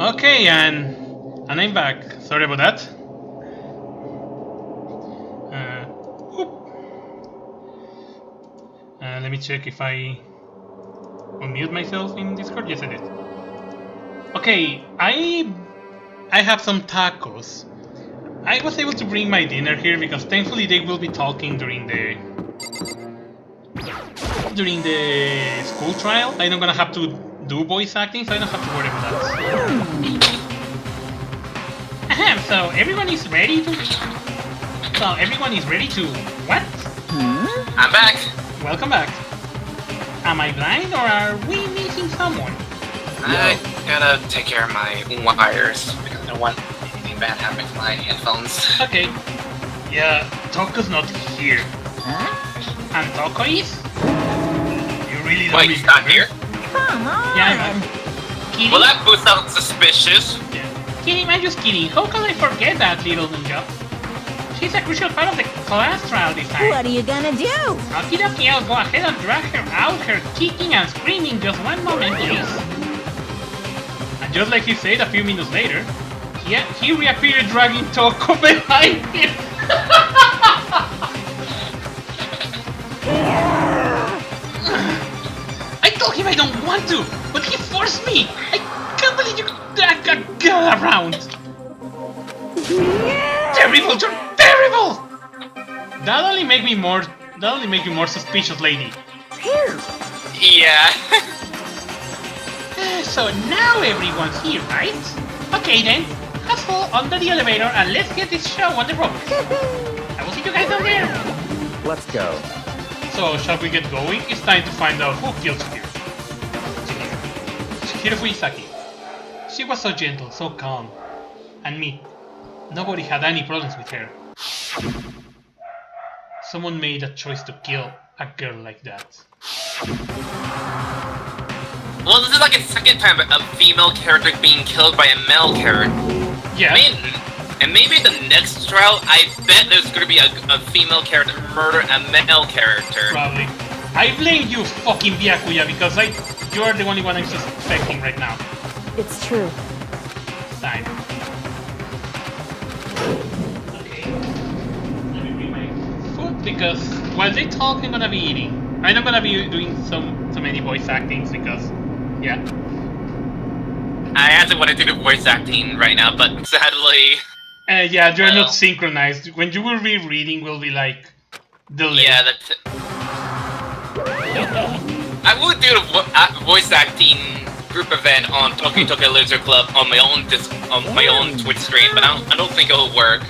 Okay, and I'm back. Sorry about that. Let me check if I unmute myself in Discord. Yes, I did. Okay, I have some tacos. I was able to bring my dinner here because thankfully they will be talking during the school trial. I'm not gonna have to do voice acting, so I don't have to worry about that. So everyone is ready to. What? I'm back. Welcome back. Am I blind or are we missing someone? I gotta take care of my wires because I don't want anything bad happening to my headphones. Okay. Yeah, Toko's not here. Huh? And Toko is? You really don't Wait, he's not here? Come on! Yeah, I'm not. Kitty? Well, that boost sounds suspicious. Yeah. Kitty, I'm just kidding. How can I forget that little ninja? She's a crucial part of the class trial this time. What are you gonna do? Okie dokie, I'll go ahead and drag her out, her kicking and screaming. Just one moment, please. And just like he said a few minutes later, he reappeared dragging Toko behind him. I told him I don't want to, but he forced me. I can't believe you drag a girl around. Terrible, you're terrible! That'll only make you more suspicious, lady. Yeah. So now everyone's here, right? Okay then, let's go under the elevator and let's get this show on the road. I will see you guys down there. Let's go. So, shall we get going? It's time to find out who killed Chihiro. Chihiro Fuisaki. She was so gentle, so calm. And me. Nobody had any problems with her. Someone made a choice to kill a girl like that. Well, this is like a second time a female character being killed by a male character. Yeah. And maybe the next trial, I bet there's gonna be a female character murder a male character. Probably. I blame you, fucking Byakuya, because you're the only one I'm suspecting right now. It's true. Time. Okay. Let me bring my food because while they talk, I'm gonna be eating. I'm not gonna be doing so many voice actings because, yeah. I actually want to do the voice acting right now, but sadly... Yeah, you're not synchronized. When you will be reading, will be like delayed. Yeah, that's it. I would do a voice acting group event on Tokyo Tokyo Laser Club on my own Twitch stream, but I don't think it'll work.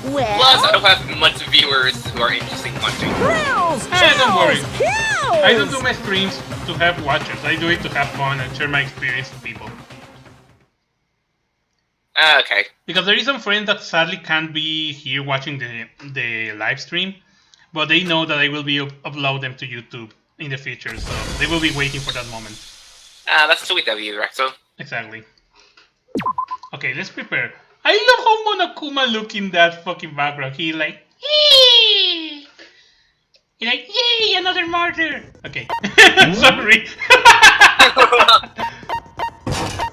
Well, Plus, I don't have much viewers who are interested in watching. Don't worry. Kills! I don't do my streams to have watchers. I do it to have fun and share my experience with people. Okay. Because there is some friends that sadly can't be here watching the live stream, but they know that I will be upload them to YouTube in the future, so they will be waiting for that moment. That's sweet of you, Rexo. Exactly. Okay, let's prepare. I love how Monokuma look in that fucking background. He like, yay! He like, yay, another martyr! Okay. Sorry.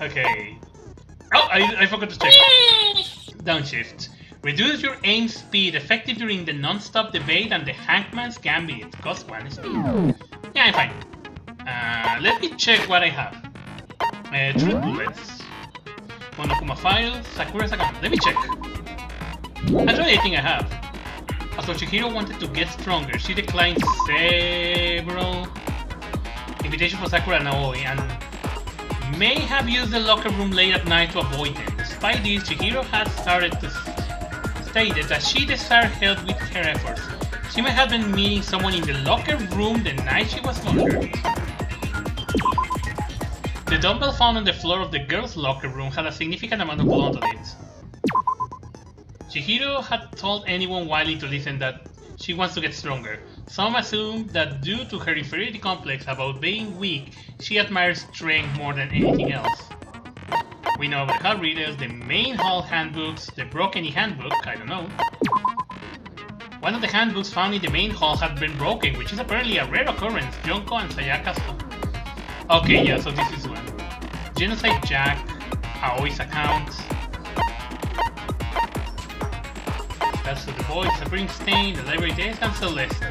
Okay. Oh, I forgot to check. Downshift. Reduce your aim speed, effective during the non-stop debate and the Hangman's Gambit. Cost 1 speed. Yeah, I'm fine. Let me check what I have. Truth bullets. Monokuma file, Sakura Sakura. Let me check. Actually, I think I have. Although Chihiro wanted to get stronger, she declined several invitations for Sakura and Aoi and may have used the locker room late at night to avoid them. Despite this, Chihiro had stated that she desired help with her efforts. She may have been meeting someone in the locker room the night she was murdered. The dumbbell found on the floor of the girls' locker room had a significant amount of blood on it. Chihiro had told anyone willing to listen that she wants to get stronger. Some assume that due to her inferiority complex about being weak, she admires strength more than anything else. We know about the hall readers, the main hall handbooks, the broken handbook, I don't know. One of the handbooks found in the main hall had been broken, which is apparently a rare occurrence. Junko and Sayaka's. Okay, yeah, so this is one. Genocide Jack, Aoi's account. That's for the boys, Springsteen, the library desk, and Celeste.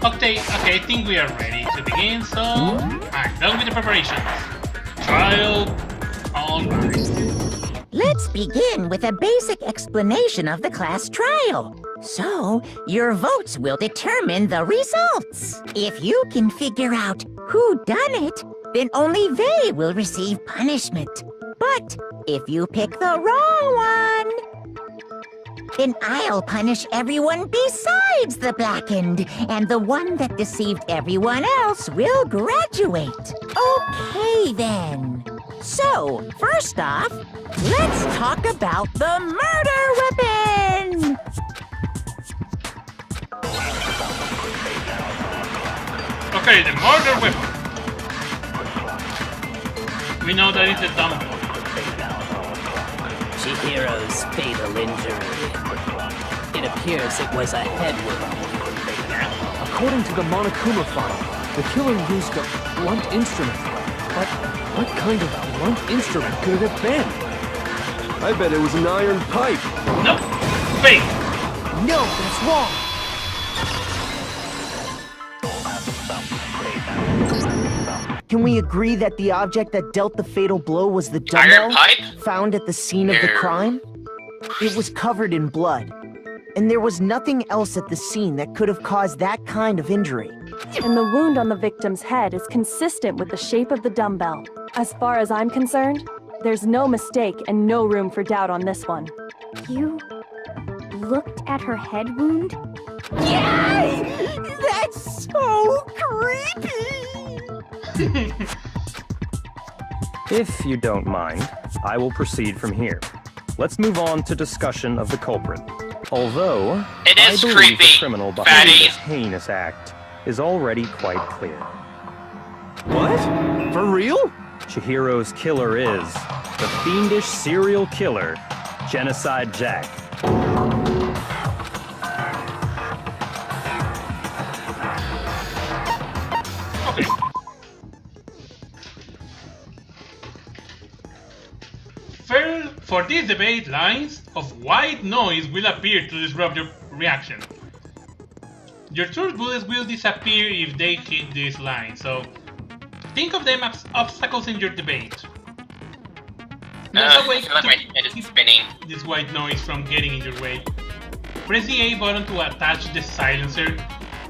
Okay, I think we are ready to begin, so I'm done with the preparations. Trial online. Let's begin with a basic explanation of the class trial. So, your votes will determine the results. If you can figure out who done it, then only they will receive punishment. But if you pick the wrong one, then I'll punish everyone besides the blackened, and the one that deceived everyone else will graduate. Okay, then. So, first off, let's talk about the murder weapon! Okay, the murder weapon. We know that it's a dumbbell. Chihiro's fatal injury. It appears it was a head wound. According to the Monokuma file, the killer used a blunt instrument. But what kind of blunt instrument could it have been? I bet it was an iron pipe. Nope. Fake. No, that's wrong. Can we agree that the object that dealt the fatal blow was the dumbbell Iron pipe? found at the scene of the crime? It was covered in blood, and there was nothing else at the scene that could have caused that kind of injury. And the wound on the victim's head is consistent with the shape of the dumbbell. As far as I'm concerned, there's no mistake and no room for doubt on this one. You looked at her head wound? Yay! That's so creepy! If you don't mind, I will proceed from here. Let's move on to discussion of the culprit. Although, It I is believe creepy, the criminal behind fatty. this heinous act is already quite clear. What? For real? Chihiro's killer is the fiendish serial killer, Genocide Jack. For this debate, lines of white noise will appear to disrupt your reaction. Your true bullets will disappear if they hit this line, so think of them as obstacles in your debate. There's a way I feel like to my head is keep spinning. this white noise from getting in your way. Press the A button to attach the silencer,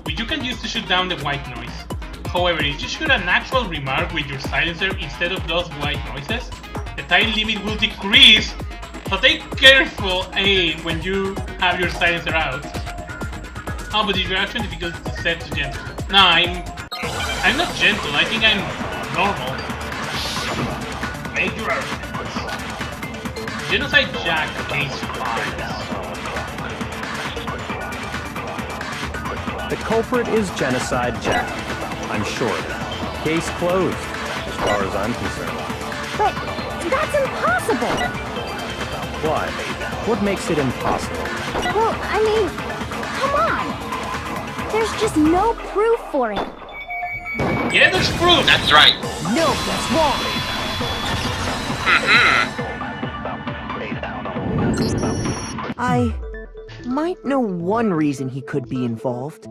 which you can use to shoot down the white noise. However, if you shoot an actual remark with your silencer instead of those white noises, the time limit will decrease, so take careful aim when you have your silencer out. Oh, but is your action difficulty set to gentle? No, I'm not gentle, I think I'm normal. Make your arguments. Genocide Jack case files. The culprit is Genocide Jack. I'm sure of it. Case closed, as far as I'm concerned. But that's impossible! Why? What makes it impossible? Well, I mean, come on! There's just no proof for it. Yeah, there's proof! That's right. No, that's wrong! I might know one reason he could be involved.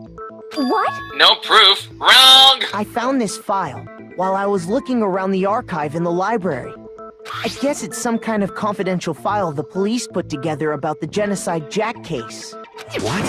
What? No proof. Wrong! I found this file while I was looking around the archive in the library. I guess it's some kind of confidential file the police put together about the Genocide Jack case. What?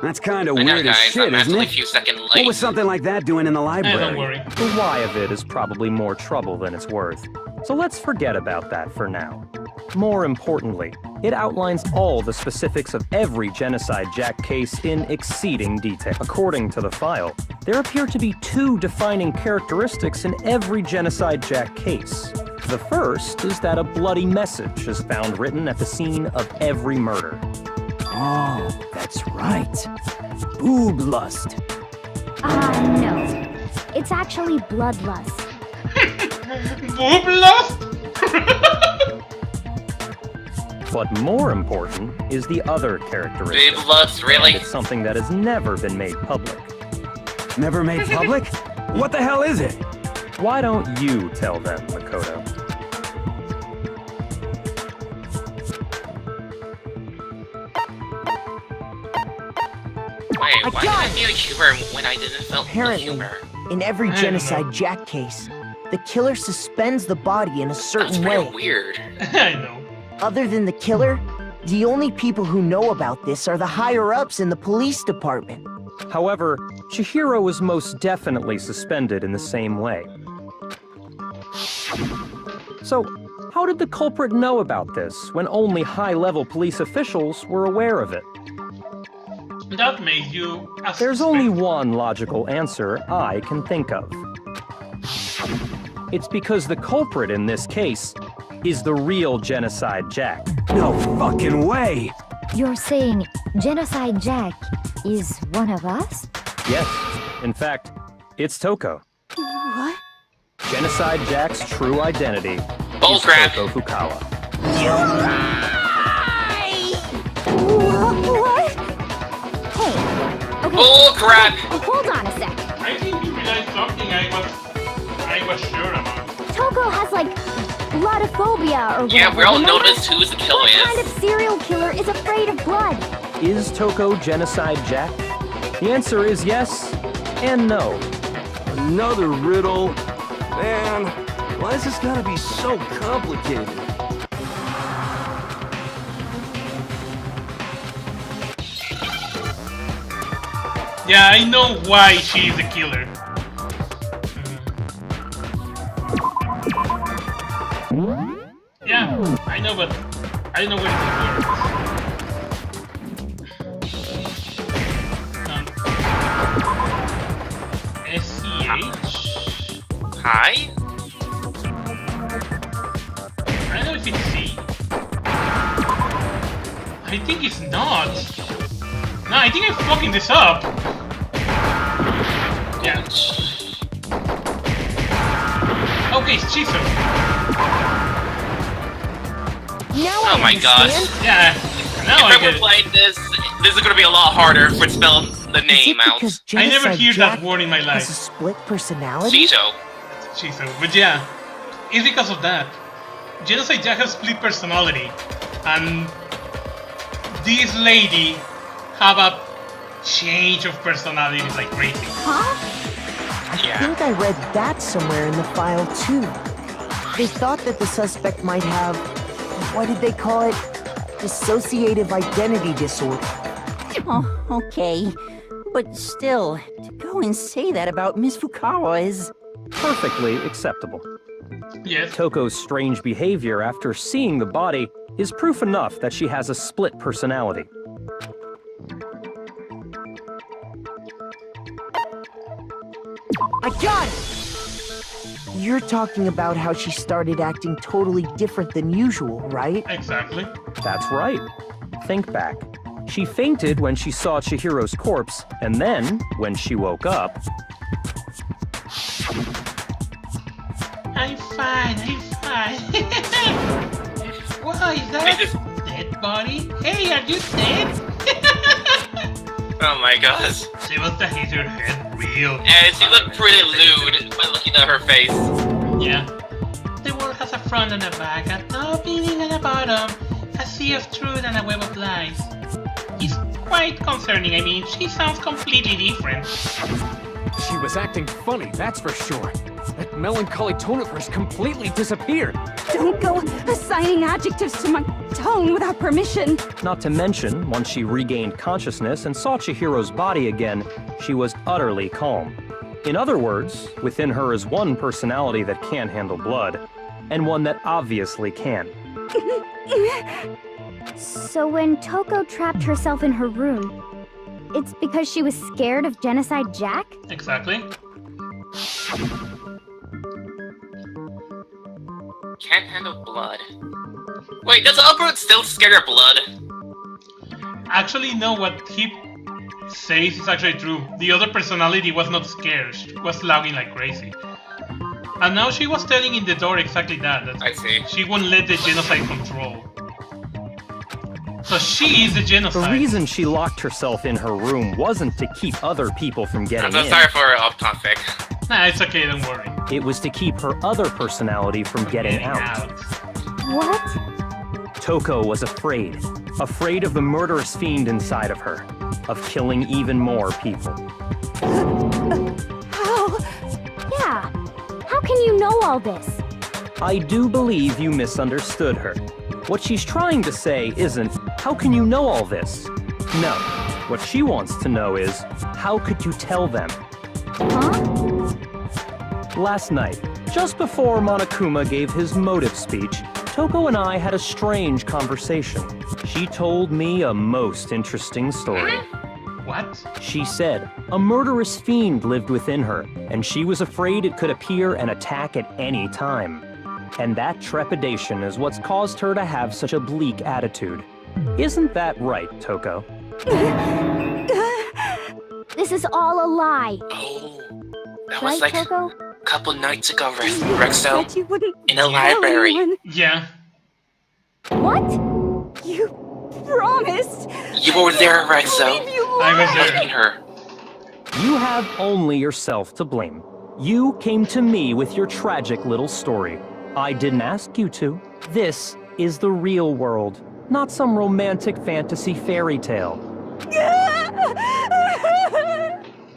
That's kind of I know, weird as guys, shit, I'm isn't actually a it? few seconds What late. was something like that doing in the Don't library? worry. The why of it is probably more trouble than it's worth, so let's forget about that for now. More importantly, it outlines all the specifics of every Genocide Jack case in exceeding detail. According to the file, there appear to be two defining characteristics in every Genocide Jack case. The first is that a bloody message is found written at the scene of every murder. Oh, that's right. Boob lust. No. It's actually bloodlust. Boob lust? But more important is the other characteristic. Boob lust, really? It's something that has never been made public. Never made public? What the hell is it? Why don't you tell them, Makoto? Wait, why did I feel humor when I didn't feel Apparently, humor? in every Genocide Jack case, the killer suspends the body in a certain That's way. pretty weird. I know. Other than the killer, the only people who know about this are the higher-ups in the police department. However, Chihiro was most definitely suspended in the same way. So, how did the culprit know about this when only high-level police officials were aware of it? That made you a There's only suspect. one logical answer I can think of. It's because the culprit in this case is the real Genocide Jack. No fucking way! You're saying Genocide Jack is one of us? Yes, in fact, it's Toko. What? Genocide Jack's true identity is Bullcrap. Toko Fukawa. What? Hey, okay. Bullcrap. Hold on a sec. I think you realized something I was sure about. Toko has like bloodophobia or whatever. Yeah, we all remember? noticed who the killer What kind is. of serial killer is afraid of blood? Is Toko Genocide Jack? The answer is yes and no. Another riddle? Man, why is this gotta be so complicated? Yeah, I know why she's the killer. Yeah, I know, but I don't know where it works. SEH? Hi? I don't know if it's C. I think it's not. No, I think I'm fucking this up. Yeah. Okay, it's Chiso. Now Oh I my gosh. understand. Yeah. Now I If get ever it. played this is gonna be a lot harder for spell the Is it name out. because I never Genocide hear that Jack word in my has a life. split personality? Chiso. Chiso. But yeah, it's because of that. Genocide Jack has split personality. And this lady have a change of personality like crazy. Huh? I Yeah. think I read that somewhere in the file too. They thought that the suspect might have, what did they call it? Dissociative identity disorder. Oh, okay. But still, to go and say that about Miss Fukawa is... Perfectly acceptable. Yes. Toko's strange behavior after seeing the body is proof enough that she has a split personality. I got it! You're talking about how she started acting totally different than usual, right? Exactly. That's right. Think back. She fainted when she saw Chihiro's corpse, and then, when she woke up, I'm fine. Wow, is that a dead body? Hey, are you dead? Oh my gosh. She must have hit her head real. And she looked pretty lewd by looking at her face. Yeah. The world has a front and a back, a top, beginning and a bottom, a sea of truth and a web of lies. It's quite concerning. I mean, she sounds completely different. She was acting funny, that's for sure. That melancholy tone of hers completely disappeared. Don't go assigning adjectives to my tone without permission. not to mention, once she regained consciousness and saw Chihiro's body again, she was utterly calm. In other words, within her is one personality that can handle blood, and one that obviously can. So when Toko trapped herself in her room, it's because she was scared of Genocide Jack? Exactly. Can't handle blood. Wait, does Uproot still scare of blood? Actually, no, what he says is actually true. The other personality was not scared, she was laughing like crazy. And now she was telling in the door exactly that I see. she won't let the genocide control. So she is the genocide. The reason she locked herself in her room wasn't to keep other people from I'm getting so in. sorry for off topic. Nah, it's okay, don't worry. It was to keep her other personality from getting out. What? Toko was afraid. Afraid of the murderous fiend inside of her. of killing even more people. How? Yeah. How can you know all this? I do believe you misunderstood her. What she's trying to say isn't, how can you know all this? No. What she wants to know is, how could you tell them? Huh? Last night, just before Monokuma gave his motive speech, Toko and I had a strange conversation. She told me a most interesting story. What? She said a murderous fiend lived within her, and she was afraid it could appear and attack at any time. And that trepidation is what's caused her to have such a bleak attitude. Isn't that right, Toko? This is all a lie. Oh, that Right, was like Toko? a couple nights ago, Rexo, Said you wouldn't in a tell library. anyone. Yeah. What? You promised. You were there, Rexo. I was Hugging there. her. You have only yourself to blame. You came to me with your tragic little story. I didn't ask you to. This is the real world, not some romantic fantasy fairy tale.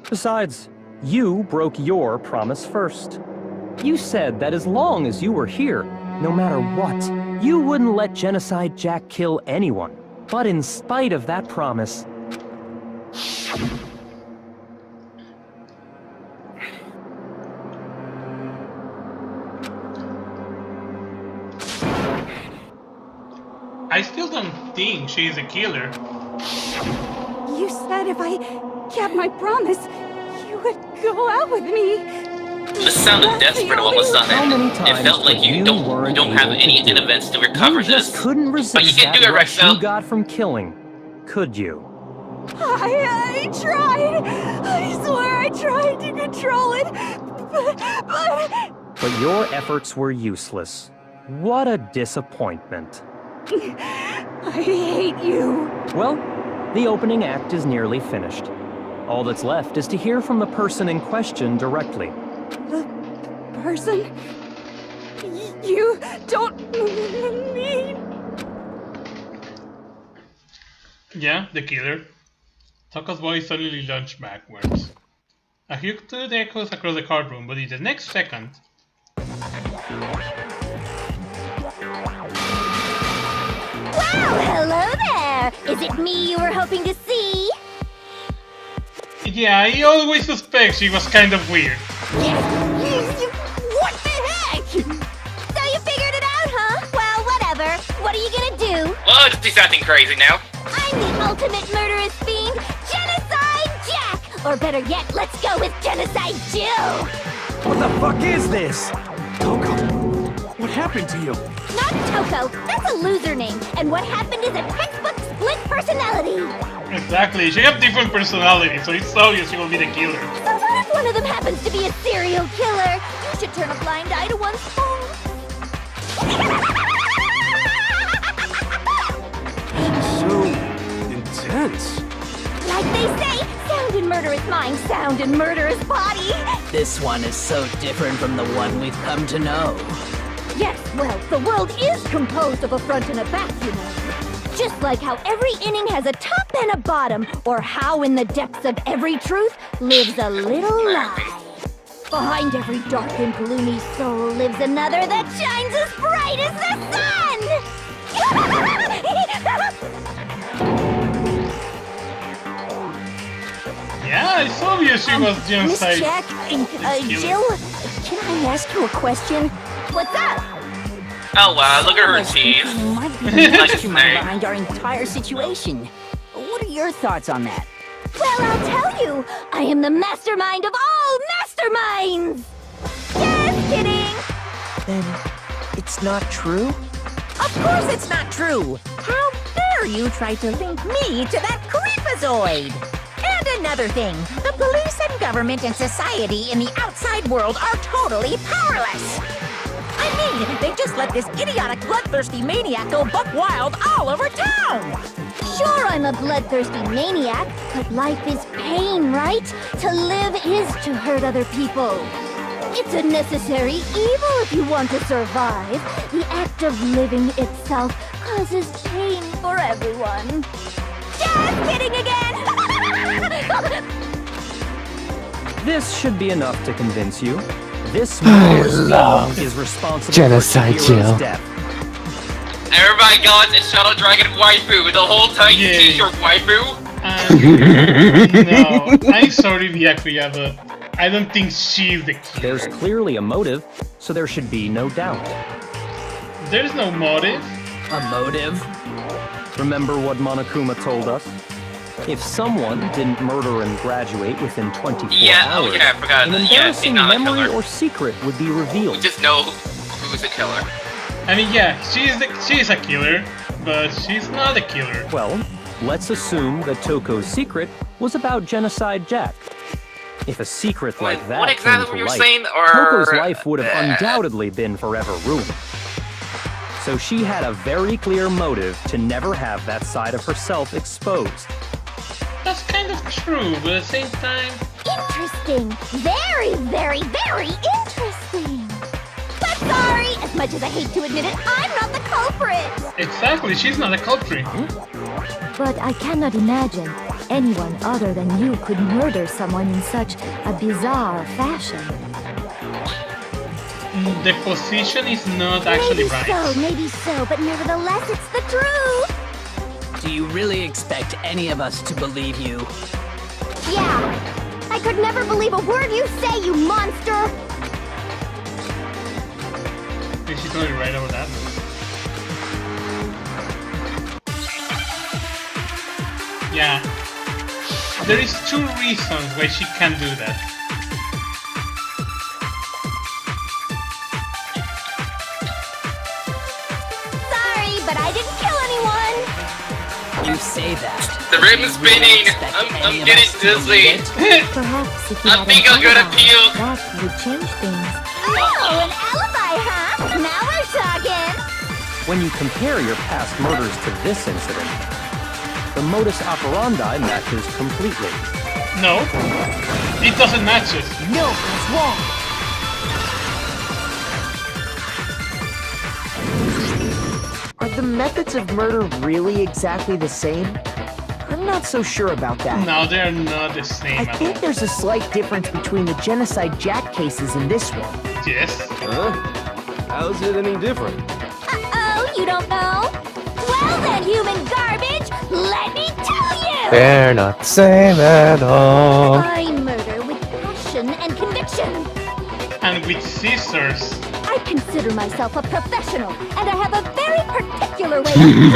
Besides, you broke your promise first. You said that as long as you were here, no matter what, you wouldn't let Genocide Jack kill anyone. But in spite of that promise, I still don't think she's a killer. You said if I kept my promise, you would go out with me. This sounded desperate all of a how sudden. many It times felt like could you weren't don't have able to any do it? events to recover You just this. couldn't resist But you can that do it, rush Rexo. you got from killing, could you? I tried. I swear I tried to control it, but But your efforts were useless. What a disappointment. I hate you. Well, the opening act is nearly finished. All that's left is to hear from the person in question directly. The person you don't mean. Yeah, the killer. Toko's voice suddenly lunged backwards. I heard the echoes across the card room, but in the next second... Well, hello there! Is it me you were hoping to see? Yeah, I always suspect she was kind of weird. What the heck? So you figured it out, huh? Well, whatever. What are you gonna do? Oh, just do something crazy now. I'm the ultimate murderous fiend, Genocide Jack! Or better yet, let's go with Genocide Jill! What the fuck is this? Toko, what happened to you? Not Toko, that's a loser name, and what happened is a textbook split personality. Exactly, she have different personalities, so it's obvious she will be the killer. So what if one of them happens to be a serial killer? You should turn a blind eye to one's faults. So intense. Like they say, sound in murderous mind, sound in murderous body. This one is so different from the one we've come to know. Yes, well, the world is composed of a front and a back, you know. Just like how every inning has a top and a bottom, or how in the depths of every truth lives a little lie. Behind every dark and gloomy soul lives another that shines as bright as the sun! Yeah, it's obvious she was Miss genocide. Jack, Jill, can I ask you a question? What's up? Oh wow, look at her teeth. Might be the Like a mastermind snake. behind our entire situation. What are your thoughts on that? Well, I'll tell you, I am the mastermind of all masterminds! Just kidding! Then it's not true? Of course it's not true! How dare you try to link me to that creepazoid! And another thing, the police and government and society in the outside world are totally powerless! I mean, they just let this idiotic, bloodthirsty maniac go buck wild all over town! Sure, I'm a bloodthirsty maniac, but life is pain, right? To live is to hurt other people. It's a necessary evil if you want to survive. The act of living itself causes pain for everyone. Just kidding again! This should be enough to convince you. This monster is responsible Genocide for Jill. Chihiro's death. Everybody got a Shadow Dragon waifu with the whole tight t-shirt waifu. No, I'm sorry, Byakuya, but I don't think she's the killer. There's clearly a motive, so there should be no doubt. There's no motive. A motive? Remember what Monokuma told us? If someone didn't murder and graduate within 24 hours, I forgot an that. embarrassing not a memory killer. or secret would be revealed. We just know who's the killer. I mean, yeah, she's a killer, but she's not a killer. Well, let's assume that Toko's secret was about Genocide Jack. If a secret like that what exactly came were to you light, saying? Toko's life would have undoubtedly been forever ruined. So she had a very clear motive to never have that side of herself exposed. That's kind of true, but at the same time... Interesting. Very, very, very interesting. But sorry, as much as I hate to admit it, I'm not the culprit. Exactly, she's not a culprit. But I cannot imagine anyone other than you could murder someone in such a bizarre fashion. The position is not actually right. Maybe so, but nevertheless, it's the truth. Do you really expect any of us to believe you? Yeah. I could never believe a word you say, you monster. She's totally right about that. Yeah. There is 2 reasons why she can't do that. Sorry, but I didn't kill anyone. You say that. The rim is spinning. I'm getting dizzy. Perhaps if you I had think an I'm gonna alibi, puke. that would change things. Oh, an alibi, huh? Now we're talking. When you compare your past murders to this incident, the modus operandi matches completely. No, it doesn't match it. No, it's wrong. Are the methods of murder really exactly the same? I'm not so sure about that. No, they're not the same I at think all. there's a slight difference between the Genocide Jack cases and this one. Yes. Huh? How's it any different? Uh-oh, you don't know? Well then, human garbage, let me tell you! They're not the same at all. I murder with passion and conviction. And with scissors. I consider myself a professional, and I have a very particular way of doing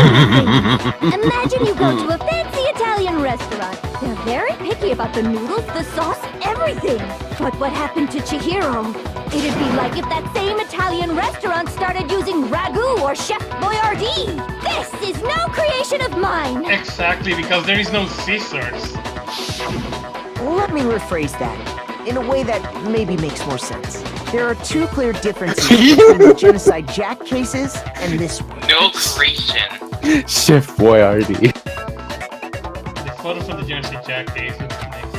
things. Imagine you go to a fancy Italian restaurant. They're very picky about the noodles, the sauce, everything. But what happened to Chihiro? It'd be like if that same Italian restaurant started using ragu or Chef Boyardee. This is no creation of mine. Exactly, because there is no scissors. Let me rephrase that in a way that maybe makes more sense. There are 2 clear differences between the Genocide Jack cases and this one. No creation. Chef Boyardee. The photo from the Genocide Jack case looks next to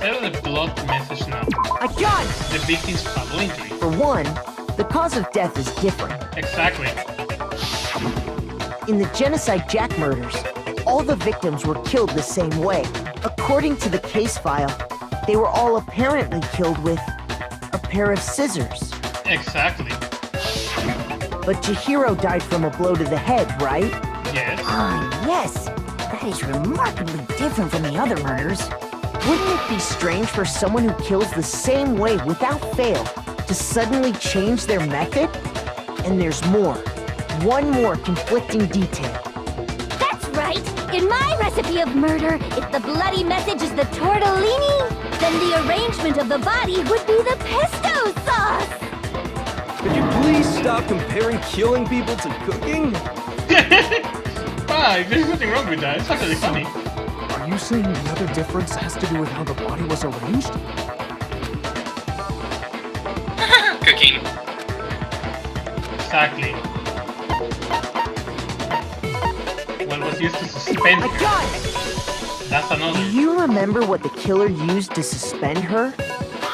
instead of the blood message now. I got it! The victim's fatal injury. For one, the cause of death is different. Exactly. In the Genocide Jack murders, all the victims were killed the same way. According to the case file, they were all apparently killed with a pair of scissors. Exactly. But Chihiro died from a blow to the head, right? Yes. Ah, yes. That is remarkably different from the other murders. Wouldn't it be strange for someone who kills the same way without fail to suddenly change their method? And there's more. One more conflicting detail. That's right. In my recipe of murder, if the bloody message is the tortellini, then the arrangement of the body would be the pesto sauce. Could you please stop comparing killing people to cooking? Ah, there's nothing wrong with that. It's actually funny. Are you saying the other difference has to do with how the body was arranged? Cooking. Exactly. What was used to suspend I her. got it! That's another. Do you remember what the killer used to suspend her?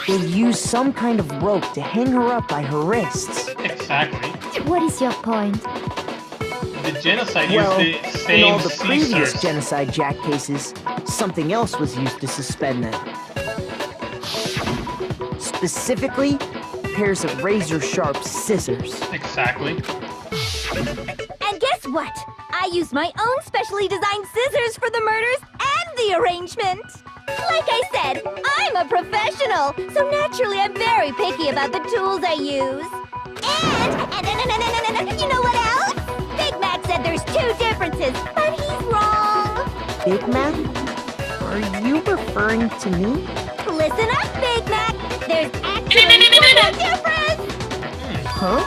They used some kind of rope to hang her up by her wrists. Exactly. What is your point? The genocide Well, used the in same all the previous scissors. genocide jack cases, something else was used to suspend them. Specifically, pairs of razor-sharp scissors. Exactly. And guess what? I used my own specially designed scissors for the murders and the arrangement. Like I said, I'm a professional, so naturally I'm very picky about the tools I use. And you know what else? Big Mac said there's 2 differences, but he's wrong. Big Mac? Are you referring to me? Listen up, Big Mac. There's actually one difference. Huh?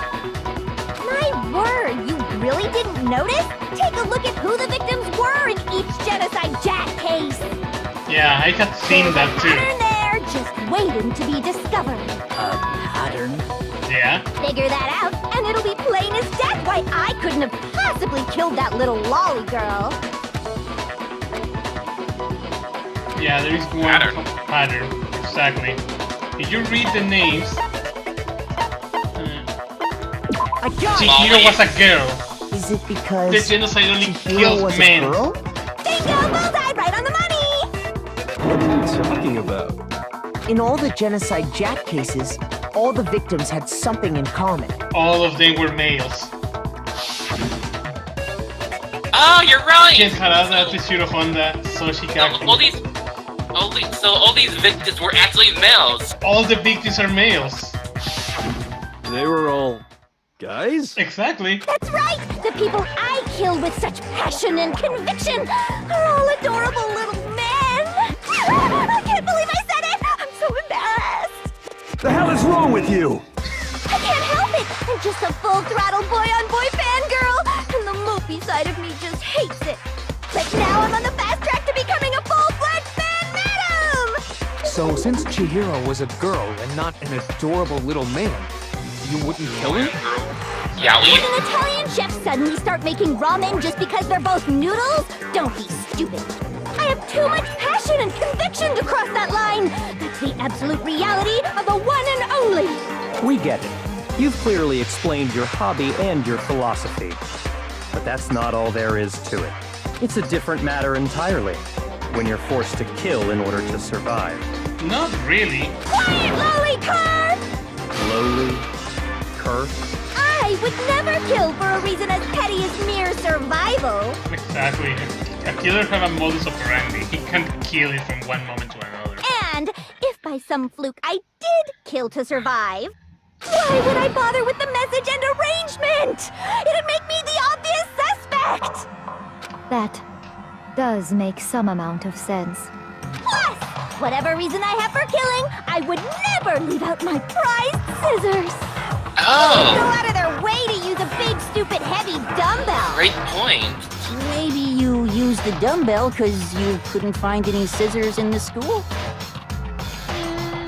My word, you really didn't notice? Take a look at who the victims were in each genocide jack case. Yeah, I had seen that too. Pattern there, just waiting to be discovered. A pattern? Yeah. Figure that out, and it'll be plain as death why I couldn't have possibly killed that little lolly girl. Yeah, there is one pattern. Exactly. If you read the names, I got Chihiro was a girl. Is it because The genocide only Chihiro kills was men. a girl? Bingo, bullseye, right on the money! What are you talking about? In all the genocide jack cases, all the victims had something in common. All of them were males. Oh, you're right! Ken Harada, Teshiro Honda, Soshikaku. All these victims were actually males. All the victims are males. They were all guys? Exactly. That's right! The people I killed with such passion and conviction are all adorable little men! I can't believe I said it! I'm so embarrassed! The hell is wrong with you? I can't help it! I'm just a full-throttle boy-on-boy fangirl, and the mopey side of me just hates it. But now I'm on the fast track to becoming a full-fledged fan madam! So, since Chihiro was a girl and not an adorable little man, you wouldn't kill her? Yeah, When an Italian chef suddenly start making ramen just because they're both noodles? Don't be stupid. I have too much passion and conviction to cross that line. That's the absolute reality of the one and only. We get it. You've clearly explained your hobby and your philosophy. But that's not all there is to it. It's a different matter entirely, when you're forced to kill in order to survive. Not really. Quiet, lolly car! Lowly? Cur? I would never kill for a reason as petty as mere survival. Exactly. A killer have a modus operandi. He can't kill it from one moment to another. And if by some fluke I did kill to survive, why would I bother with the message and arrangement? It'd make me the obvious suspect! That does make some amount of sense. Plus, whatever reason I have for killing, I would never leave out my prized scissors. Oh! Go out of their way to use a big, stupid, heavy dumbbell. Great point. Maybe you used the dumbbell because you couldn't find any scissors in the school?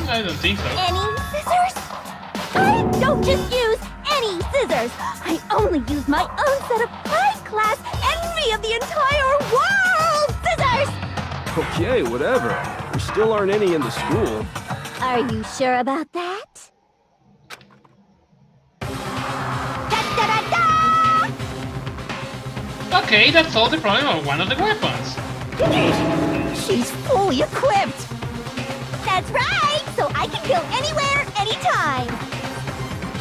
I don't think so. Any scissors? I don't just use any scissors. I only use my own set of high-class envy of the entire world scissors! Okay, whatever. There still aren't any in the school. Are you sure about that? Okay, that solved the problem of one of the weapons. She's fully equipped! That's right! So I can kill anywhere, anytime!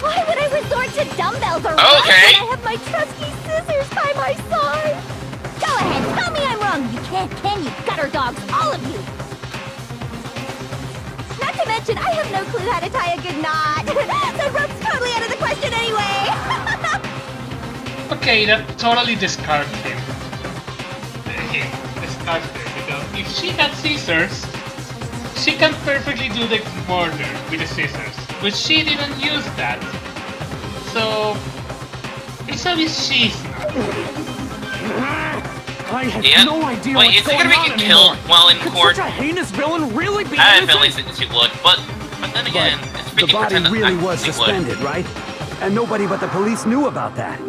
Why would I resort to dumbbells or rocks when I have my trusty scissors by my side? Go ahead, tell me I'm wrong! You can't, can you? Gutter dogs, all of you! Not to mention, I have no clue how to tie a good knot! The rope's totally out of the question anyway! Okay, that totally discards him. Discards her, because if she had scissors, she can perfectly do the murder with the scissors. But she didn't use that. So, it's obvious she's not. I have no idea Wait, what's is he going gonna on be anymore. killed while in Could court? such a heinous villain really be I have innocent? feelings that she would, but then again, The body really was she would. suspended, right? And nobody but the police knew about that.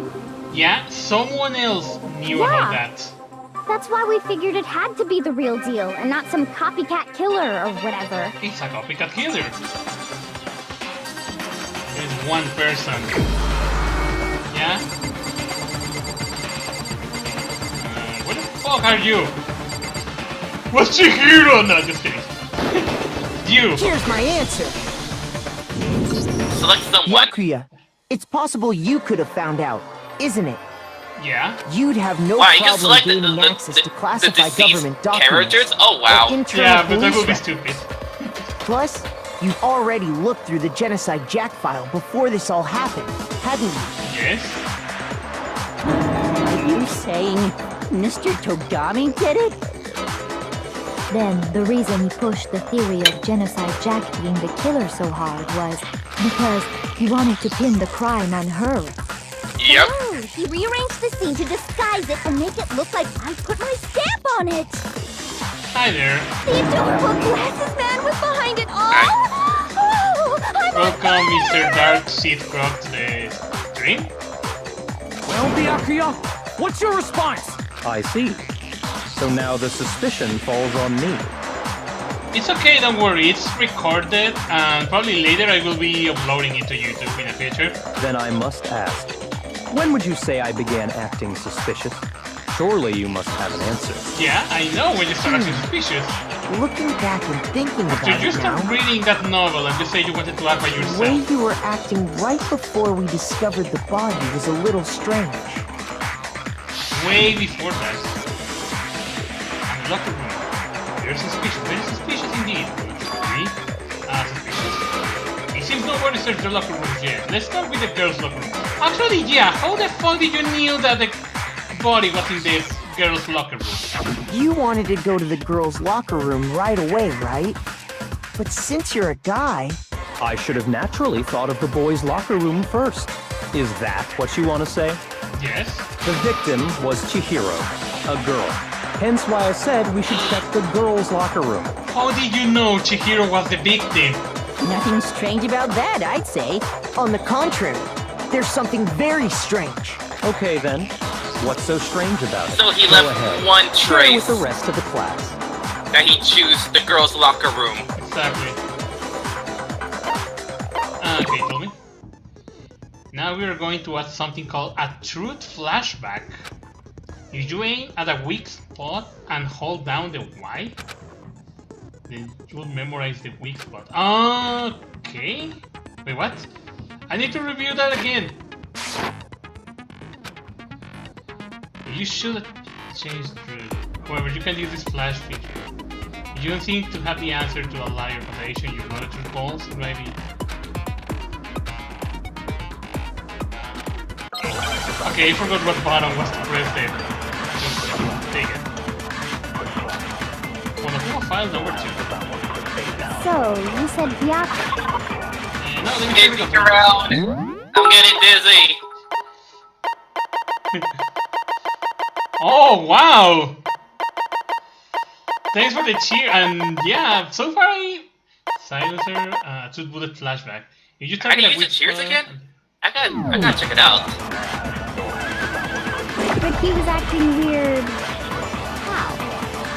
Yeah, someone else knew about that. That's why we figured it had to be the real deal, and not some copycat killer or whatever. It's a copycat killer. There's one person. Yeah? fuck are you? What's Chihiro? No, just kidding. You. Here's my answer. Select someone. Yakuya, it's possible you could have found out, isn't it? Yeah. You'd have no Wow, you can problem select gaining access to classified government documents. characters? Oh, wow. or internal Yeah, but that police would be records. stupid. Plus, you've already looked through the Genocide Jack file before this all happened, hadn't you? Yes. Are you saying Mr. Togami did it? Then, the reason he pushed the theory of Genocide Jack being the killer so hard was because he wanted to pin the crime on her. Yep. Oh, he rearranged the scene to disguise it and make it look like I put my stamp on it. Hi there. The adorable glasses man was behind it all. Oh, I'm Welcome, Mr. Dark Sith Croc, to the stream. Well, Byakuya, what's your response? I see. So now the suspicion falls on me. It's okay, don't worry. It's recorded, and probably later I will be uploading it to YouTube in the future. Then I must ask, when would you say I began acting suspicious? Surely you must have an answer. Yeah, I know when you start acting suspicious. Looking back and thinking about Did you it now, start reading that novel and you say you wanted to act by the way yourself? you were acting right before we discovered the body was a little strange. Way before that. And the locker room. Very suspicious indeed. Very suspicious. It seems nobody searched the locker rooms yet. Let's start with the girls' locker room. Actually, yeah, how the fuck did you know that the body was in the girls' locker room? You wanted to go to the girls' locker room right away, right? But since you're a guy... I should have naturally thought of the boys' locker room first. Is that what you want to say? Yes. The victim was Chihiro, a girl. Hence why I said we should check the girls' locker room. How did you know Chihiro was the victim? Nothing strange about that, I'd say. On the contrary, there's something very strange. Okay then, what's so strange about it? So he Go left ahead. one Share trace with the rest of the class. that he chose the girls' locker room. Exactly. Okay, told me. Now we are going to add something called a truth flashback. If you aim at a weak spot and hold down the Y, then you will memorize the weak spot. Okay. Wait, what? I need to review that again. You should change the truth. However, you can use this flash feature. You don't seem to have the answer to a liar foundation. Your monitor calls, maybe. Okay, I forgot what button was to press there. Just take it. Well, file number 2. So, you said Byakuya. No, let me Spin me around. I'm getting dizzy. Oh, wow! Thanks for the cheer, and yeah, so far silencer, two bullet flashback. If you I can use the cheers again? I gotta check it out. But he was acting weird.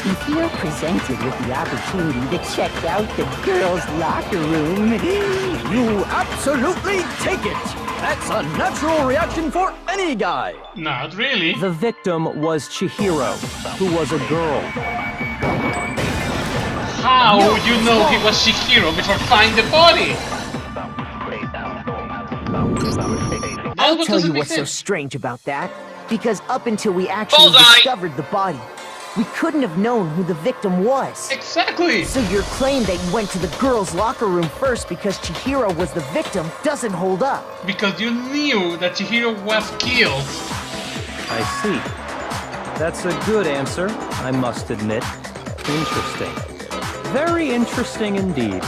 If you're presented with the opportunity to check out the girls' locker room, You absolutely take it! That's a natural reaction for any guy! Not really. The victim was Chihiro, who was a girl. How you know he was Chihiro before finding the body? I'll tell you what's so strange about that. Because up until we actually discovered the body, we couldn't have known who the victim was. Exactly! So your claim that you went to the girls' locker room first because Chihiro was the victim doesn't hold up. Because you knew that Chihiro was killed. I see. That's a good answer, I must admit. Interesting. Very interesting indeed.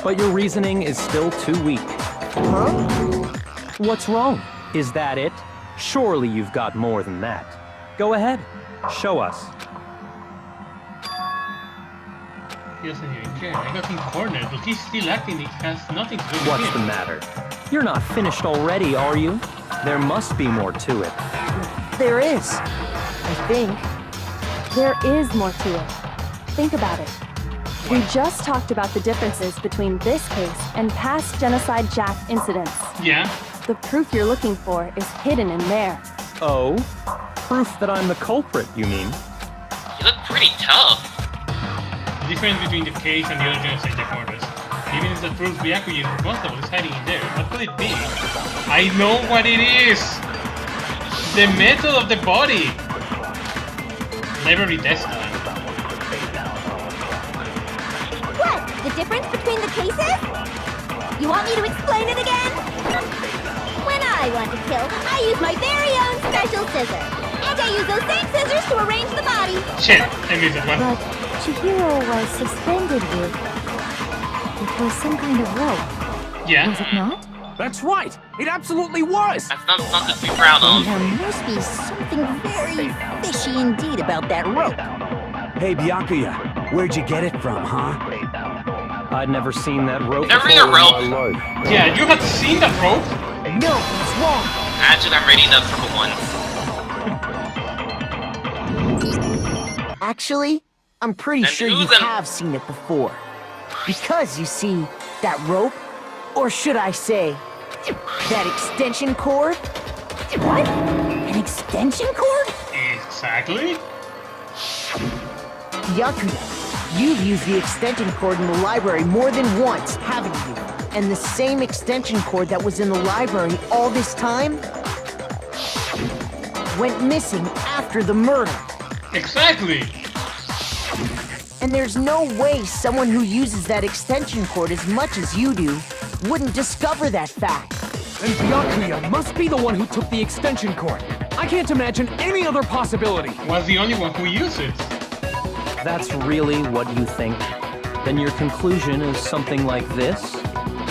But your reasoning is still too weak. Huh? What's wrong? Is that it? Surely you've got more than that. Go ahead. Show us. He doesn't even care. I got him cornered, but he's still acting. It has nothing to do with What's him. the matter? You're not finished already, are you? There must be more to it. There is. I think. There is more to it. Think about it. We just talked about the differences between this case and past Genocide Jack incidents. Yeah. The proof you're looking for is hidden in there. Oh? Proof that I'm the culprit, you mean? pretty tough. The difference between the case and the other genocide recorders. Even if that proves Byakuya is responsible, is hiding in there. What could it be? I know what it is! The metal of the body! Library desk time. What? The difference between the cases? You want me to explain it again? When I want to kill, I use my very own special scissors. And I use those same scissors to arrange the body. Shit, I missed it one. But Chihiro was suspended with... It was some kind of rope. Yeah. Was it not? That's right! It absolutely was! That's not something to be proud of. There must be something very fishy indeed about that rope. Hey, Byakuya, where'd you get it from, huh? I'd never seen that rope Never before seen a rope. in my life. Yeah, you have seen that rope? No, it's wrong. Imagine I'm reading that for once. Actually, I'm pretty And sure you who's an- have seen it before. Because, you see, that rope, or should I say, that extension cord? What? An extension cord? Exactly. Byakuya, you've used the extension cord in the library more than once, haven't you? And the same extension cord that was in the library all this time went missing after the murder. Exactly. And there's no way someone who uses that extension cord as much as you do wouldn't discover that fact. And Byakuya must be the one who took the extension cord. I can't imagine any other possibility. Was the only one who used it. That's really what you think? Then your conclusion is something like this?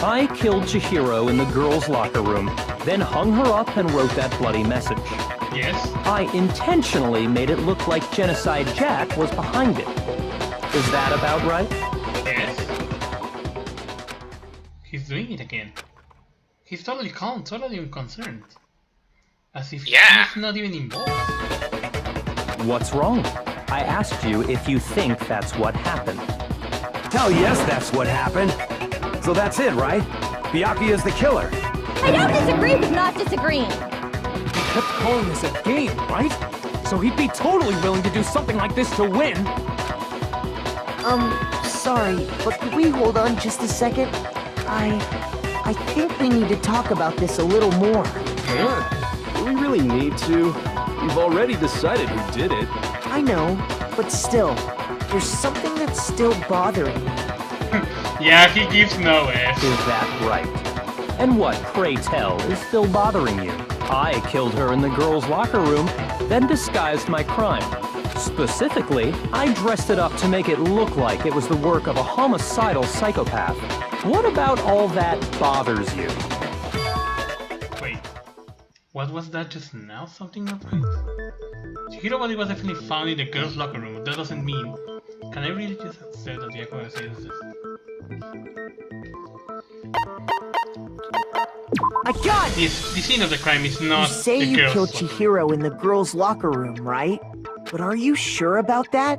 I killed Chihiro in the girls' locker room, then hung her up and wrote that bloody message. Yes. I intentionally made it look like Genocide Jack was behind it. Is that about right? Yes. He's doing it again. He's totally calm, totally unconcerned. As if he's not even involved. What's wrong? I asked you if you think that's what happened. Hell yes, that's what happened. So that's it, right? Byakuya's the killer. I don't disagree with not disagreeing. He kept calling this a game, right? So he'd be totally willing to do something like this to win. Sorry, but could we hold on just a second? I think we need to talk about this a little more. What? Do we really need to? We've already decided who did it. I know, but still, there's something that's still bothering me. Yeah, he gives no F. Is that right? And what, pray tell, is still bothering you? I killed her in the girls' locker room, then disguised my crime. Specifically, I dressed it up to make it look like it was the work of a homicidal psychopath. What about all that bothers you? Wait, what was that just now? Something not right? Chihiro body was definitely found in the girls' locker room, but that doesn't mean... Can I really just say that Byakuya says this? I got it! The scene of the crime is not You say the you girls' killed locker room. Chihiro in the girls' locker room, right? But are you sure about that?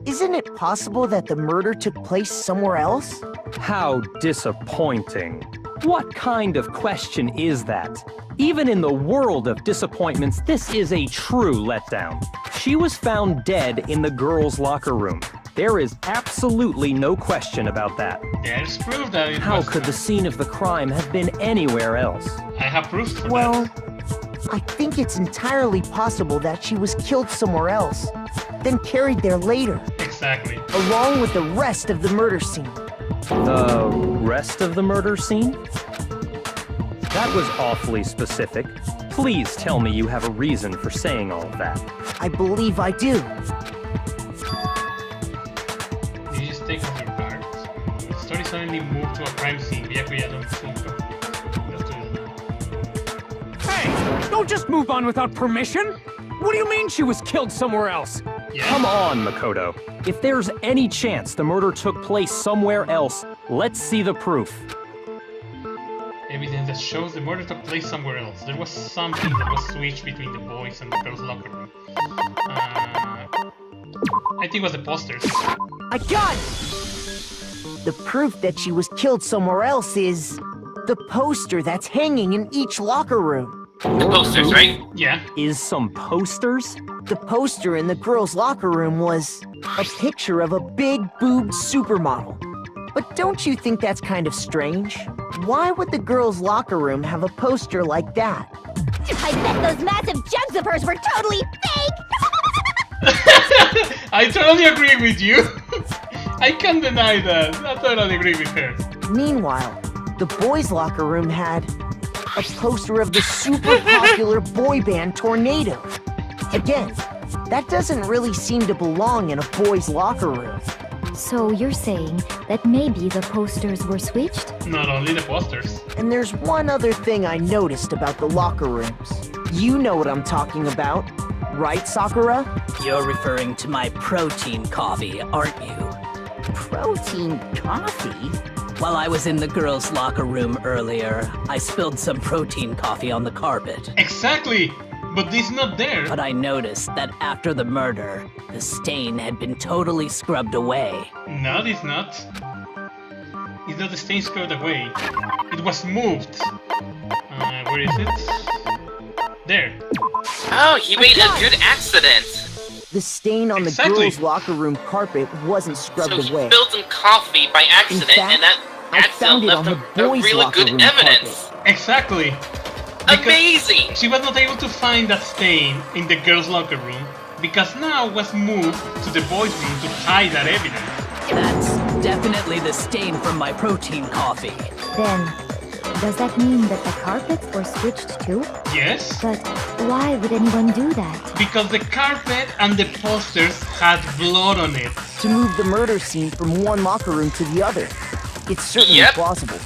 Isn't it possible that the murder took place somewhere else? How disappointing. What kind of question is that? Even in the world of disappointments, this is a true letdown. She was found dead in the girls' locker room. There is absolutely no question about that. There's proof that it How was could the scene of the crime have been anywhere else? I have proof for Well, that. I think it's entirely possible that she was killed somewhere else, then carried there later, Exactly. along with the rest of the murder scene. The rest of the murder scene? That was awfully specific. Please tell me you have a reason for saying all of that. I believe I do. You just take off your guards. The story suddenly moved to a crime scene. Byakuya don't seem Hey, don't just move on without permission. What do you mean she was killed somewhere else? Come on, Makoto. If there's any chance the murder took place somewhere else, let's see the proof. Evidence that shows the murder took place somewhere else. There was something that was switched between the boys and the girls' locker room. I think it was the posters. I got it! The proof that she was killed somewhere else is the poster that's hanging in each locker room. The posters, right? Yeah. Is some posters? The poster in the girls' locker room was a picture of a big-boobed supermodel. But don't you think that's kind of strange? Why would the girls' locker room have a poster like that? I bet those massive jugs of hers were totally fake! I totally agree with you. I can't deny that. I totally agree with her. Meanwhile, the boys' locker room had a poster of the super popular boy band Tornado. Again, that doesn't really seem to belong in a boys' locker room. So you're saying that maybe the posters were switched? Not only the posters. And there's one other thing I noticed about the locker rooms. You know what I'm talking about, right, Sakura? You're referring to my protein coffee, aren't you? Protein coffee? While I was in the girls' locker room earlier, I spilled some protein coffee on the carpet. Exactly! But this is not there. But I noticed that after the murder, the stain had been totally scrubbed away. No, it's not. It's not the stain scrubbed away. It was moved. Where is it? There. Oh, he made a good accident. The stain on the girls' locker room carpet wasn't scrubbed So away. he spilled some coffee by accident, fact, and that accident left a really good evidence. Exactly. Amazing! She was not able to find that stain in the girls' locker room because now it was moved to the boys' room to hide that evidence. That's definitely the stain from my protein coffee. Then, does that mean that the carpets were switched too? Yes. But why would anyone do that? Because the carpet and the posters had blood on it. To move the murder scene from one locker room to the other. It's certainly plausible,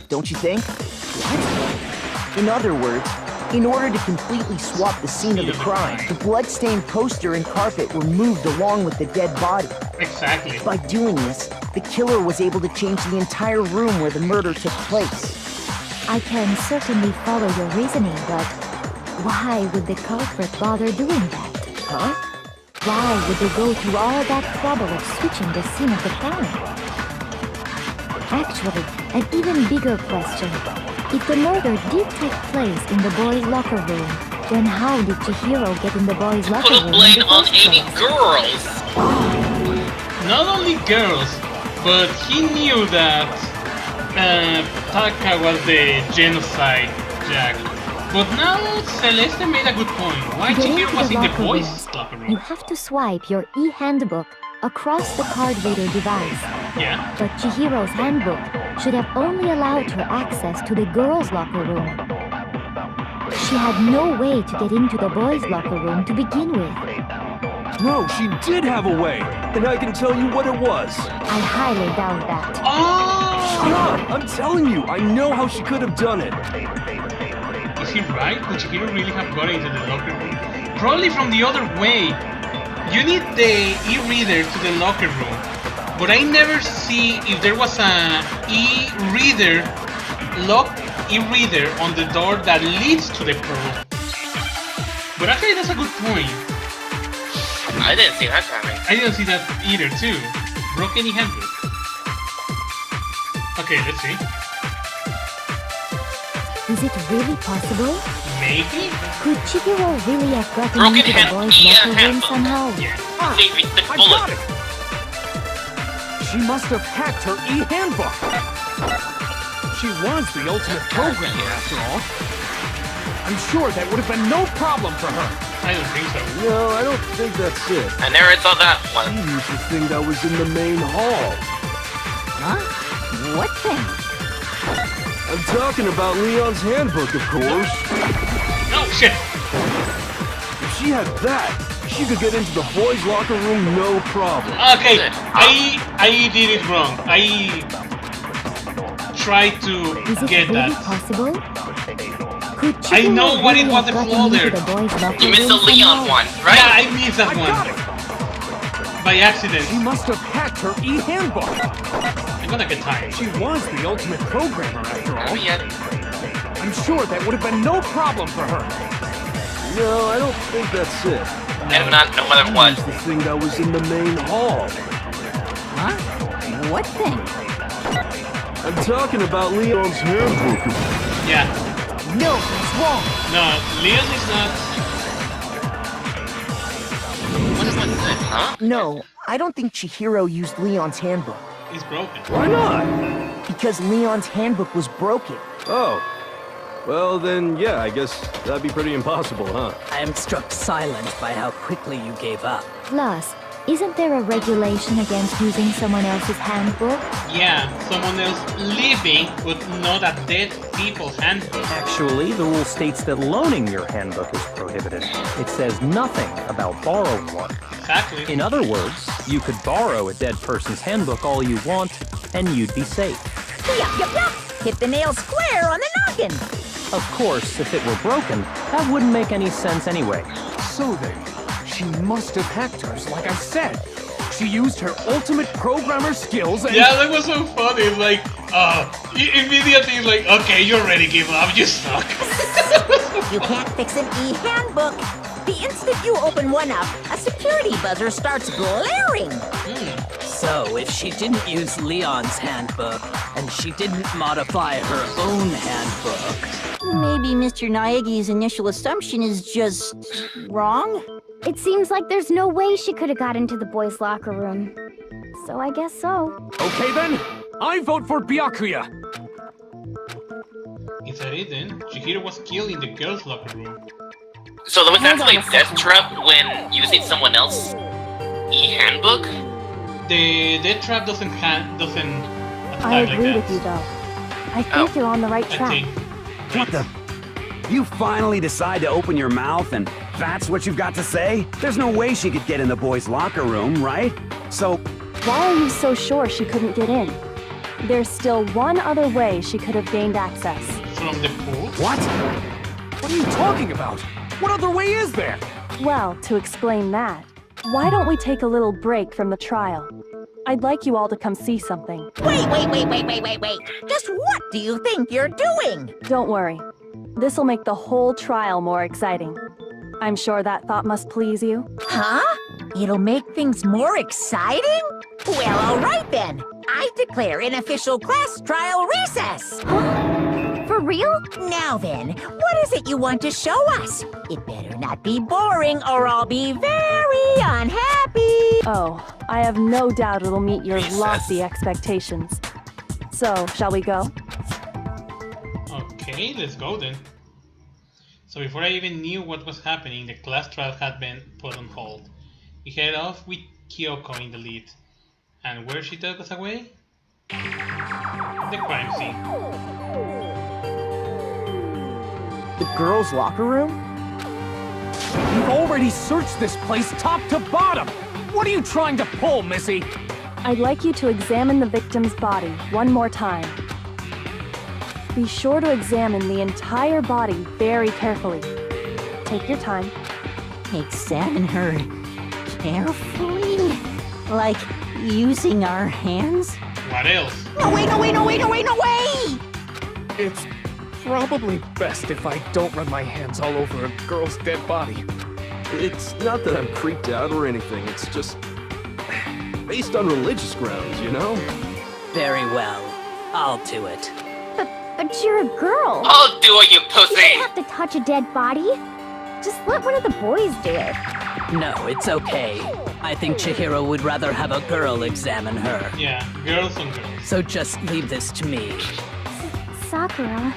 don't you think? What? In other words, in order to completely swap the scene of the crime, the blood-stained poster and carpet were moved along with the dead body. Exactly. By doing this, the killer was able to change the entire room where the murder took place. I can certainly follow your reasoning, but why would the culprit bother doing that? Huh? Why would they go through all that trouble of switching the scene of the crime? Actually, an even bigger question. If the murder did take place in the boys' locker room, then how did Chihiro get in the boys' locker Put a room? blame on any girls! Not only girls, but he knew that Taka was the genocide Jack. But now Celeste made a good point. Why To get Chihiro into was the in the locker boys' rooms, locker room? You have to swipe your e-handbook across the card reader device. Yeah. But Chihiro's handbook should have only allowed her access to the girls' locker room. She had no way to get into the boys' locker room to begin with. No, she did have a way, and I can tell you what it was. I highly doubt that. Oh! Shut up! I'm telling you, I know how she could have done it. Is he right? Would Chihiro really have got into the locker room? Probably from the other way. You need the e-reader to the locker room. But I never see if there was an e-reader on the door that leads to the pool. But actually that's a good point. I didn't see that coming. I didn't see that either too. Broken e-handbook. Okay, let's see. Is it really possible? Maybe? Could Chihiro really have gotten Broken into the boys' locker room somehow? I got it! She must have hacked her e-handbook. She was the ultimate programmer, after all. I'm sure that would have been no problem for her. I don't think so. No, I don't think that's it. I never saw that one. She used the thing that was in the main hall. Huh? What thing? I'm talking about Leon's handbook, of course. Oh, shit! If she had that, she could get into the boys' locker room no problem. Okay, I did it wrong. I tried to Is it get really that. possible? Could I Chihiro know what it really was have the gotten flaw into there. the boys' locker You missed the room Leon somehow? one, right? Yeah, I missed that one. By accident. She must have hacked her e-handbook. I'm gonna get tired. She was the ultimate programmer, after all. Yet. I'm sure that would have been no problem for her. No, I don't think that's it. I do not know what it She was. used the thing that was in the main hall. Huh? What thing? I'm talking about Leon's handbook. Yeah. No, it's wrong. No, Leon is not. Huh? No, I don't think Chihiro used Leon's handbook. It's broken. Why not? Because Leon's handbook was broken. Oh. Well, then, yeah, I guess that'd be pretty impossible, huh? I am struck silent by how quickly you gave up. Plus, isn't there a regulation against using someone else's handbook? Yeah, someone else living, but not a dead people's handbook. Actually, the rule states that loaning your handbook is prohibited. It says nothing about borrowing one. Exactly. In other words, you could borrow a dead person's handbook all you want, and you'd be safe. Yup, yup, yup! Hit the nail square on the noggin! Of course, if it were broken, that wouldn't make any sense anyway. So then, she must have hacked hers, like I said. She used her ultimate programmer skills and... Yeah, that was so funny. It's like, immediately it's like, okay, you already gave up, you suck. You can't fix an e-handbook. The instant you open one up, a security buzzer starts blaring. So, if she didn't use Leon's handbook, and she didn't modify her own handbook... Maybe Mr. Naegi's initial assumption is just wrong? It seems like there's no way she could have got into the boys' locker room. So I guess so. Okay then, I vote for Byakuya. Is that it then? Chihiro was killed in the girls' locker room. So there was actually a death trap when using someone else's e-handbook? The death trap doesn't attack I like agree that. with you, though. I think you're on the right I track. think. What the? You finally decide to open your mouth and that's what you've got to say? There's no way she could get in the boys' locker room, right? So... Why are you so sure she couldn't get in? There's still one other way she could have gained access. From the pool? What? What are you talking about? What other way is there? Well, to explain that, why don't we take a little break from the trial? I'd like you all to come see something. Wait. Just what do you think you're doing? Don't worry. This'll make the whole trial more exciting. I'm sure that thought must please you. Huh? It'll make things more exciting? Well, all right then. I declare an official class trial recess. For real? Now then, what is it you want to show us? It better not be boring or I'll be very unhappy. Oh, I have no doubt it'll meet your lofty expectations. So, shall we go? Okay, let's go then. So before I even knew what was happening, the class trial had been put on hold. We head off with Kyoko in the lead. And where she took us away? The crime scene. The girls' locker room? We've already searched this place top to bottom! What are you trying to pull, Missy? I'd like you to examine the victim's body one more time. Be sure to examine the entire body very carefully. Take your time. Examine her carefully? Like using our hands? What else? No way! It's probably best if I don't run my hands all over a girl's dead body. It's not that I'm creeped out or anything, it's just... based on religious grounds, you know? Very well. I'll do it. But you're a girl. I'll do it, you You pussy! don't have to touch a dead body. Just let one of the boys do it. No, it's okay. I think Chihiro would rather have a girl examine her. Yeah, girls on girls. So just leave this to me. Sakura.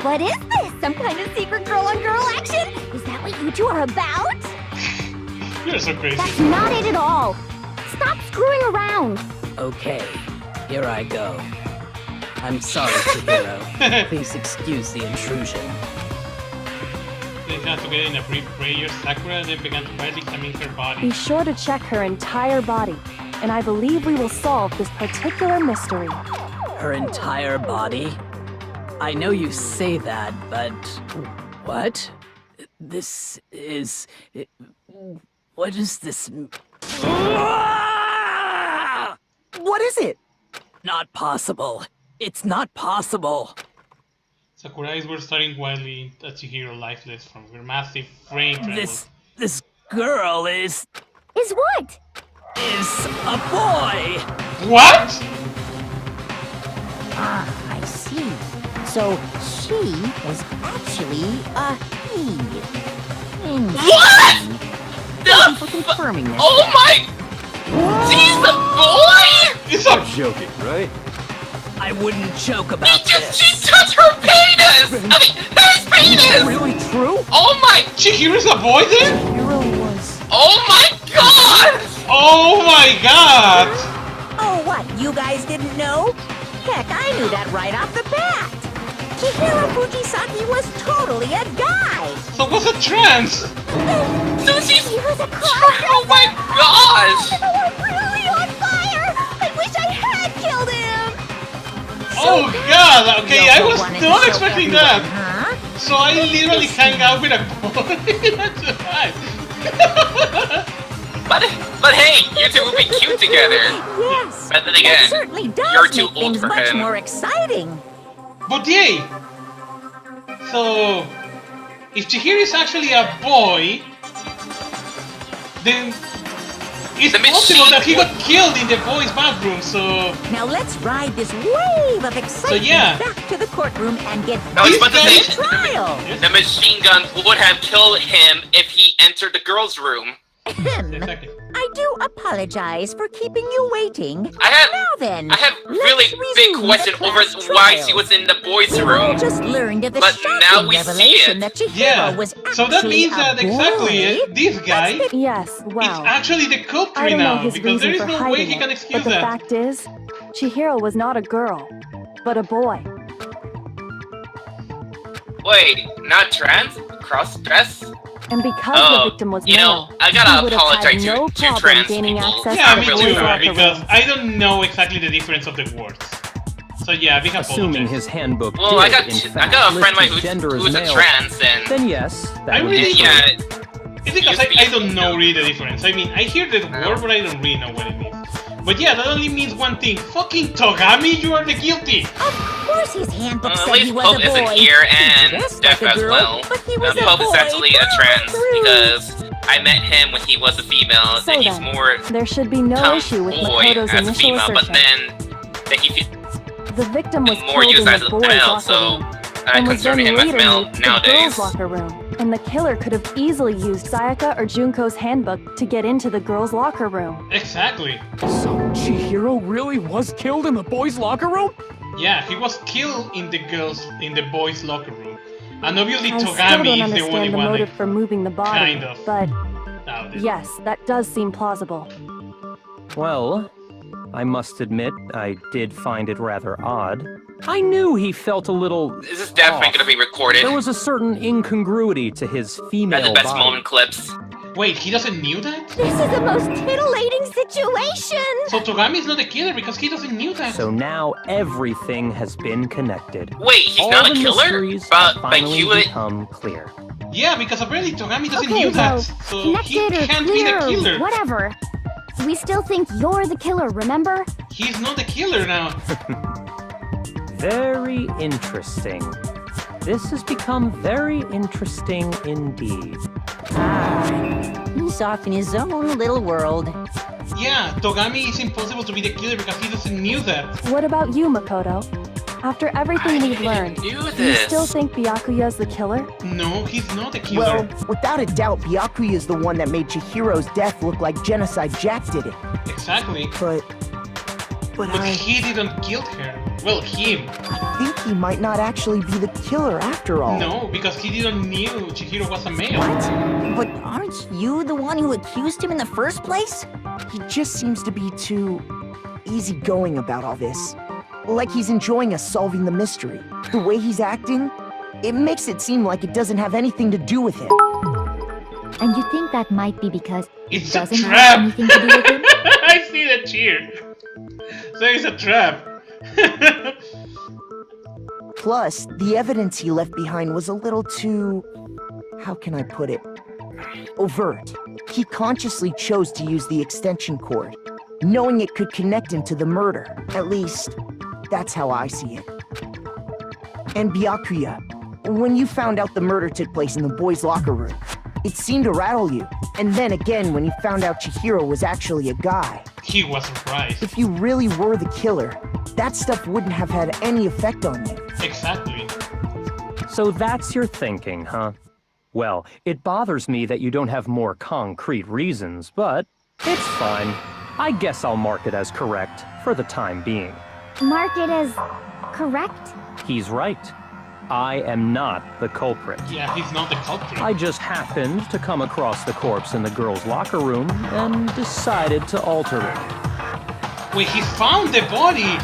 What is this? Some kind of secret girl-on-girl action? Is that what you two are about? You're so crazy. That's not it at all. Stop screwing around. Okay, here I go. I'm sorry, Chihiro. Please excuse the intrusion. They got together in a brief prayer. Sakura then began to quietly examine her body. Be sure to check her entire body, and I believe we will solve this particular mystery. Her entire body? I know you say that, but... What? This is... What is this... What is it? Not possible. It's not possible. Sakura's were staring wildly at Chihiro, lifeless from her massive brain tremors. This girl is what? Is a boy! What? Ah, I see. So she was actually a he. What? No! Thank you for confirming this. Oh my! He's the boy? It's a joking, right? I wouldn't joke about this. She touched her penis! I mean, his penis! Really true? Oh my! Chihiro's a boy then? Chihiro was... Oh my god! Oh my god! Oh, what? You guys didn't know? Heck, I knew that right off the bat. Chihiro Fujisaki was totally a guy. So what's a trans? He was a cry. Oh my gosh! Oh, really on fire! I wish I had killed him! Oh god, okay, I was wanted to not show expecting everyone, that. huh? So I literally hang out with a boy. That's right. But hey, you two will be cute together. Yes. But then It again, certainly does you're too make old things for much him. more exciting. But yay! So, if Chihiro is actually a boy, then it's possible that he got killed in the boys' bathroom, so... Now let's ride this wave of excitement yeah. back to the courtroom and get I was back about to to say, the trial. the machine gun would have killed him if he entered the girls' room. I do apologize for keeping you waiting. Now then, I have really let's big resume question the over class why trial. she was in the boys' We've room. all just learned of the But shocking now we see revelation it. that Chihiro Yeah, was so that actually means that a exactly boy. this guy Yes, wow. is actually the I culprit don't know now, his because there reason is for no way hiding he can it, excuse but the that. fact is, Chihiro was not a girl, but a boy. Wait, not trans? Cross-dress? And because the victim was you know, male, I gotta he would have apologize had no to problem trans gaining people. access Yeah, to me the too, boys' locker because room. I don't know exactly the difference of the words. So yeah, big Assuming apologies. his handbook Well, I did, got in I fact, got a friend of mine list his gender as who's a male, trans, and then yes, that I would really- be true. yeah, It's because I don't know really the difference. I mean, I hear the word, but I don't really know what it means. But yeah, that only means one thing. Fucking Togami, you are the guilty! Of course his handbook at said least he was Pope a boy. isn't here, and He dressed Jeff like a as girl, well. but he was a Pope is boy actually a trans because I met him when he was a female, So and he's then, more there should be no issue with tomboy Makoto's as a initial female, but assertion. then he feels The victim was more killed in used as the a boys' male, locker so room, I and was then consider him as later male moved to the nowadays. girls' locker room. And the killer could have easily used Sayaka or Junko's handbook to get into the girls' locker room. Exactly. So Chihiro really was killed in the boys' locker room? Yeah, he was killed in the boys' locker room. And obviously I still don't Togami is the understand only the one motive that for moving the body, kind of but doubted it. yes, that does seem plausible. Well, I must admit, I did find it rather odd. I knew he felt a little. This is definitely off. going to be recorded. There was a certain incongruity to his female That's the best body. moment clips. Wait, he doesn't knew that? This is the most titillating situation! So Togami is not the killer because he doesn't knew that. So now everything has been connected. Wait, he's All not a the killer? mysteries But have like finally you would. become clear. Yeah, because apparently Togami doesn't Okay, knew that. well, So he connected or can't be the clear or killer. whatever. We still think you're the killer, remember? He's not the killer now. Very interesting. This has become very interesting indeed. He's off in his own little world. Yeah, Togami is impossible to be the killer because he doesn't knew that. What about you, Makoto? After everything we've learned, do you still think Byakuya's the killer? No, he's not the killer. Well, without a doubt, Byakuya is the one that made Chihiro's death look like Genocide Jack did it. Exactly. But he didn't kill her. Well, him. I think he might not actually be the killer after all. No, because he didn't knew Chihiro was a male. But aren't you the one who accused him in the first place? He just seems to be too easygoing about all this. Like he's enjoying us solving the mystery. The way he's acting, it makes it seem like it doesn't have anything to do with him. And you think that might be because It's it a doesn't trap. have anything to do with him? I see the cheer. So it's a trap. Plus, the evidence he left behind was a little too... how can I put it? Overt. He consciously chose to use the extension cord, knowing it could connect him to the murder. At least, that's how I see it. And Byakuya, when you found out the murder took place in the boys' locker room, it seemed to rattle you. And then again, when you found out Chihiro was actually a guy. He was surprised. If you really were the killer, that stuff wouldn't have had any effect on you. Exactly. So that's your thinking, huh? Well, it bothers me that you don't have more concrete reasons, but it's fine. I guess I'll mark it as correct for the time being. Mark it as correct? He's right. I am not the culprit. Yeah, he's not the culprit. I just happened to come across the corpse in the girls' locker room and decided to alter it. Wait, he found the body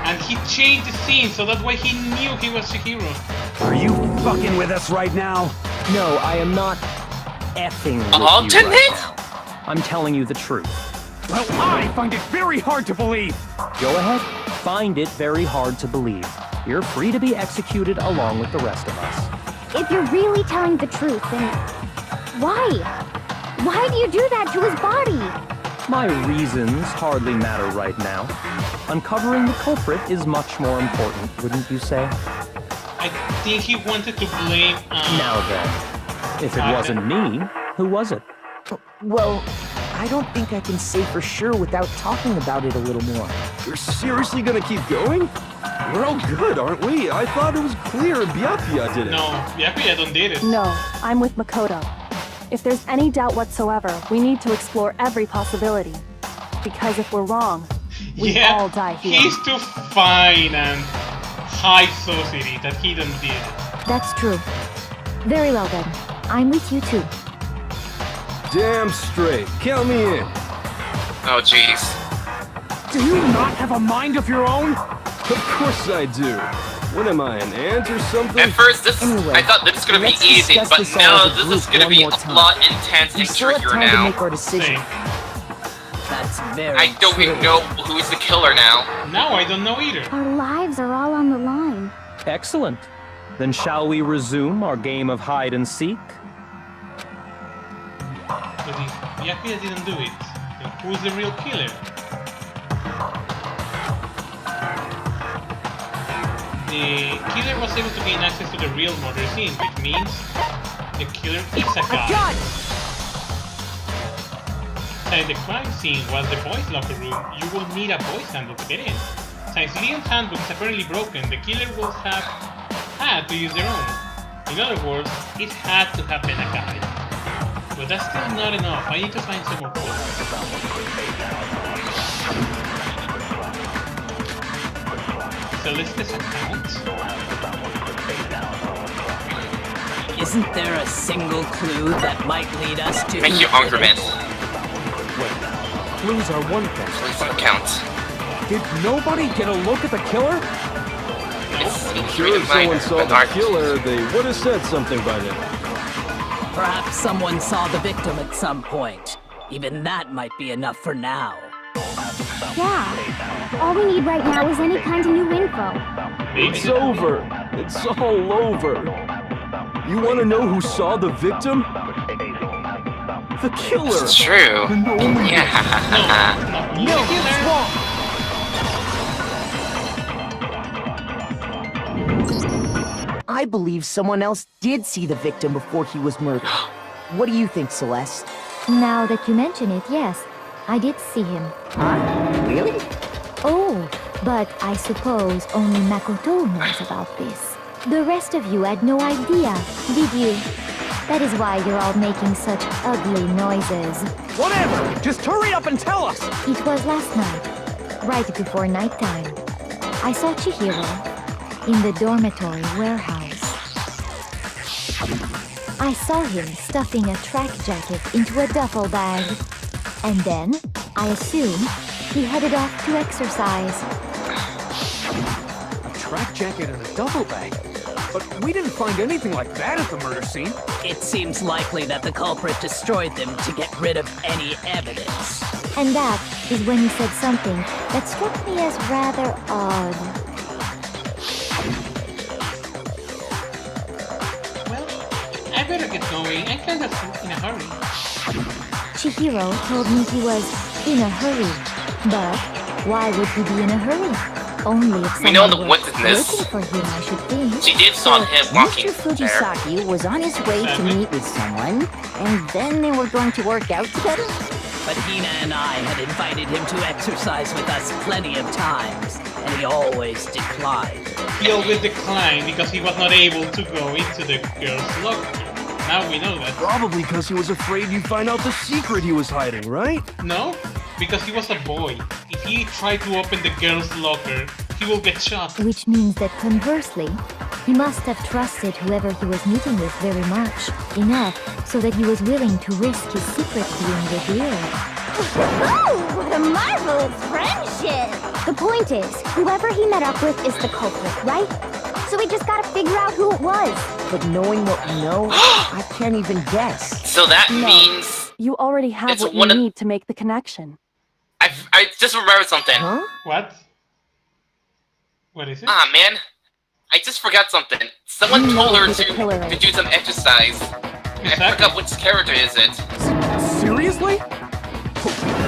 and he changed the scene so that way he knew he was Chihiro. Are you fucking with us right now? No, I am not effing with alternate? you right now. I'm telling you the truth. Well, I find it very hard to believe. Go ahead, find it very hard to believe. You're free to be executed along with the rest of us. If you're really telling the truth, then why? Why do you do that to his body? My reasons hardly matter right now. Uncovering the culprit is much more important, wouldn't you say? I think he wanted to blame... Now then, if it wasn't me, who was it? Well, I don't think I can say for sure without talking about it a little more. You're seriously gonna keep going? We're all good, aren't we? I thought it was clear Byakuya did it. No, Byakuya don't did it. No, I'm with Makoto. If there's any doubt whatsoever, we need to explore every possibility. Because if we're wrong, we all die here. He's too fine and high society that he don't did it. That's true. Very well then. I'm with you too. Damn straight. Count me in. Oh, jeez. Do you not have a mind of your own? Of course I do. What am I, an ant or something? At first, I thought this was gonna be easy, but now this is gonna be a lot intense and trickier now. Make our decision. That's very I don't even know who's the killer now. Now I don't know either. Our lives are all on the line. Excellent. Then shall we resume our game of hide and seek? But if Byakuya didn't do it, then who's the real killer? The killer was able to gain access to the real murder scene, which means the killer is a guy. Since the crime scene was the boys' locker room, you will need a boys' handbook to get in. Since Leon's handbook is apparently broken, the killer will have had to use their own. In other words, it had to have been a guy. But that's still not enough. I need to find some more clues. So let's this account. Isn't there a single clue that might lead us to... Thank you, Anchorman. Clues are one thing. Please don't count. Did nobody get a look at the killer? I'm sure if someone saw the killer, they would have said something by now. Perhaps someone saw the victim at some point. Even that might be enough for now. Yeah. All we need right now is any kind of new info. It's over. It's all over. You want to know who saw the victim? The killer. It's true. Yeah. No, it's wrong. I believe someone else did see the victim before he was murdered. What do you think, Celeste? Now that you mention it, yes. I did see him. Huh? Really? Oh, but I suppose only Makoto knows about this. The rest of you had no idea, did you? That is why you're all making such ugly noises. Whatever! Just hurry up and tell us! It was last night, right before nighttime. I saw Chihiro in the dormitory warehouse. I saw him stuffing a track jacket into a duffel bag. And then, I assume, he headed off to exercise. A track jacket and a duffel bag? But we didn't find anything like that at the murder scene. It seems likely that the culprit destroyed them to get rid of any evidence. And that is when he said something that struck me as rather odd. Well, I better get going. I'm kind of in a hurry. Chihiro told me he was in a hurry. But why would he be in a hurry? Only if We know the someone were witness. looking for him, I should think. She did saw him walking Mr. there. Fujisaki was on his way to meet with someone, and then they were going to work out together? But Hina and I had invited him to exercise with us plenty of times, and he always declined. He always declined because he was not able to go into the girls' locker. Now we know that. Probably because he was afraid you'd find out the secret he was hiding, right? No, because he was a boy. If he tried to open the girl's locker, he will get shot. Which means that conversely, he must have trusted whoever he was meeting with very much. Enough so that he was willing to risk his secret being revealed. Oh, what a marvelous friendship! The point is, whoever he met up with is the culprit, right? So we just gotta figure out who it was. But knowing what we know, I can't even guess. So that means You already have It's what you one of- need to make the connection. I just remembered something. What? What is it? Ah, man. I just forgot something. Someone You told know her who the killer to is. do some exercise. I forgot which character is it. Seriously?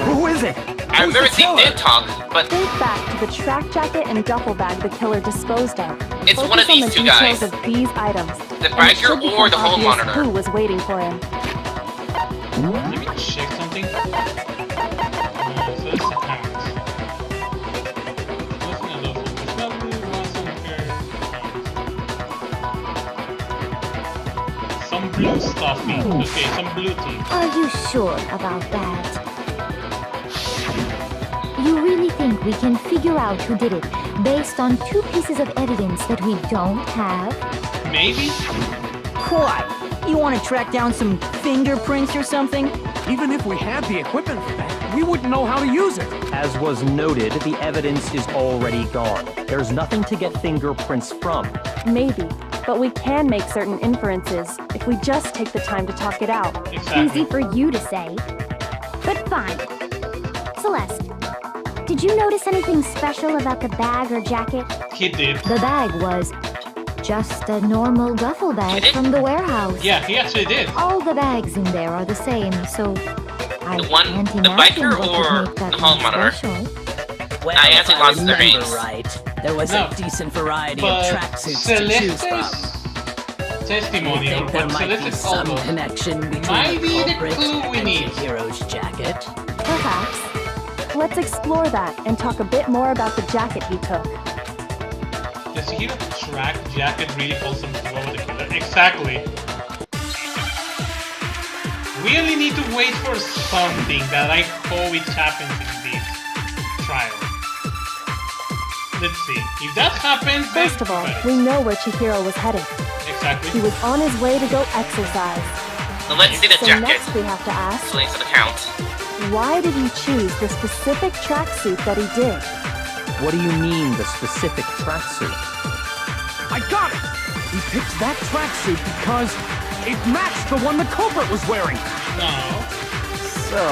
Who is it? I remember seeing Did talk, but Think back to the track jacket and duffel bag the killer disposed of. It's Focus one of these on the two details guys. of these items. The and it biker should or become the hall obvious monitor. Who was waiting for him? Let me check something. So this account. Some blue stuffy. Okay, some blue tea. Are you sure about that? You really think we can figure out who did it based on two pieces of evidence that we don't have? Maybe? What? You want to track down some fingerprints or something? Even if we had the equipment for that, we wouldn't know how to use it. As was noted, the evidence is already gone. There's nothing to get fingerprints from. Maybe, but we can make certain inferences if we just take the time to talk it out. Easy for you to say. But fine. Celeste, did you notice anything special about the bag or jacket? He did. The bag was just a normal duffel bag from the warehouse. Yeah, he actually did. All the bags in there are the same, so I the one, can't the imagine biker what or would make that the hall one monitor? special. Well, I if answered I lots of their remember names. right, there was No, a decent variety of but tracksuits to choose from. Celeste's testimony, I or think there what might be Celeste some told us, connection between might the be the culprit clue we and need. the hero's jacket. Perhaps. Let's explore that and talk a bit more about the jacket he took. Does he have a track jacket really hold something to go with the killer? Exactly. We only need to wait for something that I hope it happens in this trial. Let's see. If that happens, then First of all, got it. we know where Chihiro was headed. Exactly. He was on his way to go exercise. So let's see the So jacket. next we have to ask, So into the count. why did he choose the specific tracksuit that he did? What do you mean, the specific tracksuit? I got it! He picked that tracksuit because it matched the one the culprit was wearing. No. So,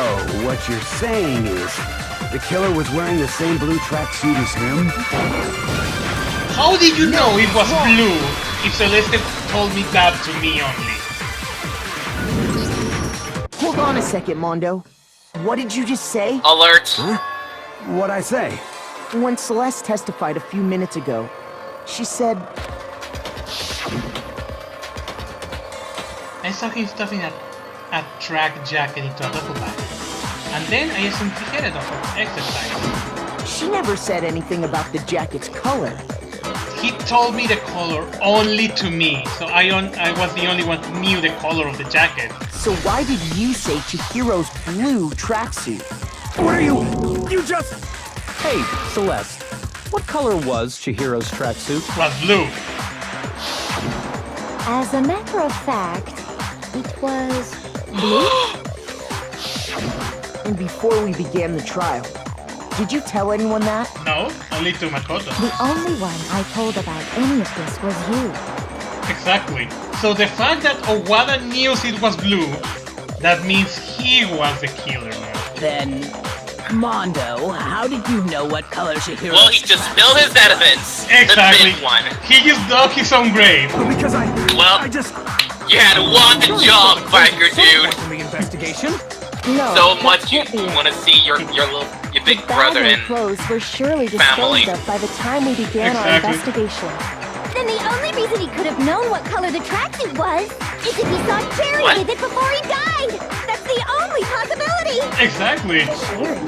what you're saying is, the killer was wearing the same blue tracksuit as him? How did you know it was blue if Celeste told me that to me only? Hold on a second, Mondo. What did you just say? Alert! Huh? What'd I say? When Celeste testified a few minutes ago, she said... I saw him stuffing a track jacket into a duffel bag. And then I assumed he had a duffel exercise. She never said anything about the jacket's color. He told me the color only to me, so I was the only one who knew the color of the jacket. So why did you say Chihiro's blue tracksuit? What are you? You just... Hey, Celeste, what color was Chihiro's tracksuit? Was blue. As a matter of fact, it was blue. And before we began the trial, did you tell anyone that? No, only to Makoto. The only one I told about any of this was you. Exactly. So the fact that Owada knew it was blue, that means he was the killer now. Then, Mondo, how did you know what color Chihiro's Well, he just spilled his evidence. Exactly. The big one. He just dug his own grave. Because Well, I just... you had one job, biker dude. In the investigation? No, So that much you can't be it. want to see your big Bag brother and and clothes were surely family. disposed of by the time we began our Exactly. investigation. Then the only reason he could have known what color the tracksuit was is if he saw Cherry What? with it before he died. That's the only possibility. Exactly. Cherry.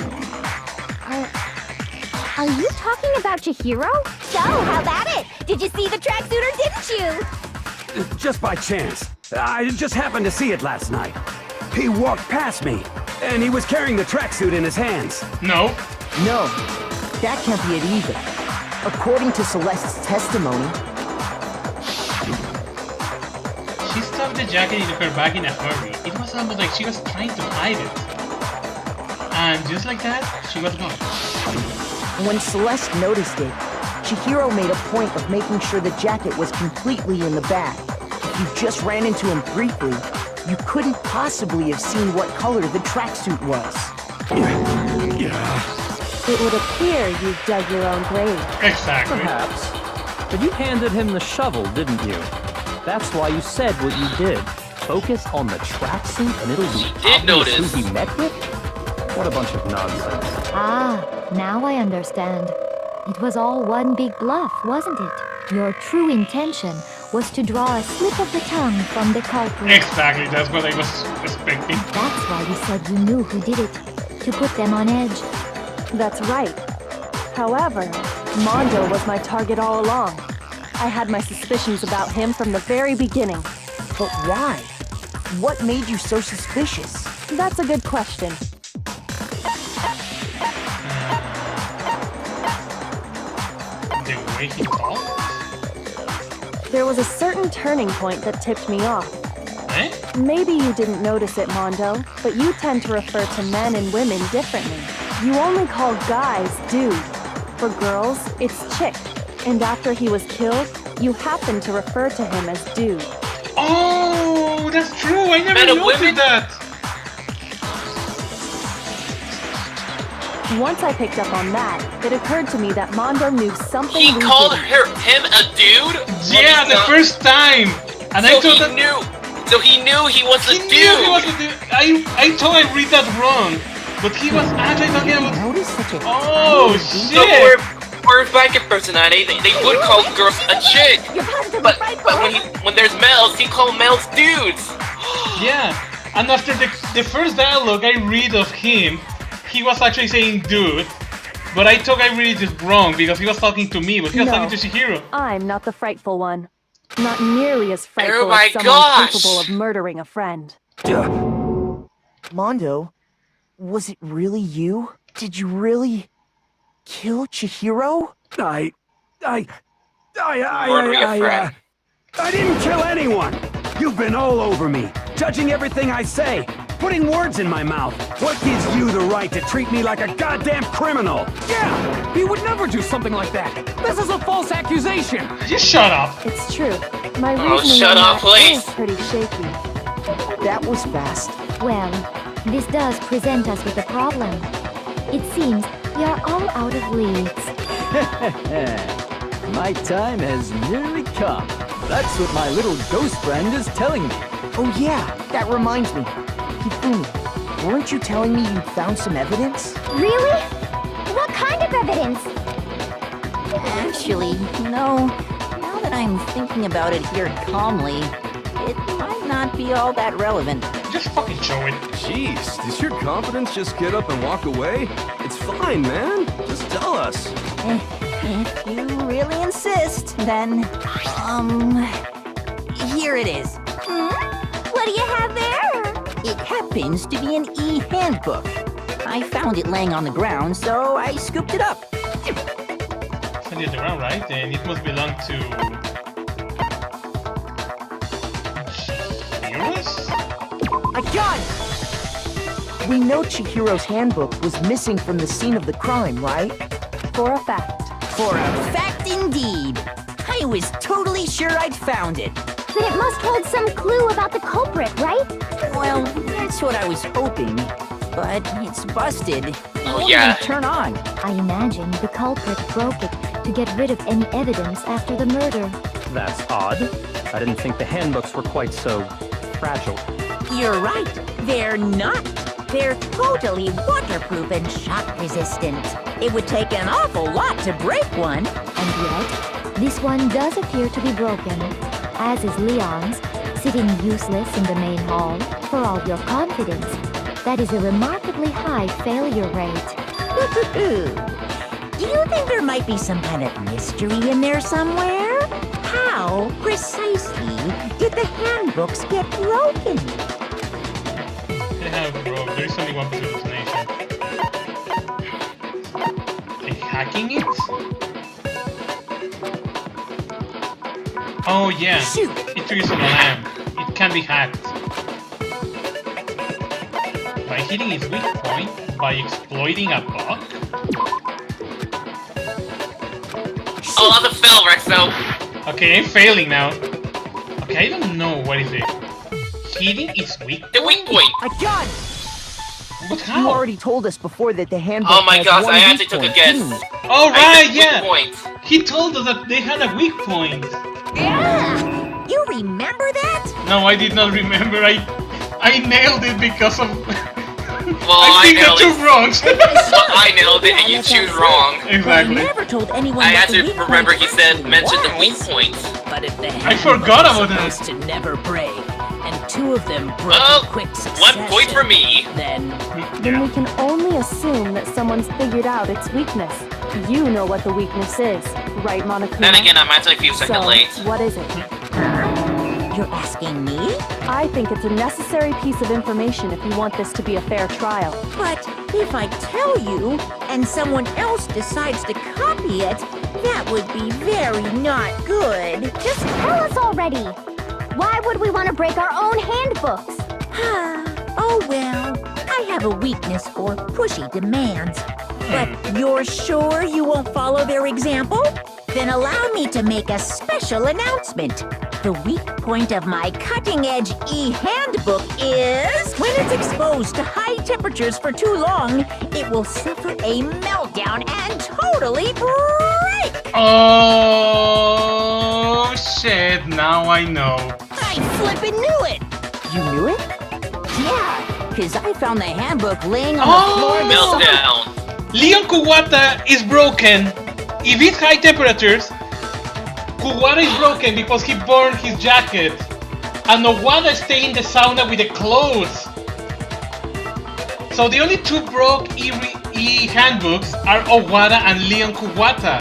Are you talking about Chihiro? So, how about it? Did you see the tracksuit or didn't you? Just by chance. I just happened to see it last night. He walked past me, and he was carrying the tracksuit in his hands. No. No, that can't be it either. According to Celeste's testimony, She stuffed the jacket in her bag in a hurry. It was almost like she was trying to hide it. And just like that, she was gone. when Celeste noticed it, Chihiro made a point of making sure the jacket was completely in the bag. If you just ran into him briefly, you couldn't possibly have seen what color the tracksuit was. It would appear you dug your own grave. Exactly. Perhaps. But you handed him the shovel, didn't you? That's why you said what you did. Focus on the tracksuit and it'll be obvious who he met with? What a bunch of nonsense. Ah, now I understand. It was all one big bluff, wasn't it? Your true intention was to draw a slip of the tongue from the culprit. Exactly, that's what I was expecting. That's why you said you knew who did it, to put them on edge. That's right. However, Mondo was my target all along. I had my suspicions about him from the very beginning. But why? What made you so suspicious? That's a good question. The way he talks? There was a certain turning point that tipped me off. Eh? Maybe you didn't notice it, Mondo, but you tend to refer to men and women differently. You only call guys dude. For girls, it's chick. And after he was killed, you happen to refer to him as dude. Oh, that's true. I never noticed that. Once I picked up on that, it occurred to me that Mondo knew something He we called didn't. him a dude? Yeah, the first time. And so I thought that So he knew he was a dude. he was a dude. I thought I read that wrong, but he was actually talking about. Oh shit! So for his blanket personality, they would call girls a chick. But when there's males, he called males dudes. Yeah, and after the first dialogue I read of him, he was actually saying dude, but I thought I read it wrong because he was talking to me, but he was talking to Chihiro. I'm not the frightful one. Not nearly as frightful my as someone gosh! capable of murdering a friend. Mondo, was it really you? Did you really kill Chihiro? I didn't kill anyone! You've been all over me, judging everything I say, putting words in my mouth. What gives you the right to treat me like a goddamn criminal? Yeah! He would never do something like that! This is a false accusation! Just shut up! It's true. My Oh, reasoning shut on up, that please. is pretty shaky. That was fast. Well, this does present us with a problem. It seems we are all out of leads. My time has nearly come. That's what my little ghost friend is telling me. Oh yeah, that reminds me. Hifumi, weren't you telling me you found some evidence? Really? What kind of evidence? Actually, no. Now that I'm thinking about it here calmly, it might not be all that relevant. Just fucking show it. Jeez, does your confidence just get up and walk away? It's fine, man. Just tell us. If you really insist, then, here it is. What do you have there? It happens to be an e-handbook. I found it laying on the ground, so I scooped it up. Send it around, right? And it must belong to. Chihiro's? I got it! We know Chihiro's handbook was missing from the scene of the crime, right? For a fact. For a fact indeed. I was totally sure I'd found it. Then it must hold some clue about the culprit, right? Well, that's what I was hoping. But it's busted. Oh, Won't yeah. even turn on. I imagine the culprit broke it to get rid of any evidence after the murder. That's odd. I didn't think the handbooks were quite so fragile. You're right. They're not. They're totally waterproof and shock resistant. It would take an awful lot to break one. And yet, this one does appear to be broken, as is Leon's, sitting useless in the main hall. For all your confidence, that is a remarkably high failure rate. Do you think there might be some kind of mystery in there somewhere? How precisely did the handbooks get broken? They have broke. There is only one explanation. Like hacking it? Oh yeah, it triggers an alarm. It can be hacked. By hitting its weak point, by exploiting a bug? Oh, that's a fail, Rexo. Okay, I'm failing now. Okay, I don't know, what is it? Hitting its weak point? The weak point! I got it! What, how? You already told us before that the handbook Oh my has gosh, one I weak actually took a point, guess. didn't it? Oh right, yeah! Weak point. He told us that they had a weak point. Yeah! You remember that? No, I did not remember. I nailed it because of... Well, I think I took wrong. Well, I nailed it and you choose wrong. Exactly. Never told anyone I what the actually weak remember point he said mention the was. weak points. But if the I forgot about that. supposed to never break, and two of them broke Well, in quick succession, 1 point for me. Then we can only assume that someone's figured out its weakness. You know what the weakness is, right, Monokuma? Then again, I'm actually a few seconds So, late. what is it? You're asking me? I think it's a necessary piece of information if you want this to be a fair trial. But if I tell you, and someone else decides to copy it, that would be very not good. Just tell us already. Why would we want to break our own handbooks? Oh well, I have a weakness for pushy demands. But you're sure you won't follow their example? Then allow me to make a special announcement. The weak point of my cutting-edge e-handbook is when it's exposed to high temperatures for too long, it will suffer a meltdown and totally break! Oh shit, now I know. I flippin' knew it! You knew it? Yeah, because I found the handbook laying on Oh! the floor of the Meltdown. Leon Kuwata is broken. If it's high temperatures, Kuwata is broken because he burned his jacket. And Owada stayed in the sauna with the clothes. So the only two broke e-handbooks are Owada and Leon Kuwata.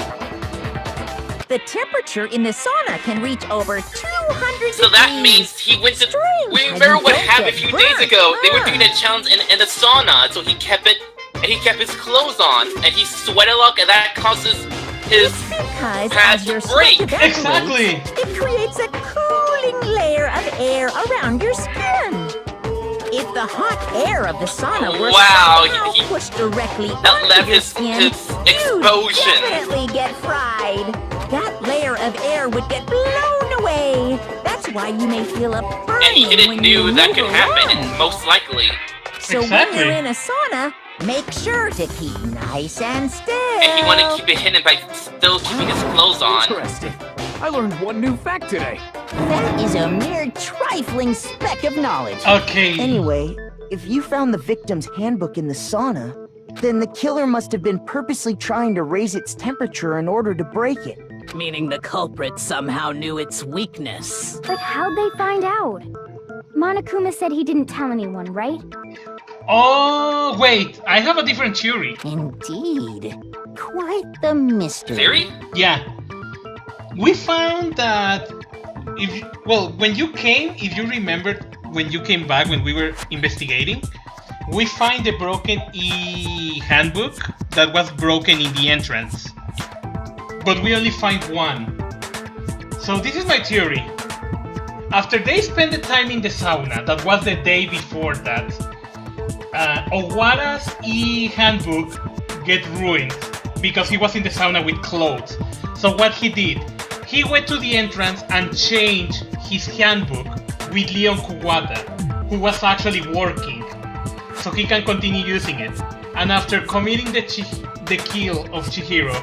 The temperature in the sauna can reach over 200 So that means he went to... Remember what happened a few days ago? They were doing a challenge in the sauna, so he kept it... And he kept his clothes on, and he sweated a lot, and that causes his pads to break. Exactly. It creates a cooling layer of air around your skin. If the hot air of the sauna were somehow pushed directly onto your skin, you'd definitely get fried. That layer of air would get blown away. That's why you may feel a burning. And he didn't know that could happen, most likely. So when you're in a sauna, make sure to keep nice and still. And he wanted to keep it hidden by still keeping his clothes on. Interesting. I learned one new fact today. That is a mere trifling speck of knowledge. Okay. Anyway, if you found the victim's handbook in the sauna, then the killer must have been purposely trying to raise its temperature in order to break it. meaning the culprit somehow knew its weakness. But how'd they find out? Monokuma said he didn't tell anyone, right? Oh, wait, I have a different theory. Indeed. Quite the mystery. Theory? Yeah. We found that when you came, if you remembered when you came back when we were investigating, we find the broken handbook that was broken in the entrance. But we only find one. So this is my theory. After they spent the time in the sauna, that was the day before that, Owada's handbook get ruined because he was in the sauna with clothes. So what he did, he went to the entrance and changed his handbook with Leon Kuwata, who was actually working, so he can continue using it. And after committing the kill of Chihiro,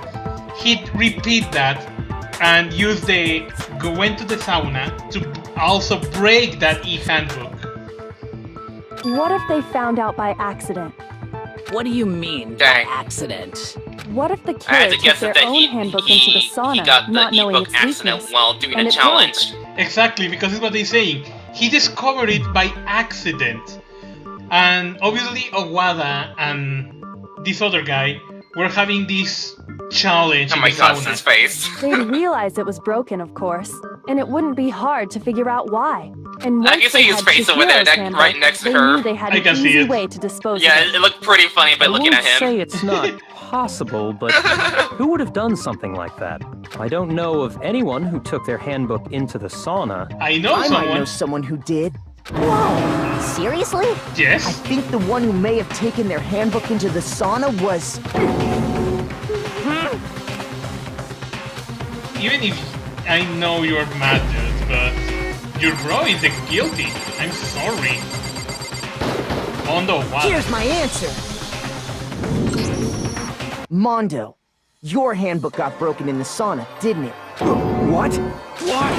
he'd repeat that and went to the sauna to also break that handbook. What if they found out by accident? What do you mean by accident? What if the I had killer to guess took that their own handbook into the sauna, he got the not knowing ebook its accident weakness, while doing and a it challenge. Exactly, because it's what they're saying. He discovered it by accident. And obviously Owada and this other guy were having this challenge Oh in my the gosh, sauna. his face. They'd realize it was broken, of course. and it wouldn't be hard to figure out why. And I once can they see his had face over there, Chihiro's handbook, right next to they her. knew they had I an can see easy it. way to dispose Yeah, of it. it looked pretty funny by looking at I won't say him. it's not possible, but who would have done something like that? I don't know of anyone who took their handbook into the sauna. I know I someone. might know someone who did. Whoa! Seriously? Yes. I think the one who may have taken their handbook into the sauna was... Even if I know you're mad, dude, but your bro is guilty. I'm sorry. Mondo, what? Here's my answer. Mondo, your handbook got broken in the sauna, didn't it? What? Why?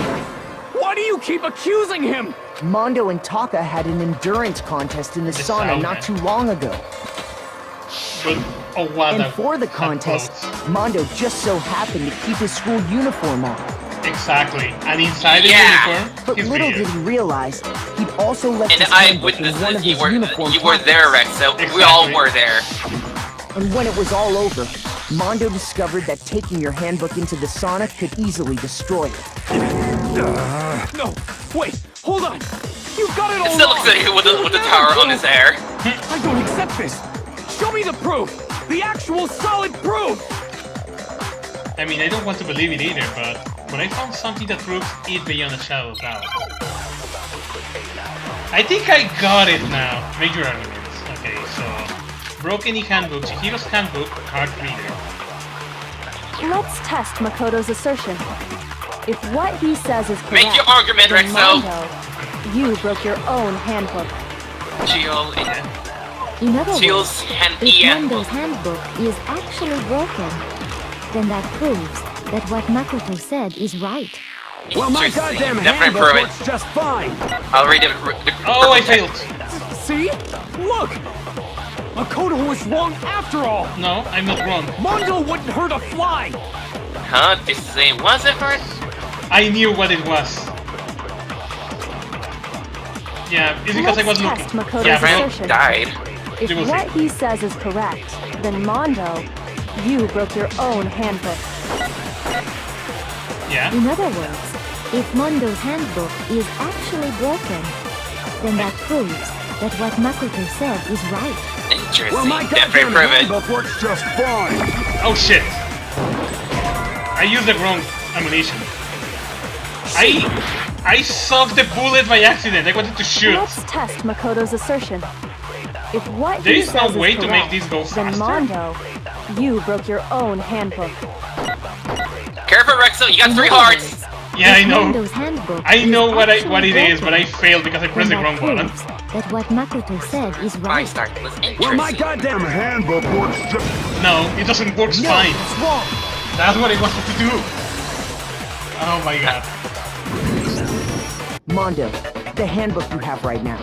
Why do you keep accusing him? Mondo and Taka had an endurance contest in the sauna not too long ago. But, oh, what And for the contest, Mondo just so happened to keep his school uniform on. Exactly. And inside the Yeah. uniform, But he's little weird. did he realize, he'd also left And his handbook in one of eyewitnesses, his uniform you were there, pockets. Rexo. We all were there. And when it was all over, Mondo discovered that taking your handbook into the sauna could easily destroy it. No, wait, hold on. You've got it all It still wrong. looks at you with the tower on his hair. I don't accept this. Show me the proof. The actual solid proof. I mean, I don't want to believe it either, but when I found something that proves it beyond a shadow of doubt. I think I got it now. Major arguments. Okay, so broken e-handbook, Chihiro's handbook, card reader. Let's test Makoto's assertion. If what he says is correct, Make your argument, then Rexo. Mondo, you broke your own handbook. Gio, In other Gio's words, hand if Mondo's handbook is actually broken, then that proves that what Makoto said is right. Well, my goddamn handbook works just fine. I'll read it. Oh, I failed. See? Look! Makoto was wrong after all! No, I'm not wrong. Mondo wouldn't hurt a fly! Huh? This is a was it first? I knew what it was. Yeah, it's because I was Let's looking. test Makoto's Yeah, bro. assertion. Died. If You will what see. he says is correct, then Mondo, you broke your own handbook. Yeah. In other words, if Mondo's handbook is actually broken, then that proves that what Makoto said is right. Interesting. Well, my Definitely goddamn prove it. handbook works just fine. Oh shit! I used the wrong ammunition. I sucked the bullet by accident. I wanted to shoot. Let's test Makoto's assertion. If what There he is no says way is to correct, make this go then faster. Mondo, you broke your own handbook. Careful, Rexo. You got In 3 other hearts. words, Yeah, I if know. Mondo's handbook I know is what actually it is, broken, but I failed because I pressed the then wrong that button. proves that what Makoto said is My right. start was interesting. Well, my goddamn handbook works just... No, it doesn't work No, fine. it's wrong. That's what I wanted to do. Oh my god. Mondo, the handbook you have right now,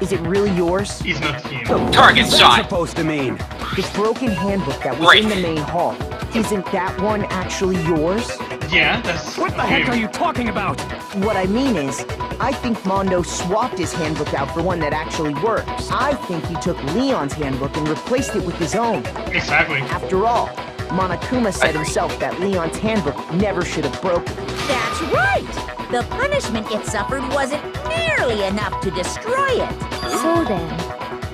is it really yours? He's not him. Target What's that shot. supposed to mean? The broken handbook that was Break. in the main hall, isn't that one actually yours? Yeah, that's What the heck him. are you talking about? What I mean is, I think Mondo swapped his handbook out for one that actually works. I think he took Leon's handbook and replaced it with his own. Exactly. After all, Monokuma said himself that Leon's handbook never should have broken. That's right! The punishment it suffered wasn't nearly enough to destroy it. So then,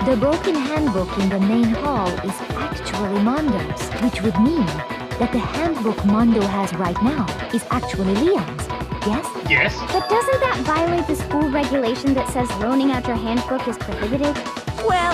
the broken handbook in the main hall is actually Mondo's, which would mean that the handbook Mondo has right now is actually Leon's. Yes? Yes. But doesn't that violate the school regulation that says loaning out your handbook is prohibited? Well,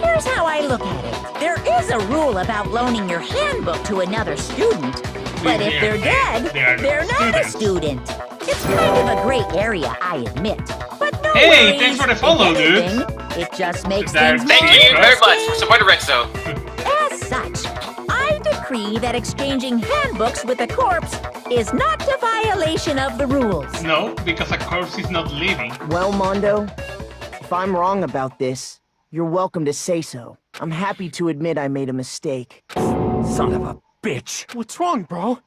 here's how I look at it. There is a rule about loaning your handbook to another student, but if they're dead, they're not a student. It's kind of a gray area, I admit. But no Hey, worries. thanks for the follow, If dude. anything, it just makes Thank things more Thank you very much for interesting. supporting Rexo. As such, I decree that exchanging handbooks with a corpse is not a violation of the rules. No, because a corpse is not living. Well, Mondo, if I'm wrong about this, you're welcome to say so. I'm happy to admit I made a mistake. Son of a bitch. What's wrong, bro?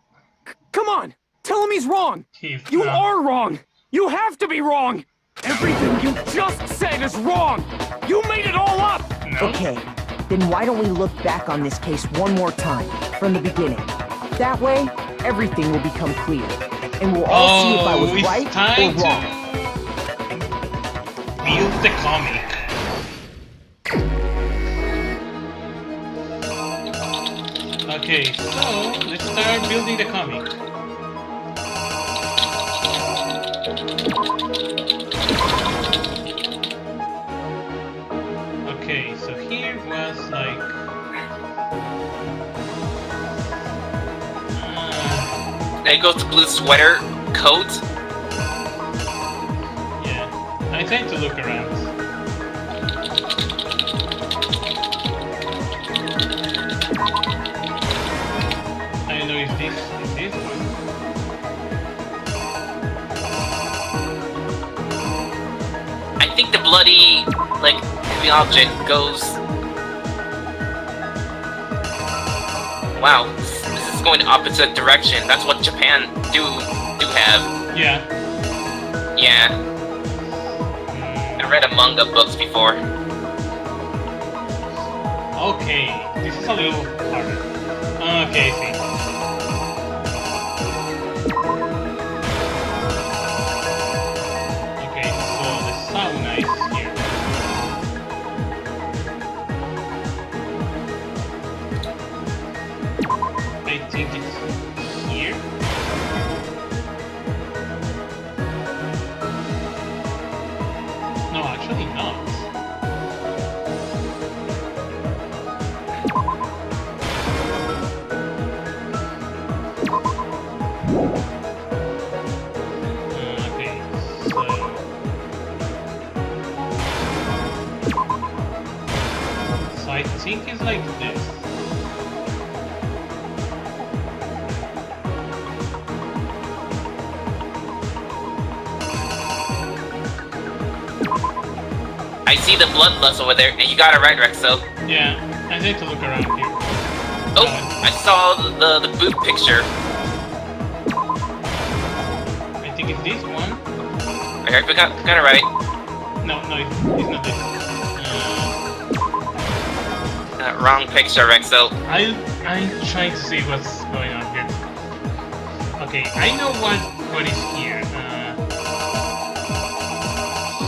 Come on! Tell him he's wrong! You are wrong! You have to be wrong! Everything you just said is wrong! You made it all up! Okay, then why don't we look back on this case one more time, from the beginning? That way, everything will become clear. and we'll all see if I was it's right time or wrong. to build the comic. Okay, so let's start building the comic. Okay, so here was like There goes the blue sweater coat. yeah, I tend to look around. I don't know if this is one. I think the bloody, like, heavy object goes... Wow, this is going the opposite direction. That's what Japan do have. Yeah. Yeah. I read a manga books before. Okay, this is a little harder. Okay, I see. Okay, so the sauna is here. I think it's here. No, actually not. Okay, so I think it's like this. I see the bloodlust over there, and you got it right, Rexo. Yeah, I need to look around here. Oh, I saw the boot picture. I think it's this one. Okay, we got it right. No, it's not this. Wrong picture, Rexo. I'm trying to see what's going on here. Okay, I know what is here.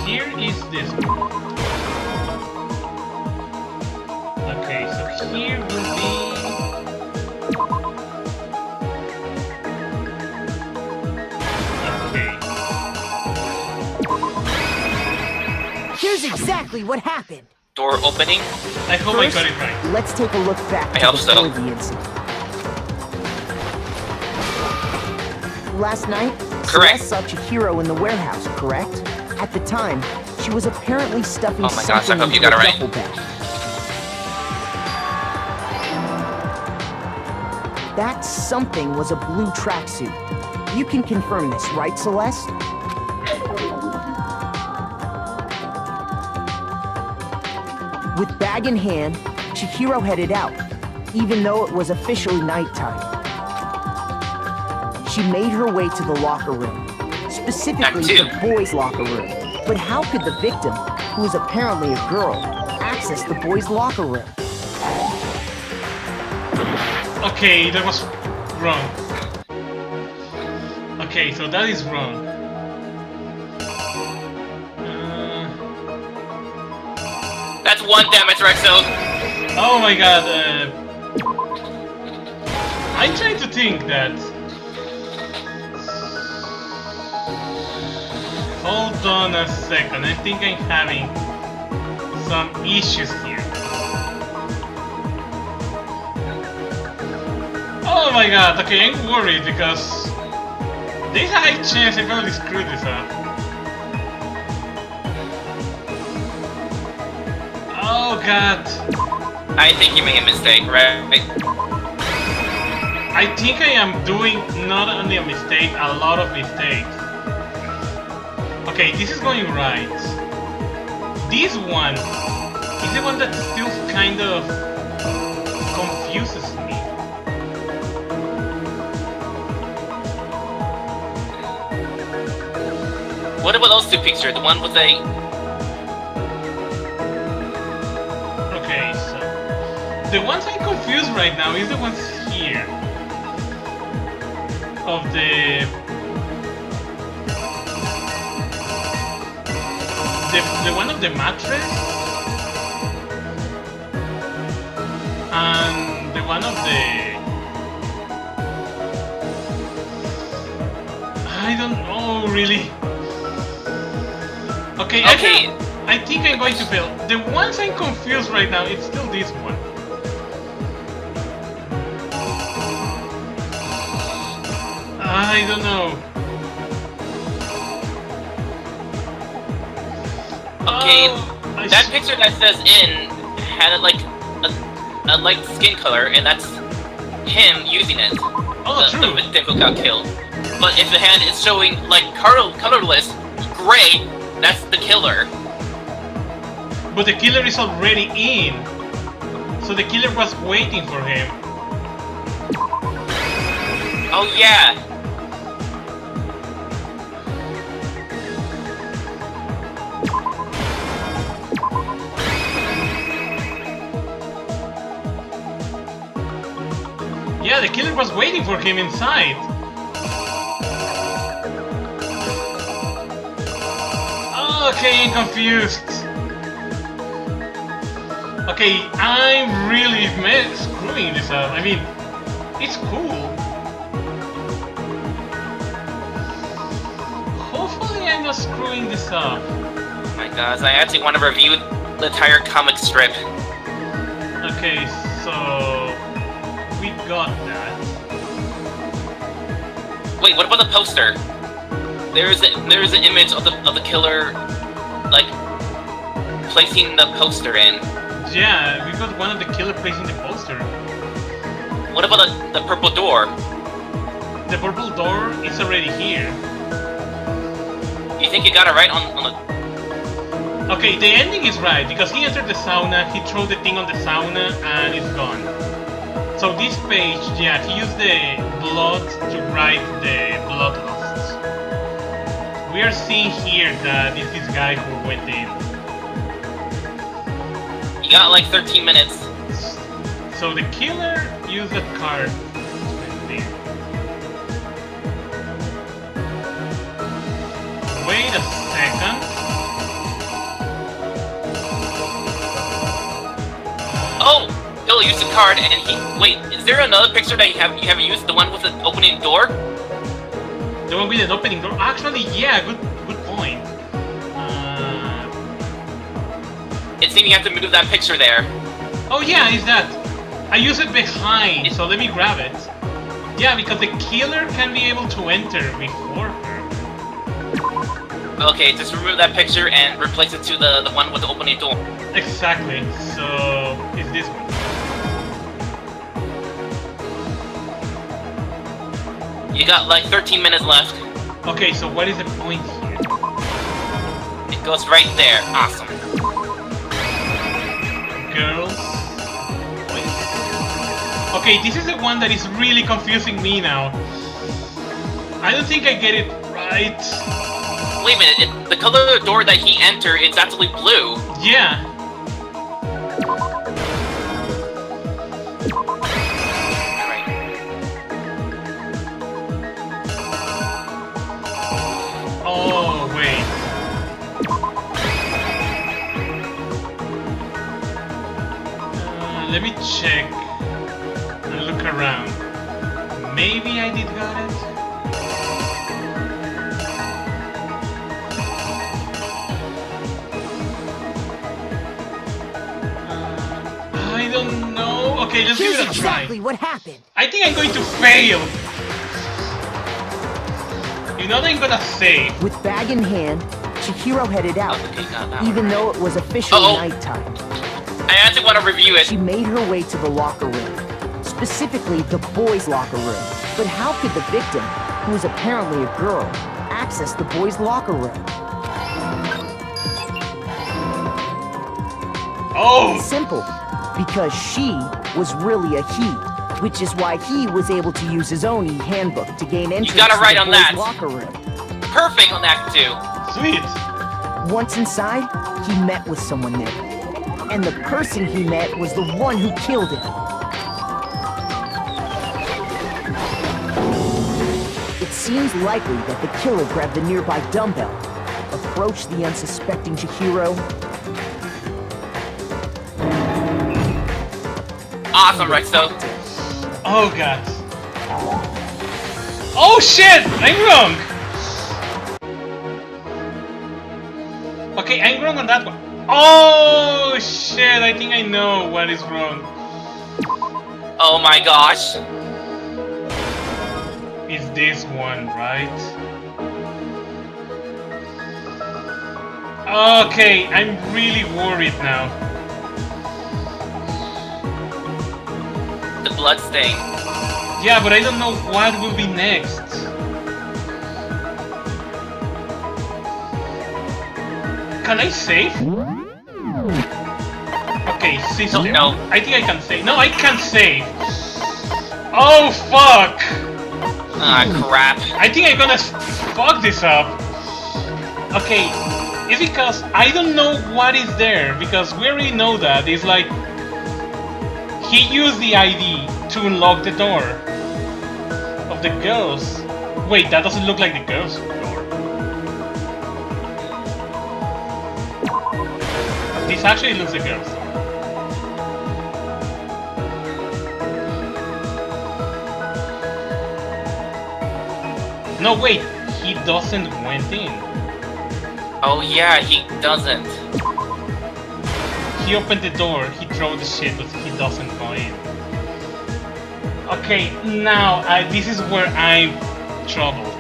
Here is this one. Okay, so here will be. Okay. Here's exactly what happened. Door opening. I hope I got it right. Let's take a look back I to hope before so. the incident. Last night, Correct. Celeste saw Chihiro in the warehouse, correct? At the time, she was apparently stuffing Oh my gosh, I something hope you into got a it right. duffel bag. That something was a blue tracksuit. You can confirm this, right, Celeste? With bag in hand, Chihiro headed out, even though it was officially nighttime. She made her way to the locker room, specifically the boys' locker room. But how could the victim, who is apparently a girl, access the boys' locker room? Okay, that was wrong. Okay, so that is wrong. That's one damage, Rexo. Oh my god, I'm trying to think that. Hold on a second, I think I'm having some issues here. Oh my god, okay, I'm worried because there's a high chance I probably screwed this up. Oh god. I think you made a mistake, right? I think I am doing not only a mistake, a lot of mistakes. Okay, this is going right. This one is the one that still kind of confuses me. What about those two pictures? The one with a... Okay, so the ones I'm confused right now is the ones here. Of the the one of the mattress and the one of the... I don't know really. Okay. I think I'm going to fail. The ones I'm confused right now, it's still this one. I don't know. Okay, that picture that says in had like a light skin color, and that's him using it. Oh, the victim who got killed. But if the hand is showing like colorless gray, that's the killer. But the killer is already in, so the killer was waiting for him. Oh yeah. Yeah, the killer was waiting for him inside. Okay, I'm confused. Okay, I'm really screwing this up. I mean, it's cool. Hopefully I'm not screwing this up. Oh my gosh, I actually want to review the entire comic strip. Okay, so... we got that. Wait, what about the poster? There's an image of the killer, like, placing the poster in. Yeah, we got one of the killer placing the poster. What about the purple door? The purple door is already here. You think you got it right on the... Okay, the ending is right, because he entered the sauna, he threw the thing on the sauna, and it's gone. So this page, yeah, he used the blood to write the bloodlust. We are seeing here that it's this guy who went in. You got like 13 minutes. So the killer used a card. Wait a second. Oh! He'll use the card and he... Wait, is there another picture that you haven't used? The one with the opening door? The one with an opening door? Actually, yeah, good point. It seems you have to move that picture there. Oh yeah, is that? I use it behind, so let me grab it. Yeah, because the killer can be able to enter before her. Okay, just remove that picture and replace it to the one with the opening door. Exactly, so it's this one. You got like 13 minutes left. Okay, so what is the point here? It goes right there. Awesome. Girls. Wait. Okay, this is the one that is really confusing me now. I don't think I get it right. Wait a minute, the color of the door that he entered is actually blue. Yeah. Oh, wait. Let me check and look around. Maybe I did got it. I don't know. Okay, let's give it a try. Exactly what happened. I think I'm going to fail. You know what I'm gonna say? With bag in hand, Chihiro headed out, even though it was officially nighttime. I actually want to review it. She made her way to the locker room, specifically the boys' locker room. But how could the victim, who was apparently a girl, access the boys' locker room? Oh! Simple, because she was really a he, which is why he was able to use his own e-handbook to gain entrance you got it right to on the boys' that. locker room. Perfect on that too. Sweet. Once inside, he met with someone there. And the person he met was the one who killed him. It seems likely that the killer grabbed the nearby dumbbell. approach the unsuspecting Chihiro. Awesome, Rexo. Oh god. Oh shit! I'm wrong! Okay, I'm wrong on that one. Oh shit, I think I know what is wrong. Oh my gosh. It's this one, right? Okay, I'm really worried now. The blood stain. Yeah, but I don't know what will be next. Can I save? Okay, system. No. I think I can save. No, I can't save. Oh fuck! Ah, crap. I think I'm gonna fuck this up. Okay, it's because I don't know what is there, because we already know that. It's like he used the ID to unlock the door of the girls. Wait, that doesn't look like the girls' door. This actually looks like the girls' door. No, wait, he doesn't went in. Oh yeah, he doesn't. He opened the door, he threw the shit, but he doesn't go in. Okay, now this is where I'm troubled.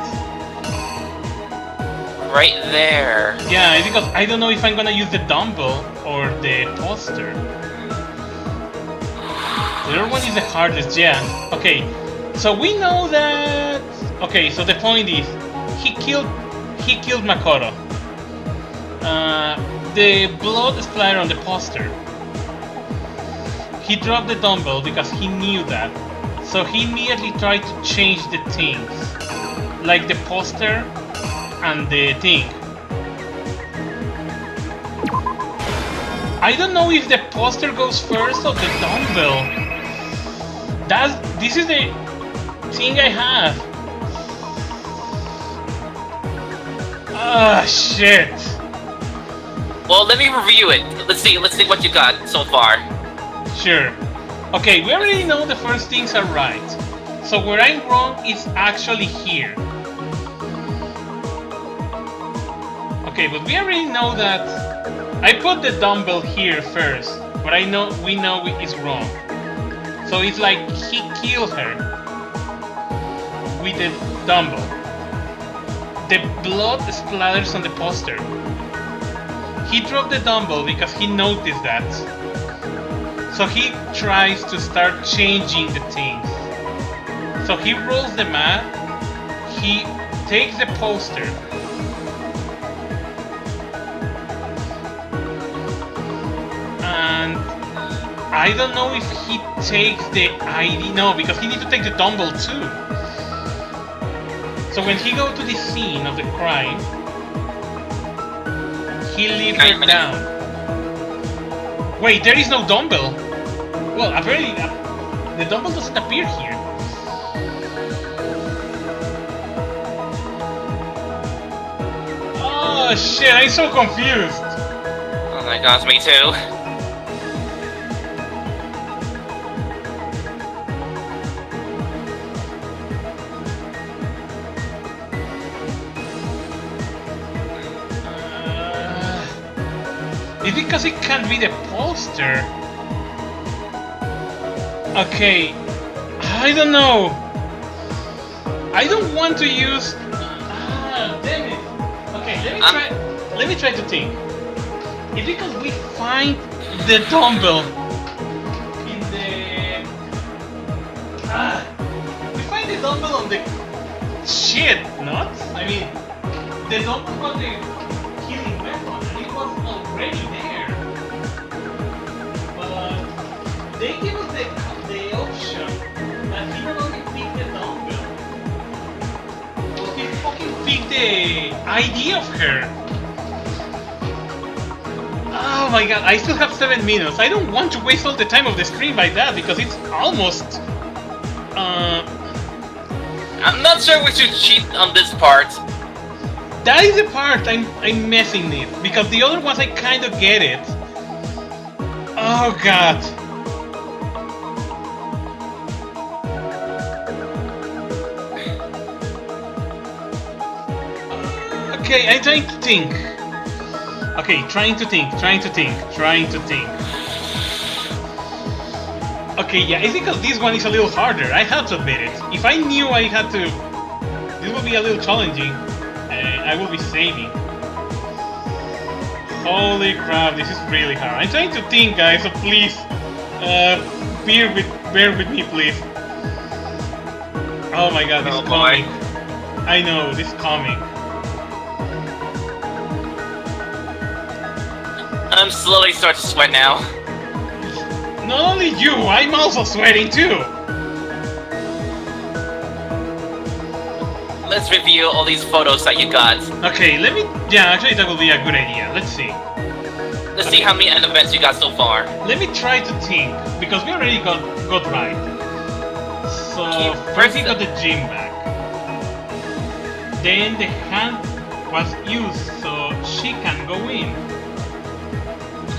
Right there. Yeah, it's because I don't know if I'm gonna use the dumbbell or the poster. The other one is the hardest, yeah. Okay, so we know that. Okay, so the point is, he killed Makoto. The blood splatter on the poster. He dropped the dumbbell because he knew that. So he immediately tried to change the things. Like the poster and the thing. I don't know if the poster goes first or the dumbbell. This is the thing I have. Ah, shit. Well, let me review it. Let's see what you got so far. Sure. Okay, we already know the first things are right. So where I'm wrong is actually here. Okay, but we already know that I put the dumbbell here first, but we know it is wrong. So it's like he killed her with the dumbbell. The blood splatters on the poster. He dropped the dumbbell because he noticed that. So he tries to start changing the things. So he rolls the mat, he takes the poster, and I don't know if he takes the ID. No, because he needs to take the dumbbell too. So when he goes to the scene of the crime, he leaves her down. Wait, there is no dumbbell. Well, apparently the dumbbell doesn't appear here. Oh shit, I'm so confused. Oh my gosh, me too. It's because it can't be the poster. Okay, I don't know. I don't want to use. Damn it. Okay, let me try to think. It's because we find the dumbbell in the. We find the dumbbell on the shit, not? I mean, the dumbbell was the killing weapon, and it was already there. But they give us the option that he not only picked the dumbbell, but he fucking picked the idea of her. Oh my god, I still have 7 minutes. I don't want to waste all the time of the stream like that because it's almost. I'm not sure we should cheat on this part. That is the part I'm messing it, because the other ones I kind of get it. Oh god. Okay, I'm trying to think. Okay, trying to think. Okay, yeah, I think this one is a little harder. I have to admit it. If I knew I had to, this would be a little challenging. I will be saving. Holy crap, this is really hard. I'm trying to think, guys, so please, bear with me, please. Oh my god, this is coming. I know, this is coming. I'm slowly starting to sweat now. Not only you, I'm also sweating too. Let's review all these photos that you got. Okay, let me... Yeah, actually that will be a good idea. Let's see. Let's see how many end events you got so far. Let me try to think, because we already got right. So, first we got the gym bag. Then the hand was used so she can go in.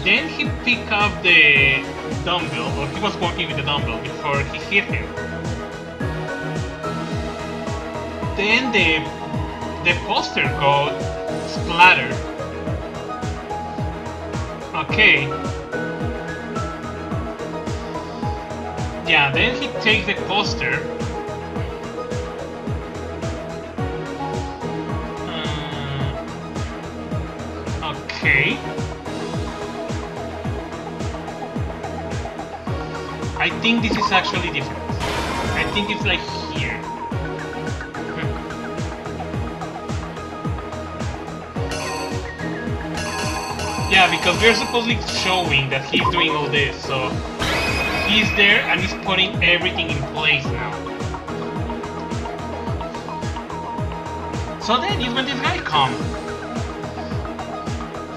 Then he picked up the dumbbell, or he was working with the dumbbell before he hit him. Then the poster got splattered. Okay. Yeah, then he takes the poster. Okay. I think this is actually different. I think it's like here. Yeah, because we're supposedly showing that he's doing all this, so he's there and he's putting everything in place now. So then is when this guy comes.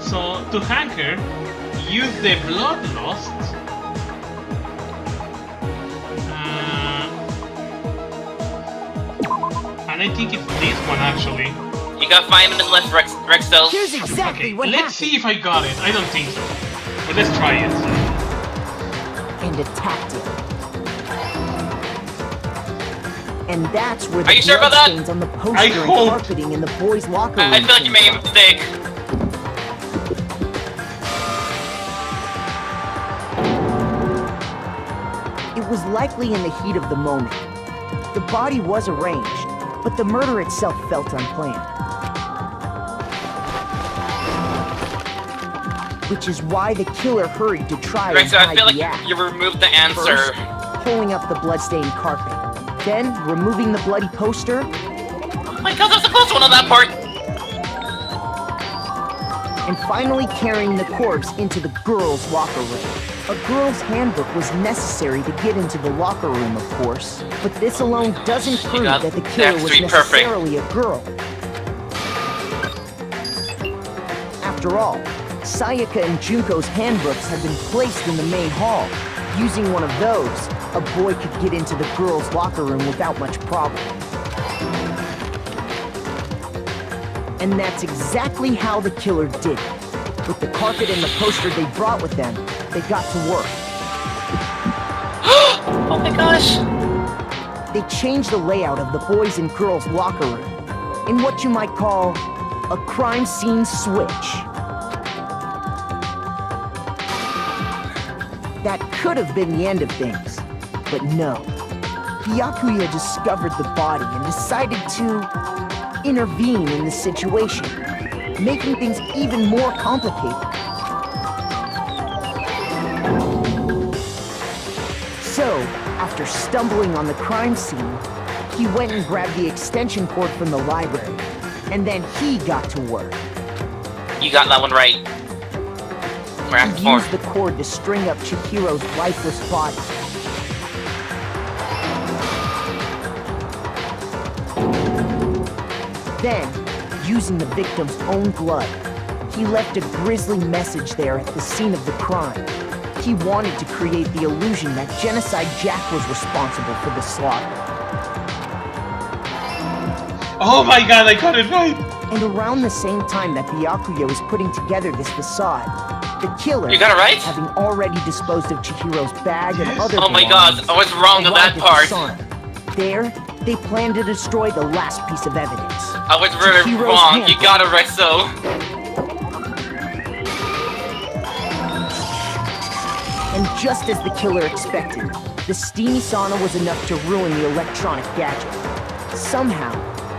So to hang her, use the blood lost. And I think it's this one actually. You got 5 minutes left, Rexo. Here's exactly what let's see if I got it. I don't think so. But let's try it. And attacked it. And that's where Are you sure about that? bloodstains on the poster and carpeting in the boys' locker room. I feel like you made a mistake. It was likely in the heat of the moment. The body was arranged, but the murder itself felt unplanned. Which is why the killer hurried to try Rexo, and hide I feel the like act. you removed the answer. First, pulling up the bloodstained carpet. Then, removing the bloody poster. Oh my god, that's a close one on that part! And finally carrying the corpse into the girls' locker room. A girl's handbook was necessary to get into the locker room, of course. But this alone doesn't prove that the killer was necessarily a girl. After all, Sayaka and Junko's handbooks had been placed in the main hall. Using one of those, a boy could get into the girls' locker room without much problem. And that's exactly how the killer did it. With the carpet and the poster they brought with them, they got to work. Oh my gosh! They changed the layout of the boys' and girls' locker room in what you might call a crime scene switch. That could have been the end of things, but no. Byakuya discovered the body and decided to intervene in the situation, making things even more complicated. So, after stumbling on the crime scene, he went and grabbed the extension cord from the library, and then he got to work. You got that one right. He used the cord to string up Chihiro's lifeless body. Then, using the victim's own blood, he left a grisly message there at the scene of the crime. He wanted to create the illusion that Genocide Jack was responsible for the slaughter. Oh my god, I got it right! And around the same time that Byakuya was putting together this facade, the killer, You got it right? having already disposed of Chihiro's bag and other Oh my god, I was wrong on that arrived at the part. sauna. There, they planned to destroy the last piece of evidence. I was very Chihiro's wrong. You handbook. got it, Rexo. And just as the killer expected, the steamy sauna was enough to ruin the electronic gadget. Somehow,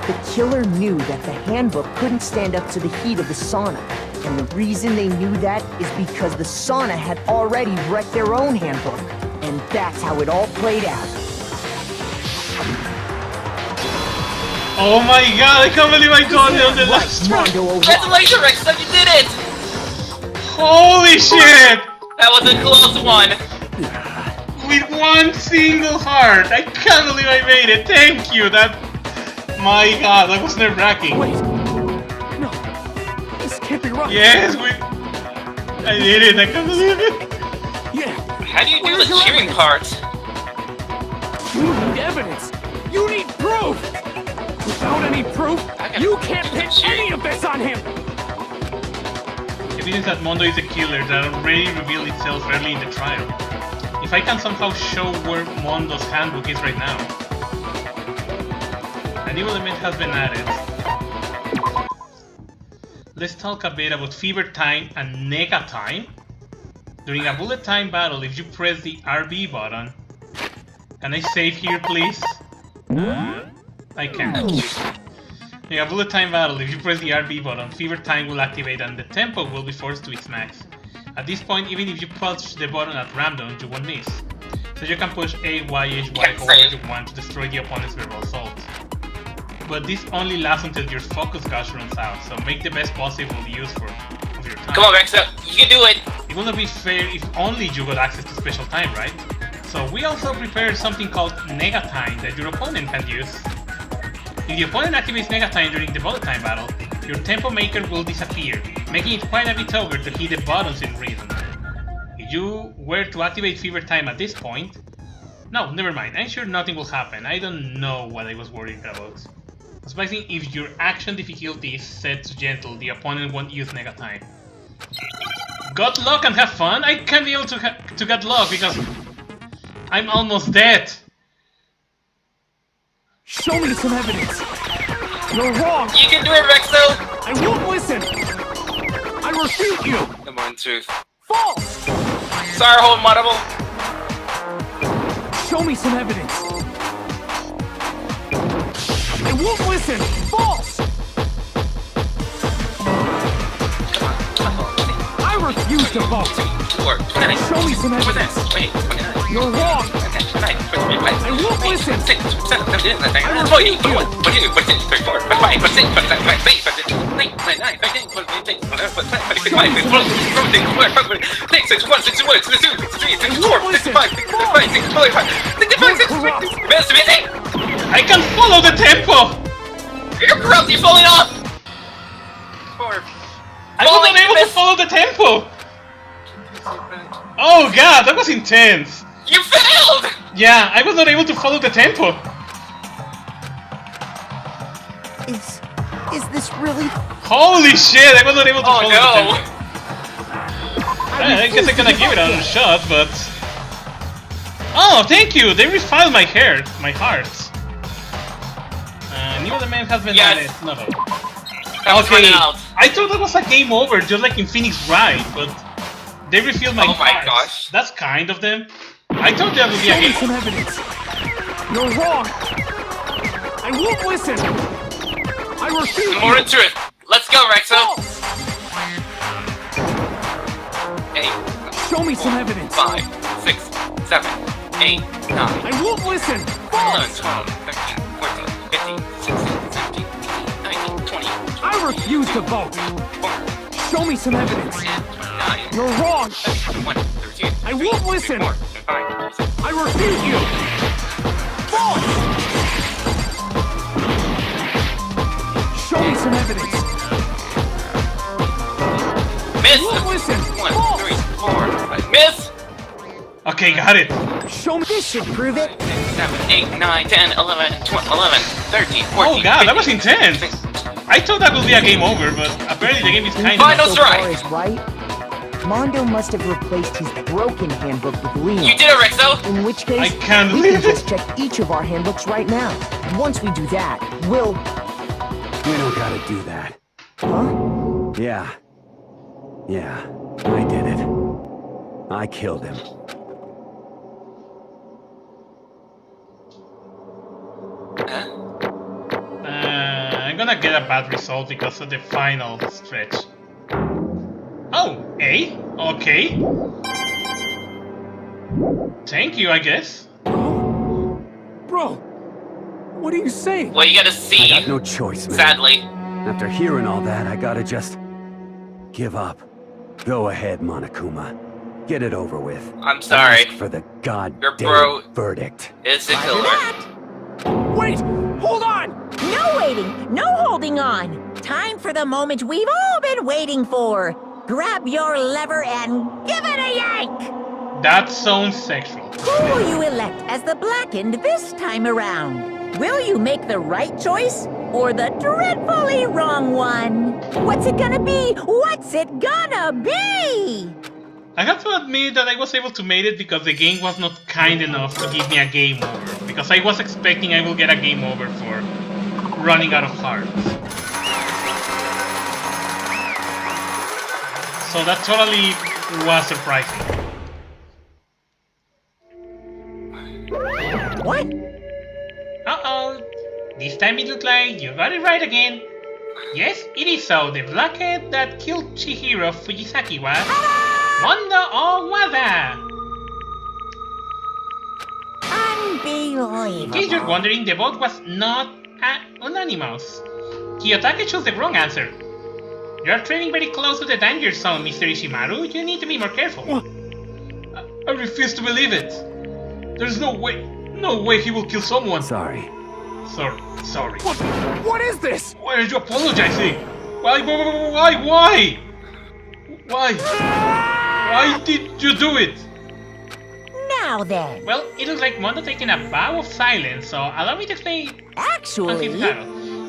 the killer knew that the handbook couldn't stand up to the heat of the sauna. And the reason they knew that is because the sauna had already wrecked their own handbook. And that's how it all played out. Oh my god, I can't believe I got it on the last try. Congratulations, Rexo, you did it! Holy shit! That was a close one. With one single heart. I can't believe I made it. Thank you. That... My god, that was nerve-wracking. Wait. No. This can't be right. Yes, I did it. I can't believe it. Yeah. How do you do the cheering part? You need evidence. You need proof. Without any proof, you can't pin any of this on him. Evidence that Mondo is a killer that already revealed itself early in the trial. If I can somehow show where Mondo's handbook is right now. A new element has been added. Let's talk a bit about fever time and nega time. During a bullet time battle, if you press the RB button... Can I save here, please? I can't. In a bullet time battle, if you press the RB button, fever time will activate and the tempo will be forced to its max. At this point, even if you push the button at random, you won't miss. So you can push A, Y, H, Y, however you want to destroy the opponent's verbal assault. But this only lasts until your focus gauge runs out, so make the best possible use of your time. Come on, Rexo, you can do it! It would not be fair if only you got access to special time, right? So we also prepared something called Nega Time that your opponent can use. If the opponent activates Nega Time during the bullet time battle, your tempo maker will disappear, making it quite a bit tougher to hit the buttons in rhythm. If you were to activate fever time at this point... No, never mind, I'm sure nothing will happen, I don't know what I was worried about. Surprising, if your action difficulty is set to gentle, the opponent won't use Nega Time. Got luck and have fun? I can't be able to get luck because I'm almost dead. Show me some evidence. You're wrong. You can do it, Rexo. I won't listen. I refute you. Come on, truth. False. Sorry, hold model. Show me some evidence. I won't listen. False. I refuse to vote. Show me some evidence. You're wrong. I won't listen. I refuse you. I can follow the tempo! You're corrupt, you're falling off! I was not able to follow the tempo! Oh god, that was intense! You failed! Yeah, I was not able to follow the tempo! Is this really... Holy shit, I was not able to follow no. the tempo! I guess I'm gonna give it a shot, but... Oh, thank you! They refiled my heart. New element has been added. No. Okay, I thought that was a game over, just like in Phoenix Wright, but they refilled my heart. Oh my gosh. That's kind of them. I thought that would be a game. Show me some evidence. You're wrong. I won't listen. I refuse. More into it. Let's go, Rexo. 8. Show me some evidence. 5, 6, 7, 8, 9. I won't listen. 11, 12, 13, 14, 15, 16, 17, 18, 19, 20. I refuse to vote. Show me some evidence. 9. You're wrong. 1, 13. I won't listen. 4, 5, 6. I refuse you. False. Show me some evidence. Miss. I won't listen. 1, 3, 4, 5. Miss. Okay, got it. Show me. This should prove it. 7, 8, 9, 10, 11, 12, 11, 13, 14, Oh god, that was intense. 15, I thought that would be a game over, but apparently the game is kind of... Final so strike! far is right, Mondo must have replaced his broken handbook with Leon. You did it, Rexo! In which case, I can't we believe can it! just check each of our handbooks right now. Once we do that, we'll... We don't gotta do that. Huh? Yeah. Yeah, I did it. I killed him. I'm gonna get a bad result because of the final stretch. Oh, A? Okay. Thank you, I guess. Bro, what are you saying? Well, you gotta see. I got no choice, man. Sadly. After hearing all that, I gotta just... give up. Go ahead, Monokuma. Get it over with. I'm sorry. Ask for the goddamn Your bro verdict. is a killer. Wait! Hold on! No waiting, no holding on. Time for the moment we've all been waiting for. Grab your lever and give it a yank! That sounds sexual. Who will you elect as the Blackened this time around? Will you make the right choice or the dreadfully wrong one? What's it gonna be? What's it gonna be? I have to admit that I was able to make it because the game was not kind enough to give me a game over. Because I was expecting I will get a game over for running out of hearts. So that totally was surprising. What? Uh-oh. This time it looked like you got it right again. Yes, it is so. The blockhead that killed Chihiro Fujisaki was... Mondo Owada! Unbelievable. In case you're wondering, the vote was not unanimous. Kiyotake chose the wrong answer. You are treading very close to the danger zone, Mr. Ishimaru. You need to be more careful. What? I refuse to believe it. There's no way he will kill someone. Sorry. Sorry. What is this? Why are you apologizing? Why? Why did you do it? Now then. Well, it looks like Mondo taking a vow of silence, so allow me to explain. Actually...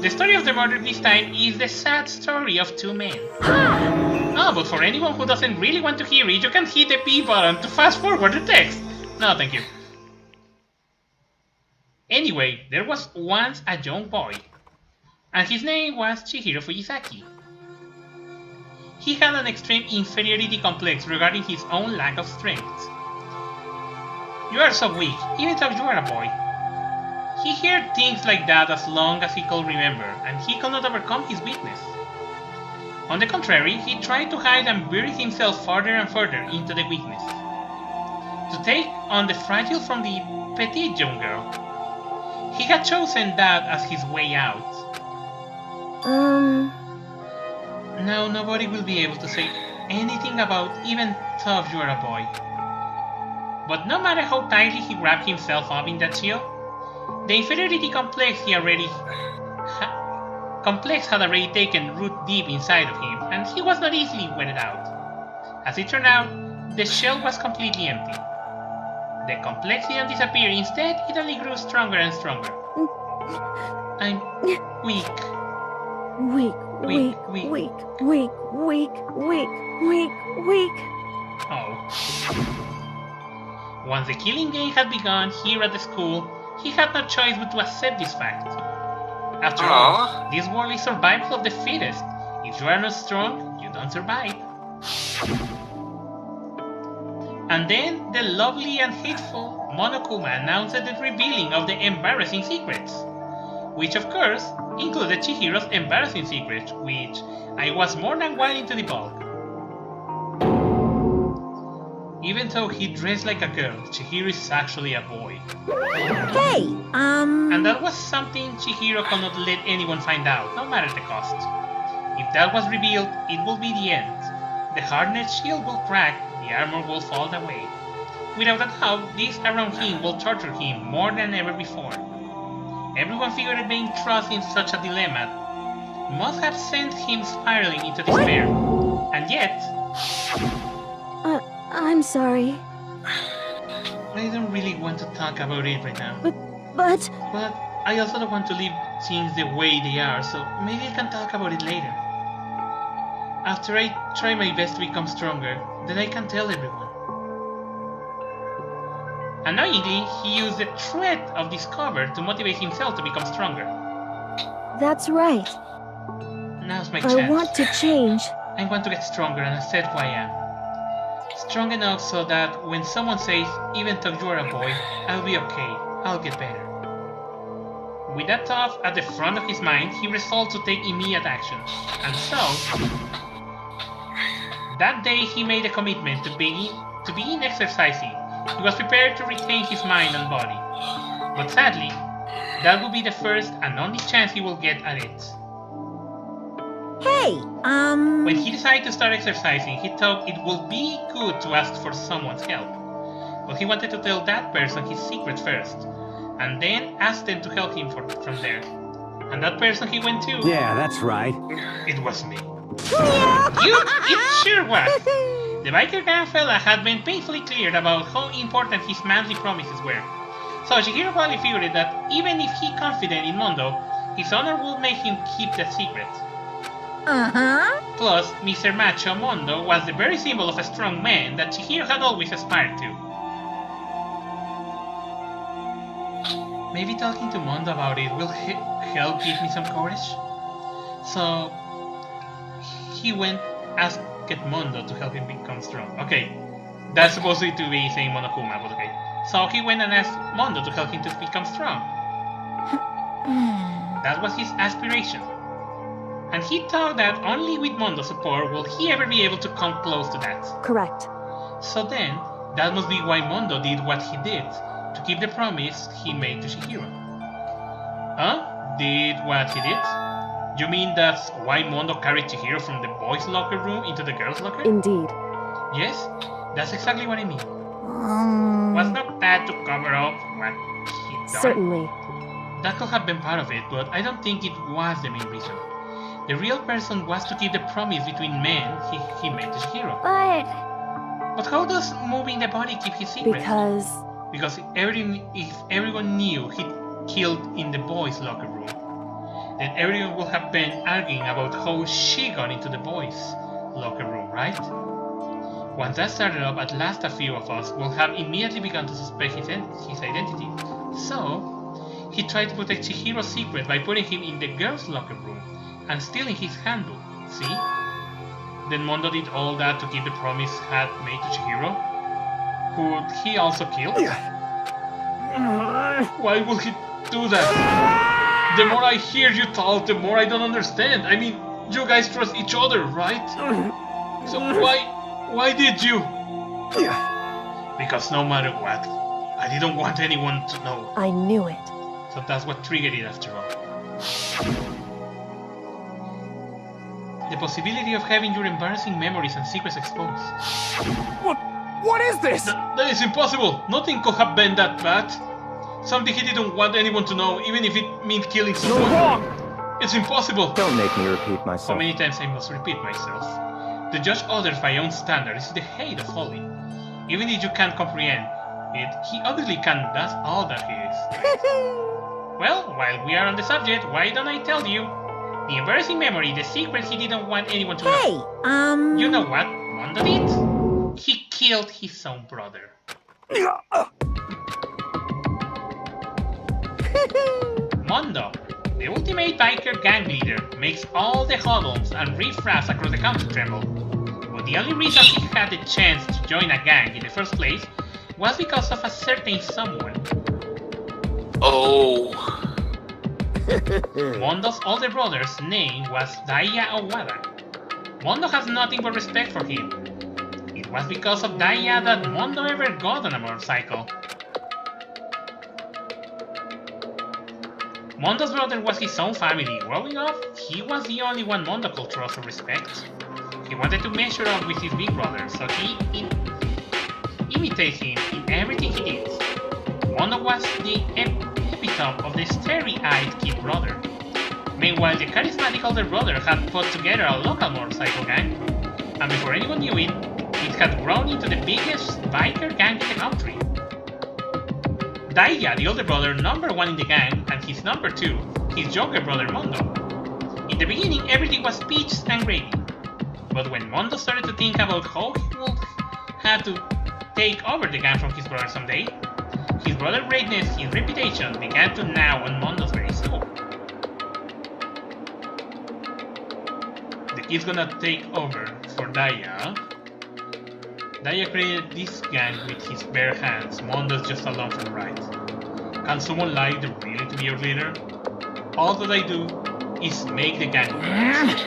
The story of the murder this time is the sad story of two men. But for anyone who doesn't really want to hear it, you can hit the B button to fast forward the text. No, thank you. Anyway, there was once a young boy, and his name was Chihiro Fujisaki. He had an extreme inferiority complex regarding his own lack of strength. You are so weak, even though you are a boy. He heard things like that as long as he could remember, and he could not overcome his weakness. On the contrary, he tried to hide and bury himself further and further into the weakness, to take on the fragile from the petite young girl. He had chosen that as his way out. Now nobody will be able to say anything about even though you are a boy. But no matter how tightly he wrapped himself up in that shield, the inferiority complex had already taken root deep inside of him, and he was not easily weeded out. As it turned out, the shell was completely empty. The complex didn't disappear, instead it only grew stronger and stronger. I'm weak. Weak. Oh. Once the killing game had begun here at the school, he had no choice but to accept this fact. After all, this world is survival of the fittest. If you are not strong, you don't survive. And then the lovely and hateful Monokuma announced the revealing of the embarrassing secrets, which of course included Chihiro's embarrassing secret, which I was more than willing to debunk. Even though he dressed like a girl, Chihiro is actually a boy. Hey, And that was something Chihiro could not let anyone find out, no matter the cost. If that was revealed, it will be the end. The hardened shield will crack, the armor will fall away. Without a doubt, this around him will torture him more than ever before. Everyone figured that being thrust in such a dilemma must have sent him spiraling into despair. And yet... I'm sorry. I don't really want to talk about it right now. But... I also don't want to leave things the way they are, so maybe I can talk about it later. After I try my best to become stronger, then I can tell everyone. Annoyingly, he used the threat of discover to motivate himself to become stronger. That's right. Now's my chance. I want to change. I want to get stronger and accept who I am. Strong enough so that when someone says, even though you're a boy, I'll be okay, I'll get better. With that thought at the front of his mind, he resolved to take immediate action. And so, that day he made a commitment to begin exercising. He was prepared to retain his mind and body. But sadly, that would be the first and only chance he will get at it. Hey, When he decided to start exercising, he thought it would be good to ask for someone's help. But he wanted to tell that person his secret first, and then ask them to help him from there. And that person he went to... Yeah, that's right. It was me. It sure was! The biker gang fella had been painfully clear about how important his manly promises were. So Chihiro probably figured that even if he confided in Mondo, his honor would make him keep that secret. Plus, Mr. Macho Mondo was the very symbol of a strong man that Chihiro had always aspired to. Maybe talking to Mondo about it will help give me some courage? So, he went asked Mondo to help him become strong. Okay, that's supposed to be saying Monokuma, but okay. So he went and asked Mondo to help him to become strong. That was his aspiration. And he thought that only with Mondo's support will he ever be able to come close to that. Correct. So then, that must be why Mondo did what he did, to keep the promise he made to Chihiro. Huh? Did what he did? You mean that's why Mondo carried Chihiro from the boys' locker room into the girls' locker? Indeed. Yes, that's exactly what I mean. Was not that to cover up what he done? Certainly. That could have been part of it, but I don't think it was the main reason. The real person was to keep the promise between men he made to Chihiro. But how does moving the body keep his secret? Because if everyone knew he killed in the boys' locker room, then everyone would have been arguing about how she got into the boys' locker room, right? Once that started up, at last a few of us will have immediately begun to suspect his identity. So, he tried to protect Chihiro's secret by putting him in the girls' locker room and stealing his handbook, see? Then Mondo did all that to keep the promise had made to Chihiro, who he also killed. Why would he do that? The more I hear you talk, the more I don't understand. I mean, you guys trust each other, right? So why did you? Because no matter what, I didn't want anyone to know. I knew it. So that's what triggered it after all. The possibility of having your embarrassing memories and secrets exposed. What is this? That is impossible. Nothing could have been that bad. Something he didn't want anyone to know, even if it meant killing someone. You're wrong! It's impossible. Don't make me repeat myself. How many times I must repeat myself? To judge others by own standards is the height of folly. Even if you can't comprehend it, he obviously can. That's all that he is. Well, while we are on the subject, why don't I tell you? The embarrassing memory, the secret he didn't want anyone to know. You know what Mondo did? He killed his own brother. Mondo, the ultimate biker gang leader, makes all the huddles and riffraffs across the country tremble. But the only reason he had the chance to join a gang in the first place was because of a certain someone. Oh. Mondo's older brother's name was Daiya Owada. Mondo has nothing but respect for him. It was because of Daiya that Mondo ever got on a motorcycle. Mondo's brother was his own family. Growing up, he was the only one Mondo could trust or respect. He wanted to measure up with his big brother, so he imitated him in everything he did. Mondo was the epitome of the starry-eyed kid brother. Meanwhile, the charismatic older brother had put together a local motorcycle gang, and before anyone knew it, it had grown into the biggest biker gang in the country. Daiya, the older brother, #1 in the gang, and and his number 2, his younger brother Mondo. In the beginning, everything was peaches and gravy. But when Mondo started to think about how he would have to take over the gang from his brother someday, his brother's greatness, his reputation, began to gnaw on Mondo's very soul. The kid's gonna take over for Daya. Daya created this gang with his bare hands. Mondo's just along for the ride. Can someone like them really to be your leader? All that I do is make the gang work.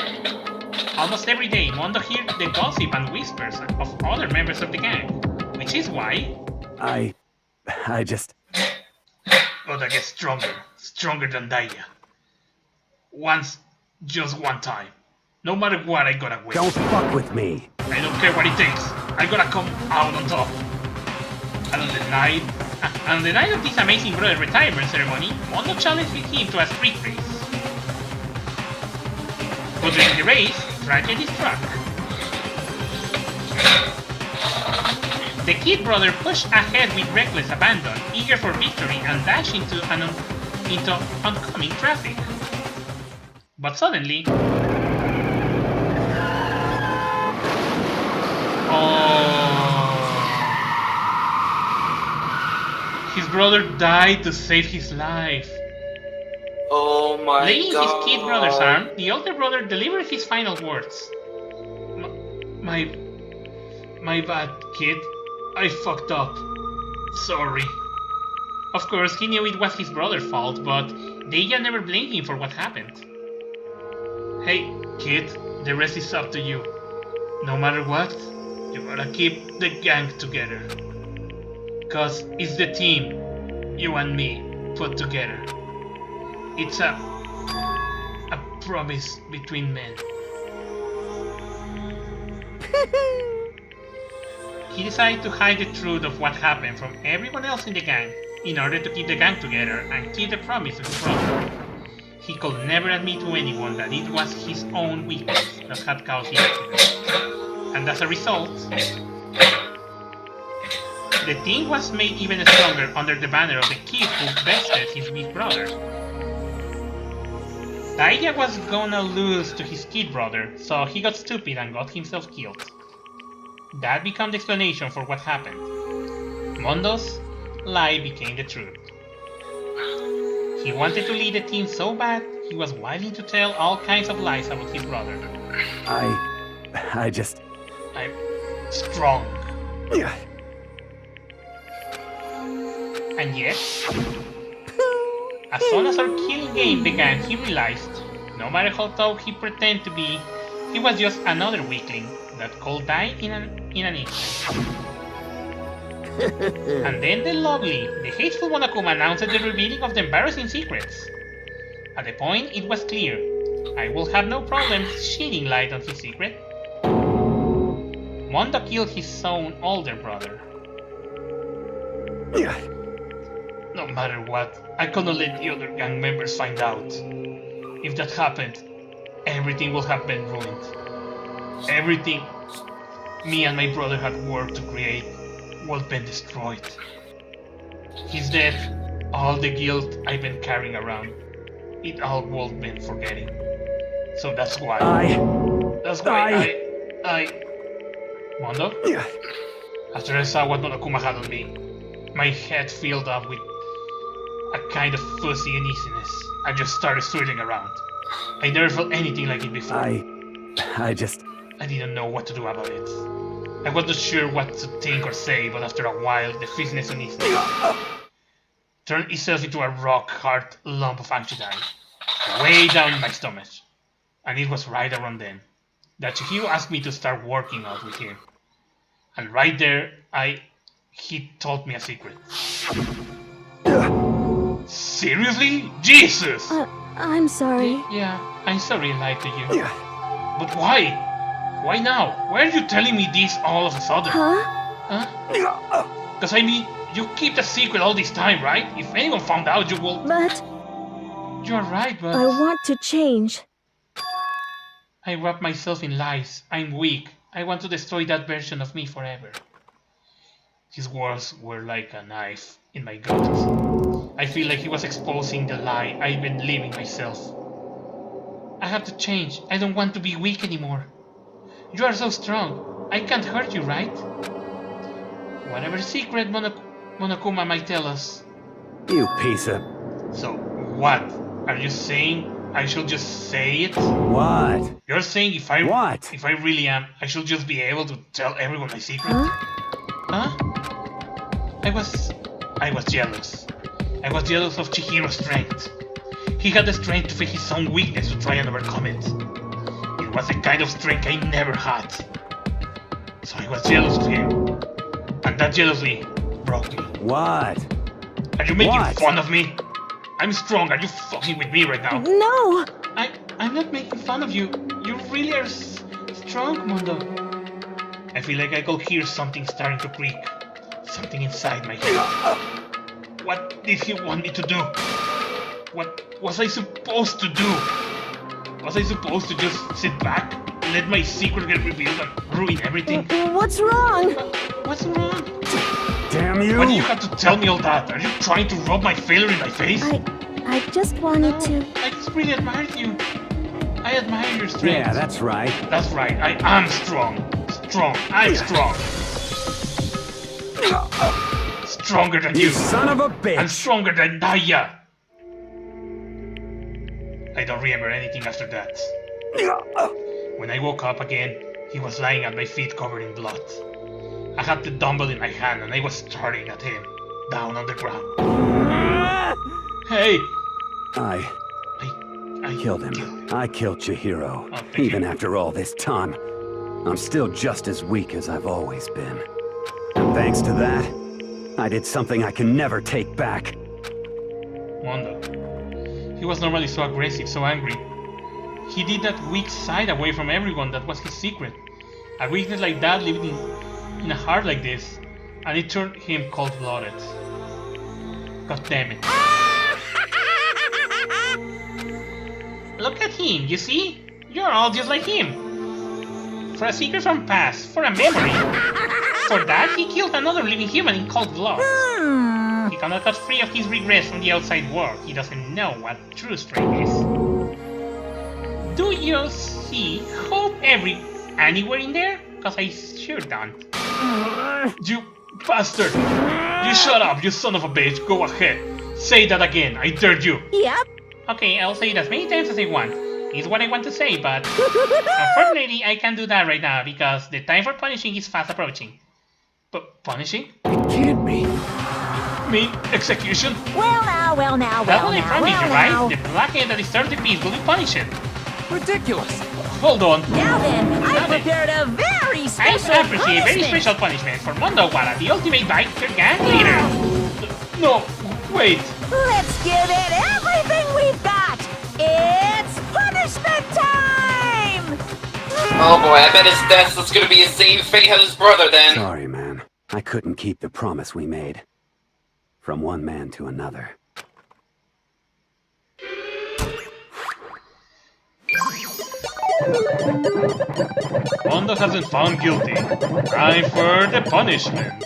Almost every day, Mondo hears the gossip and whispers of other members of the gang, which is why... I just... But I get stronger than Daya. Just one time. No matter what, I gotta win. Don't fuck with me. I don't care what it takes. I gotta come out on top. And on the night of this amazing brother retirement ceremony, Mondo challenged him to a street race. But during the race, tragedy struck. The kid brother pushed ahead with reckless abandon, eager for victory, and dashed into oncoming traffic. But suddenly... his brother died to save his life. Oh my god. Laying his kid brother's arm, the older brother delivered his final words. My bad, kid. I fucked up. Sorry. Of course, he knew it was his brother's fault, but Daya never blamed him for what happened. Hey, kid, the rest is up to you. No matter what, you gotta keep the gang together. Cause it's the team, you and me, put together. It's a promise between men. He decided to hide the truth of what happened from everyone else in the gang in order to keep the gang together and keep the promise of his brother. He could never admit to anyone that it was his own weakness that had caused the accident. And as a result, the team was made even stronger under the banner of the kid who bested his big brother. Daya was gonna lose to his kid brother, so he got stupid and got himself killed. That became the explanation for what happened. Mondo's lie became the truth. He wanted to lead the team so bad, he was willing to tell all kinds of lies about his brother. I just... I'm strong. And yet, as soon as our killing game began, he realized, no matter how tough he pretended to be, he was just another weakling that could die in an instant. And then the hateful Monokuma announced the revealing of the embarrassing secrets. At the point, it was clear. I will have no problem shedding light on his secret. Mondo killed his own older brother. No matter what, I couldn't let the other gang members find out. If that happened, everything would have been ruined. Everything me and my brother had worked to create would have been destroyed. His death, all the guilt I've been carrying around, it all would have been forgetting. So that's why I... Mondo? After I saw what Monokuma had on me, my head filled up with a kind of fuzzy uneasiness. I just started swirling around. I never felt anything like it before. I didn't know what to do about it. I wasn't sure what to think or say, but after a while, the fizziness uneasiness turned itself into a rock-hard lump of anxiety, way down in my stomach. And it was right around then that Chihiro asked me to start working out with him. And right there, he told me a secret. Seriously? Jesus! I'm sorry. Yeah, I'm sorry I lied to you. But why? Why now? Why are you telling me this all of a sudden? Huh? Because I mean, you keep the secret all this time, right? If anyone found out, you will... But... You're right, but... I want to change. I wrap myself in lies. I'm weak. I want to destroy that version of me forever. His words were like a knife in my gut. I feel like he was exposing the lie I've been living myself. I have to change. I don't want to be weak anymore. You are so strong. I can't hurt you, right? Whatever secret Monokuma might tell us. You piece of... So, what? Are you saying I should just say it? What? You're saying if I... What? If I really am, I should just be able to tell everyone my secret? Huh? I was jealous. I was jealous of Chihiro's strength. He had the strength to face his own weakness to try and overcome it. It was the kind of strength I never had. So I was jealous of him. And that jealousy broke me. What? Are you making fun of me? I'm strong. Are you fucking with me right now? No! I'm not making fun of you. You really are strong, Mondo. I feel like I could hear something starting to creak. Something inside my head. What did he want me to do? What was I supposed to do? Was I supposed to just sit back, let my secret get revealed and ruin everything? What's wrong? What's wrong? Damn you! Why do you have to tell me all that? Are you trying to rub my failure in my face? I just wanted to... I just really admired you. I admire your strength. Yeah, that's right. That's right. I am strong. Strong. I'm strong. Stronger than you. Son of a bitch! I'm stronger than Daya. I don't remember anything after that. When I woke up again, he was lying at my feet covered in blood. I had the dumbbell in my hand and I was staring at him, down on the ground. Hey! I killed him. I killed Chihiro. Even after all this time, I'm still just as weak as I've always been. And thanks to that, I did something I can never take back. Mondo. He was normally so aggressive, so angry. He did that weak side away from everyone. That was his secret. A weakness like that living in a heart like this, and it turned him cold-blooded. God damn it. Look at him, you see? You're all just like him. For a secret from past, for a memory. For that, he killed another living human in cold blood. He cannot cut free of his regrets from the outside world. He doesn't know what true strength is. Do you see hope anywhere in there? Cause I sure don't. You bastard! You shut up, you son of a bitch. Go ahead. Say that again. I dare you. Yep. Okay, I'll say it as many times as I want. It's what I want to say, but unfortunately I can't do that right now because the time for punishing is fast approaching. But punishing? It can't be. Me? Execution? Well now, That's what I promised you, right? The blackhead that disturbs the peace will be punished. Ridiculous. Hold on. Now then, I prepared a very special a very special punishment for Mondo Wara, the ultimate biker gang leader. No, wait. Let's give it everything we've got. It's punishment time! Oh boy, I bet his death is gonna be the same fate as his brother then. Sorry, man. I couldn't keep the promise we made. From one man to another. Mondo has been found guilty. Time for the punishment.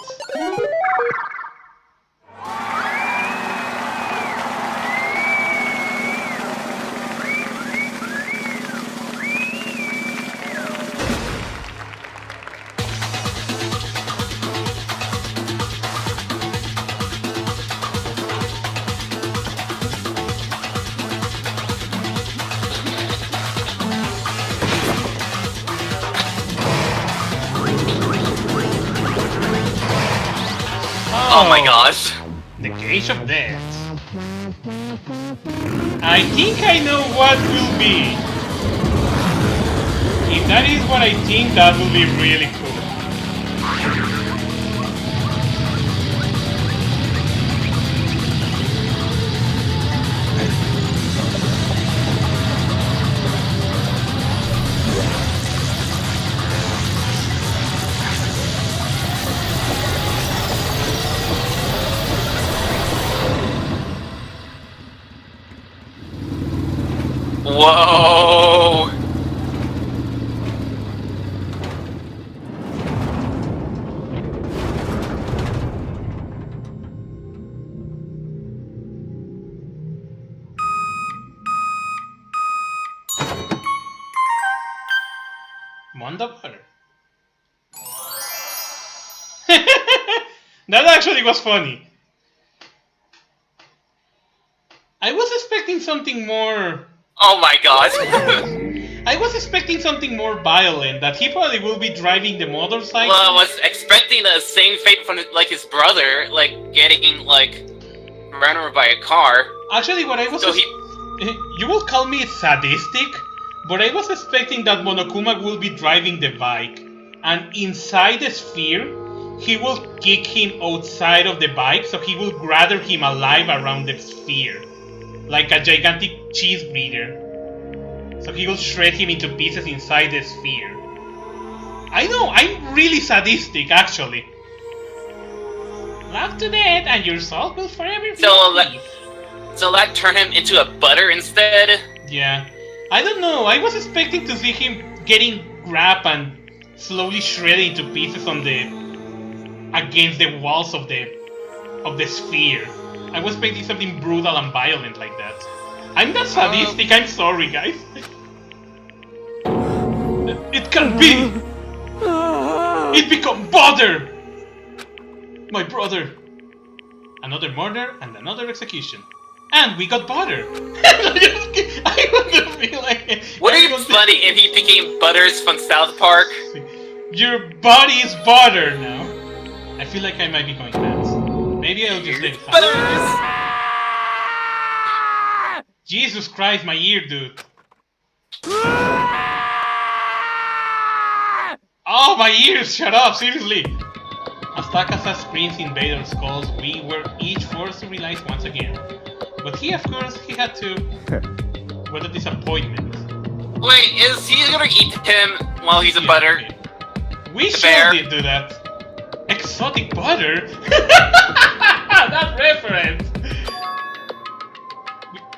Oh my gosh. The Cage of Death. I think I know what will be. If that is what I think, that will be really cool. Whoa! won the butter. That actually was funny. I was expecting something more... Oh my god. I was expecting something more violent, that he probably will be driving the motorcycle. Well, I was expecting the same fate from like his brother, like getting like run over by a car. Actually, what I was... So you will call me sadistic, but I was expecting that Monokuma will be driving the bike, and inside the sphere, he will kick him outside of the bike, so he will gather him alive around the sphere. Like a gigantic cheese breeder. So he will shred him into pieces inside the sphere. I know, I'm really sadistic, actually. Love to death, and your soul will forever be So that turned him into a butter instead? Yeah. I don't know, I was expecting to see him getting grabbed and slowly shredded into pieces on against the walls of the sphere. I was expecting something brutal and violent like that. I'm not sadistic, I'm sorry, guys. It can be! It become butter! My brother. Another murder and another execution. And we got butter! I wouldn't feel like it. Wouldn't it be funny if he became Butters from South Park? Your body is butter now. I feel like I might be going nuts. Maybe I'll just let it happen. Jesus Christ, my ear, dude. Oh, my ears! Shut up, seriously! As Takasa screams invade our skulls, we were each forced to realize once again. But he, of course, he had to. What a disappointment. Wait, is he gonna eat him while he's a butter? Okay. We sure did do that. Exotic butter? That reference!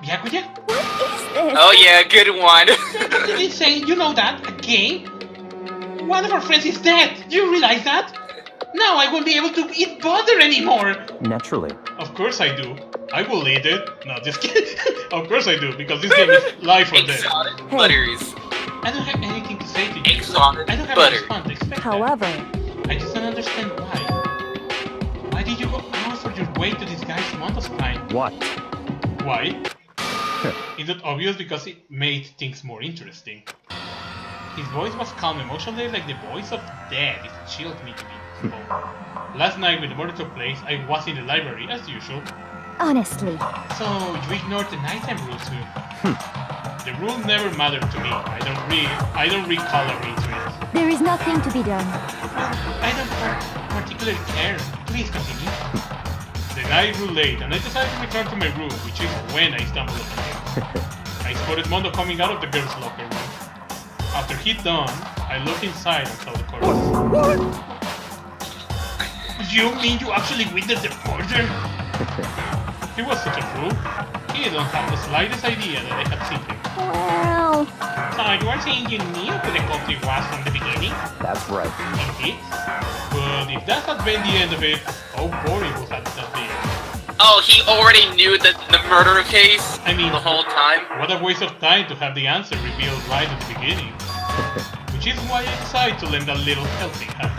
Yakuya? What is this? Oh yeah, good one. Did it say, you know that, again? One of our friends is dead, do you realize that? Now I won't be able to eat butter anymore! Naturally. Of course I do. I will eat it. No, just kidding. Of course I do, because this game is life or death. Exotic butters. I don't have anything to say to you. Exotic I don't have butter. a response to expect. However, I just don't understand why. Why did you go out of your way to disguise Mondo's crime? What? Why? Is it obvious because it made things more interesting? His voice was calm, emotionally like the voice of death. It chilled me to be. Last night when the murder took place, I was in the library as usual. Honestly. So you ignored the nighttime rule too? The rule never mattered to me. I don't read color into it. There is nothing to be done. I don't particularly care. Please continue. The night grew late, and I decided to return to my room, which is when I stumbled upon him. I spotted Mondo coming out of the girls' locker room. After he'd done, I looked inside and saw the corpse. What? You mean you actually witnessed the murder? He was such a fool. He don't have the slightest idea that I had seen him. Well... So you are saying you knew who the culprit was from the beginning? That's right. Indeed. But if that had been the end of it, how boring would that be? Oh, he already knew the murder case? I mean, the whole time? What a waste of time to have the answer revealed right at the beginning. Which is why I decided to lend a little helping hand.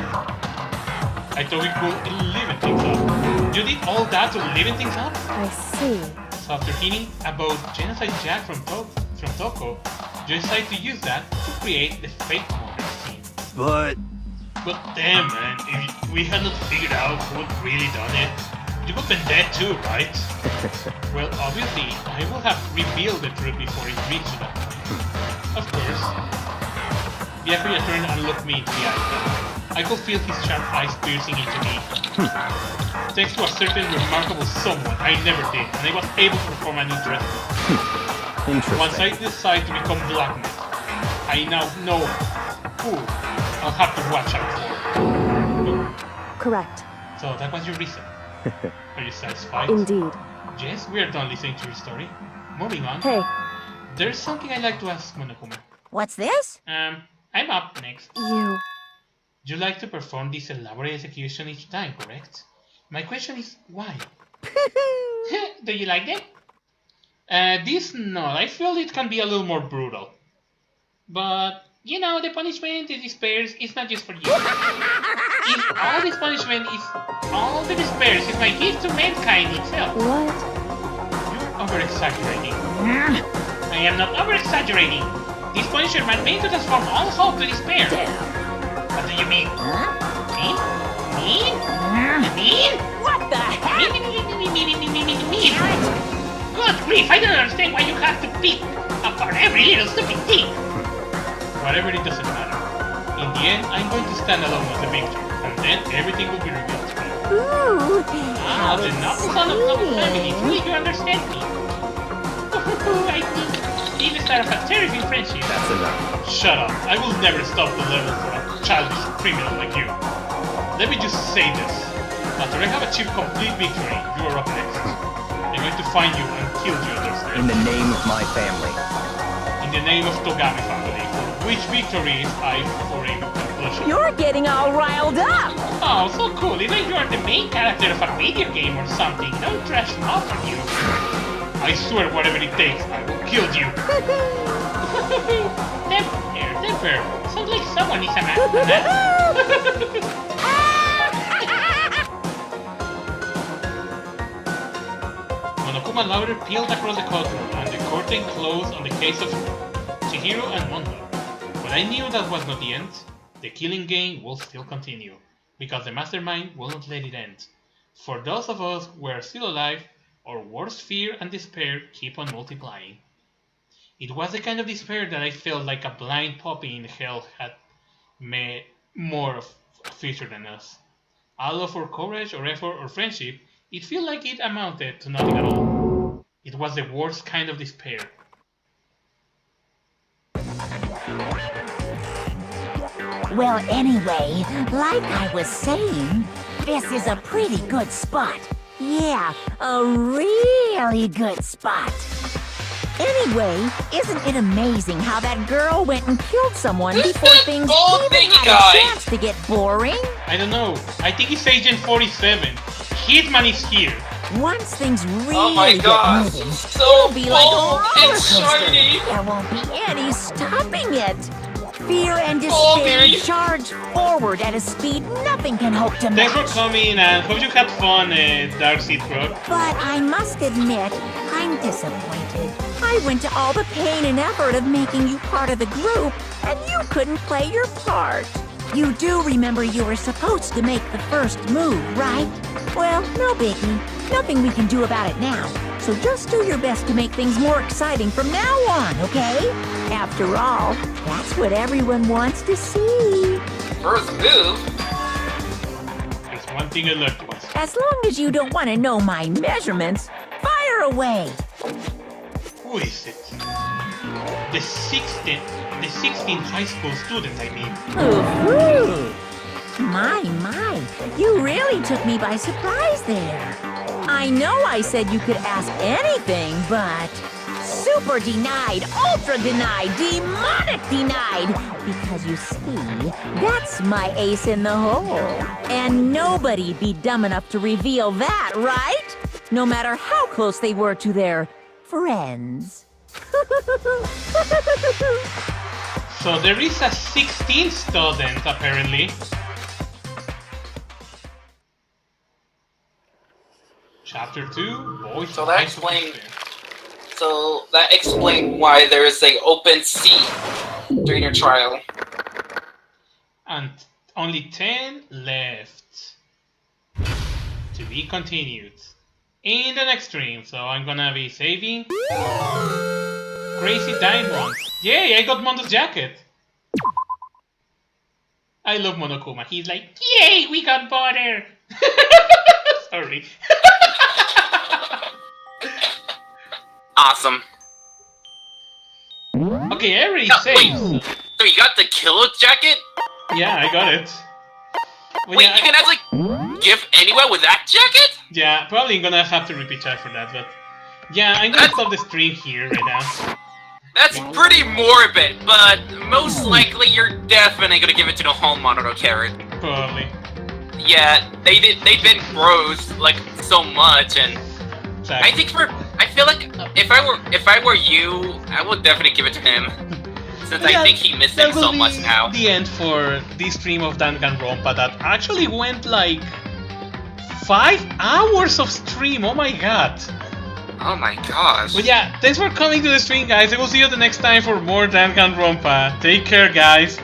I thought we could liven things up. You did all that to liven things up? I see. So after hearing about Genocide Jack from Toko, you decided to use that to create the fake murder scene. But damn, man, if we had not figured out who had really done it, you would have been dead too, right? Well, obviously, I will have revealed the truth before it reached that point. Of course. Byakuya turned and looked me into the eyes. I could feel his sharp eyes piercing into me. Thanks to a certain remarkable someone I never did, and I was able to perform an interest. Interesting. Once I decide to become Black Knight, I now know who I'll have to watch out for. Correct. So that was your reason. Are you satisfied? Indeed. Yes, we are done listening to your story. Moving on. Hey. There's something I'd like to ask Monokuma. What's this? I'm up next. You like to perform this elaborate execution each time, correct? My question is, why? Do you like it? This, no, I feel it can be a little more brutal. But You know, the punishment is despairs is not just for you. If all this punishment is all the despairs is my gift to mankind itself. What? You're over-exaggerating. I am not over-exaggerating. This punishment meant to transform all hope to despair. What do you mean? Mean? Mean? Mean? What the heck? Mean. Good grief, I don't understand why you have to pick apart every little stupid thing. Whatever, it doesn't matter. In the end, I'm going to stand alone as the victor, and then everything will be revealed to me. Ooh, The noble son of noble family, truly you understand me. I think even start of a terrible friendship. That's enough. Shut up. I will never stop the level for a childish criminal like you. Let me just say this. After I have achieved complete victory, you are up next. I'm going to find you and kill you, understand? In the name of my family. In the name of Togami family, for which victories I forever pleasure. You're getting all riled up! Oh, so cool. Even you are the main character of a video game or something. No trash off on you. I swear whatever it takes, I will kill you. Never. Sounds like someone is an Monokuma louder peeled across the courtroom, and the curtain closed on the case of Chihiro and Mondo. But I knew that was not the end. The killing game will still continue, because the mastermind will not let it end. For those of us who are still alive, our worst fear and despair keep on multiplying. It was the kind of despair that I felt like a blind puppy in hell had made more of a future than us. All of our courage or effort or friendship, it felt like it amounted to nothing at all. It was the worst kind of despair. Well, anyway, like I was saying, this is a pretty good spot. Yeah, a really good spot. Anyway, isn't it amazing how that girl went and killed someone before things even had a chance to get boring? I don't know. I think it's Agent 47. Hitman is here. Once things really get moving, it'll be like a roller coaster. There won't be any stopping it. Fear and despair charge forward at a speed nothing can hope to match. Thanks for coming and hope you had fun, Darcy Frog. But I must admit, I'm disappointed. I went to all the pain and effort of making you part of the group, and you couldn't play your part. You do remember you were supposed to make the first move, right? Well, no biggie. Nothing we can do about it now. So just do your best to make things more exciting from now on, okay? After all, that's what everyone wants to see. First move? There's one thing I left was. As long as you don't want to know my measurements, fire away. Who is it? The 16 high school student, I mean. Ooh. My, you really took me by surprise there. I know I said you could ask anything, but super denied, ultra denied, demonic denied. Because you see, that's my ace in the hole. And nobody'd be dumb enough to reveal that, right? No matter how close they were to their friends. So there is a 16th student, apparently. Chapter 2, Boys. So that explains why there is an open seat during your trial. And only 10 left. To be continued in the next stream. So I'm gonna be saving Crazy Diamonds. Yay, I got Mondo's jacket. I love Monokuma. He's like, yay, we got butter. Sorry. Awesome. Okay, I already saved. So you got the killer jacket? Yeah, I got it. Well, wait, yeah, you can actually give anyone with that jacket? Yeah, probably gonna have to repeat chat for that, but yeah, I'm gonna stop the stream here right now. That's pretty morbid, but most likely you're definitely gonna give it to the hall monitor carrot. Probably. Yeah, they've been bros like so much, and exactly. I feel like if I were you, I would definitely give it to him. since I think he missing so much now. The end for this stream of Danganronpa that actually went like 5 hours of stream. Oh my god. Oh my gosh. But yeah, thanks for coming to the stream, guys. I will see you the next time for more Danganronpa. Take care, guys.